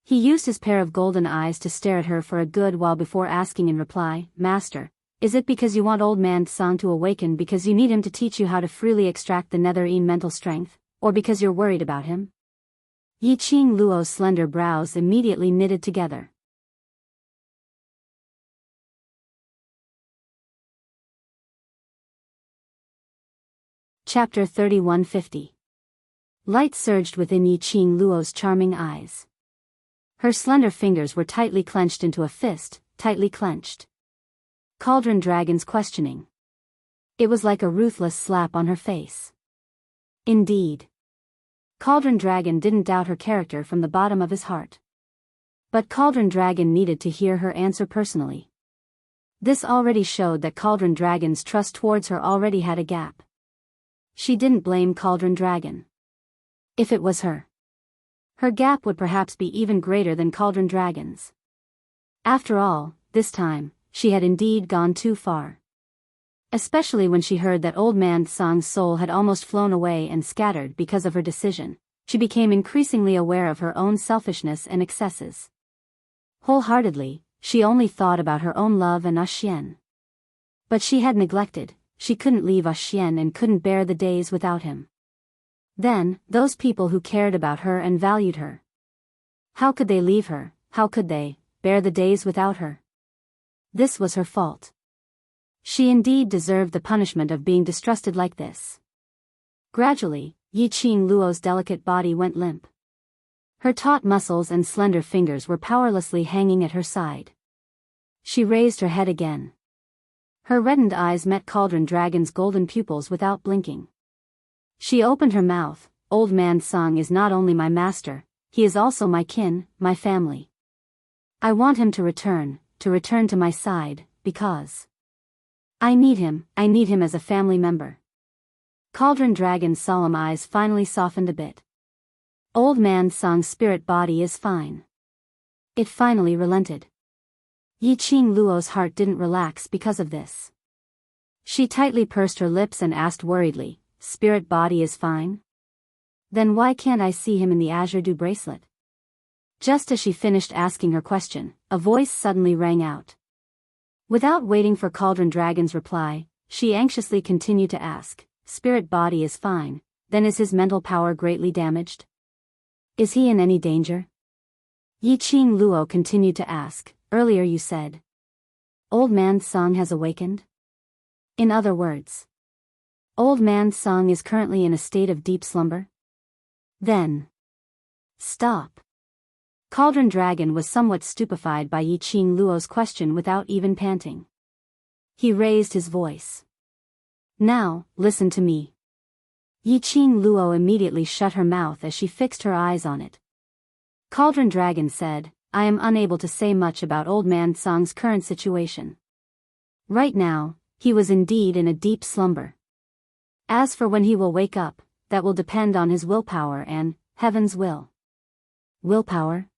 He used his pair of golden eyes to stare at her for a good while before asking in reply, "Master, is it because you want Old Man Song to awaken because you need him to teach you how to freely extract the netherine mental strength, or because you're worried about him?" Yi Qing Luo's slender brows immediately knitted together. Chapter 3150. Light surged within Yi Qing Luo's charming eyes. Her slender fingers were tightly clenched into a fist, tightly clenched. Cauldron Dragon's questioning. It was like a ruthless slap on her face. Indeed. Cauldron Dragon didn't doubt her character from the bottom of his heart. But Cauldron Dragon needed to hear her answer personally. This already showed that Cauldron Dragon's trust towards her already had a gap. She didn't blame Cauldron Dragon. If it was her gap would perhaps be even greater than Cauldron Dragon's. After all, this time, she had indeed gone too far. Especially when she heard that Old Man Song's soul had almost flown away and scattered because of her decision, she became increasingly aware of her own selfishness and excesses. Wholeheartedly, she only thought about her own love and Xian. But she had neglected, she couldn't leave Xian and couldn't bear the days without him. Then, those people who cared about her and valued her. How could they leave her, how could they bear the days without her? This was her fault. She indeed deserved the punishment of being distrusted like this. Gradually, Yi Qing Luo's delicate body went limp. Her taut muscles and slender fingers were powerlessly hanging at her side. She raised her head again. Her reddened eyes met Cauldron Dragon's golden pupils without blinking. She opened her mouth. "Old Man Song is not only my master, he is also my kin, my family. I want him to return to my side, because I need him as a family member." Cauldron Dragon's solemn eyes finally softened a bit. Old Man Song's spirit body is fine. It finally relented. Yi Qing Luo's heart didn't relax because of this. She tightly pursed her lips and asked worriedly, "Spirit body is fine? Then why can't I see him in the Azure Dew bracelet?" Just as she finished asking her question, a voice suddenly rang out. Without waiting for Cauldron Dragon's reply, she anxiously continued to ask, "Spirit body is fine, then is his mental power greatly damaged? Is he in any danger?" Yi Qing Luo continued to ask, "Earlier you said Old Man Song has awakened? In other words, Old Man Song is currently in a state of deep slumber? Then stop." Cauldron Dragon was somewhat stupefied by Yi Qing Luo's question without even panting. He raised his voice. "Now, listen to me." Yi Qing Luo immediately shut her mouth as she fixed her eyes on it. Cauldron Dragon said, "I am unable to say much about Old Man Song's current situation. Right now, he was indeed in a deep slumber. As for when he will wake up, that will depend on his willpower and Heaven's will." Willpower?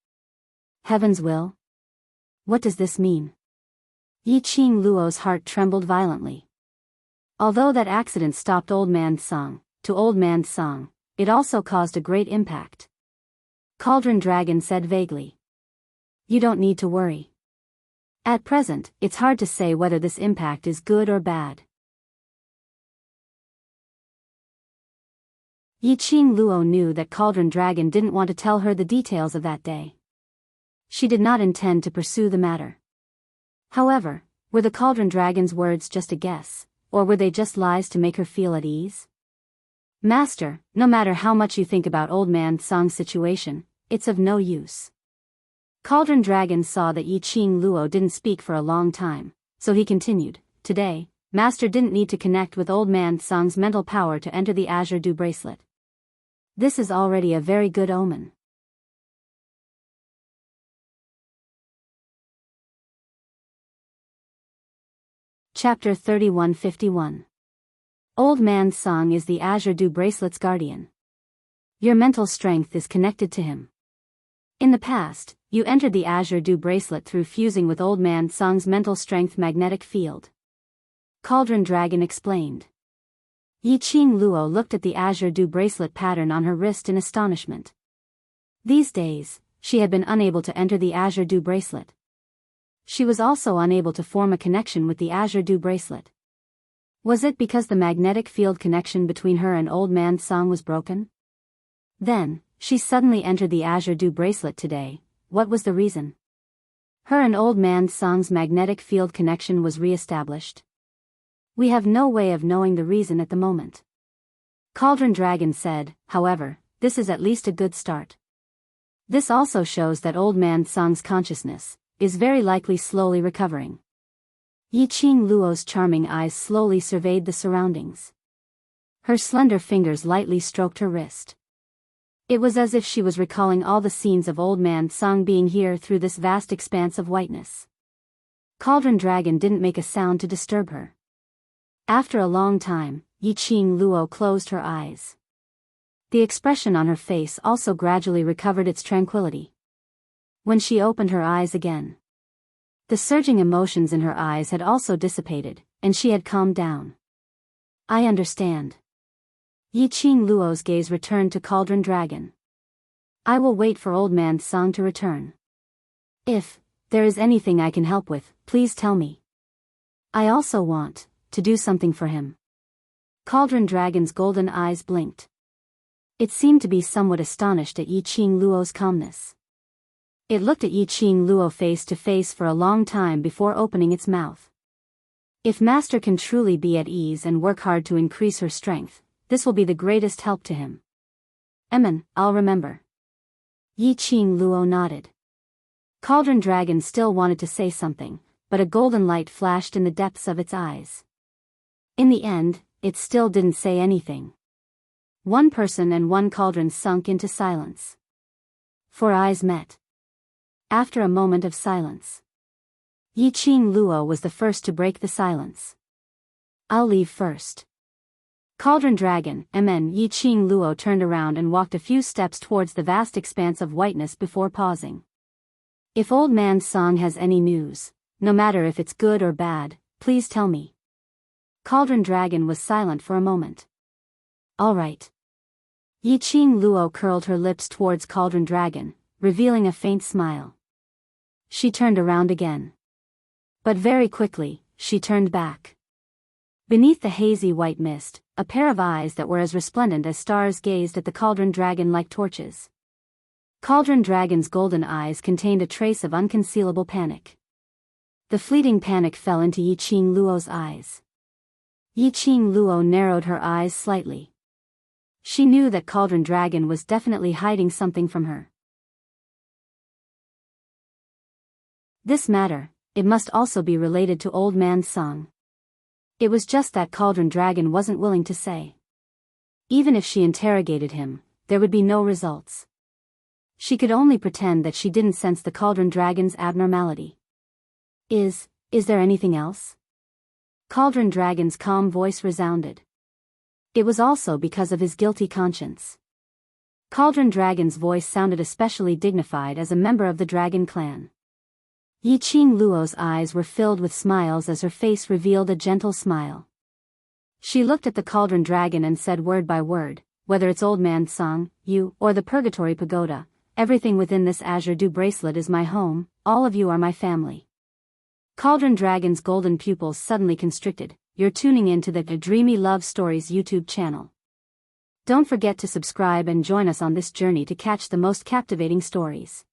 Heaven's will? What does this mean? Yi Qing Luo's heart trembled violently. Although that accident stopped Old Man Song, to Old Man Song, it also caused a great impact. Cauldron Dragon said vaguely, "You don't need to worry. At present, it's hard to say whether this impact is good or bad." Yi Qing Luo knew that Cauldron Dragon didn't want to tell her the details of that day. She did not intend to pursue the matter. However, were the Cauldron Dragon's words just a guess, or were they just lies to make her feel at ease? "Master, no matter how much you think about Old Man Song's situation, it's of no use." Cauldron Dragon saw that Yi Qing Luo didn't speak for a long time, so he continued, "Today, Master didn't need to connect with Old Man Song's mental power to enter the Azure Dew bracelet. This is already a very good omen." Chapter 3151. Old Man Song is the Azure Dew bracelet's guardian. Your mental strength is connected to him. In the past, you entered the Azure Dew bracelet through fusing with Old Man Song's mental strength magnetic field. Cauldron Dragon explained. Yi Qing Luo looked at the Azure Dew bracelet pattern on her wrist in astonishment. These days, she had been unable to enter the Azure Dew bracelet. She was also unable to form a connection with the Azure Dew bracelet. Was it because the magnetic field connection between her and Old Man Song was broken? Then, she suddenly entered the Azure Dew bracelet today. What was the reason? Her and Old Man Song's magnetic field connection was re-established. We have no way of knowing the reason at the moment. Cauldron Dragon said, however, this is at least a good start. This also shows that Old Man Song's consciousness is very likely slowly recovering. Yiqing Luo's charming eyes slowly surveyed the surroundings. Her slender fingers lightly stroked her wrist. It was as if she was recalling all the scenes of Old Man Song being here through this vast expanse of whiteness. Cauldron Dragon didn't make a sound to disturb her. After a long time, Yiqing Luo closed her eyes. The expression on her face also gradually recovered its tranquility. When she opened her eyes again, the surging emotions in her eyes had also dissipated, and she had calmed down. I understand. Yiqing Luo's gaze returned to Cauldron Dragon. I will wait for Old Man Song to return. If there is anything I can help with, please tell me. I also want to do something for him. Cauldron Dragon's golden eyes blinked. It seemed to be somewhat astonished at Yiqing Luo's calmness. It looked at Yiqing Luo face to face for a long time before opening its mouth. If Master can truly be at ease and work hard to increase her strength, this will be the greatest help to him. I'll remember. Yiqing Luo nodded. Cauldron Dragon still wanted to say something, but a golden light flashed in the depths of its eyes. In the end, it still didn't say anything. One person and one cauldron sunk into silence. 4 eyes met. After a moment of silence, Yiqing Luo was the first to break the silence. I'll leave first. Cauldron Dragon, Yiqing Luo turned around and walked a few steps towards the vast expanse of whiteness before pausing. If Old Man Song has any news, no matter if it's good or bad, please tell me. Cauldron Dragon was silent for a moment. All right. Yiqing Luo curled her lips towards Cauldron Dragon, revealing a faint smile. She turned around again. But very quickly, she turned back. Beneath the hazy white mist, a pair of eyes that were as resplendent as stars gazed at the Cauldron Dragon like torches. Cauldron Dragon's golden eyes contained a trace of unconcealable panic. The fleeting panic fell into Yiqing Luo's eyes. Yiqing Luo narrowed her eyes slightly. She knew that Cauldron Dragon was definitely hiding something from her. This matter, it must also be related to Old Man Song. It was just that Cauldron Dragon wasn't willing to say. Even if she interrogated him, there would be no results. She could only pretend that she didn't sense the Cauldron Dragon's abnormality. Is there anything else? Cauldron Dragon's calm voice resounded. It was also because of his guilty conscience. Cauldron Dragon's voice sounded especially dignified as a member of the Dragon clan. Yiqing Luo's eyes were filled with smiles as her face revealed a gentle smile. She looked at the Cauldron Dragon and said word by word, whether it's Old Man Song, you, or the Purgatory Pagoda, everything within this Azure Dew bracelet is my home, all of you are my family. Cauldron Dragon's golden pupils suddenly constricted. You're tuning into the Dreamy Love Stories YouTube channel. Don't forget to subscribe and join us on this journey to catch the most captivating stories.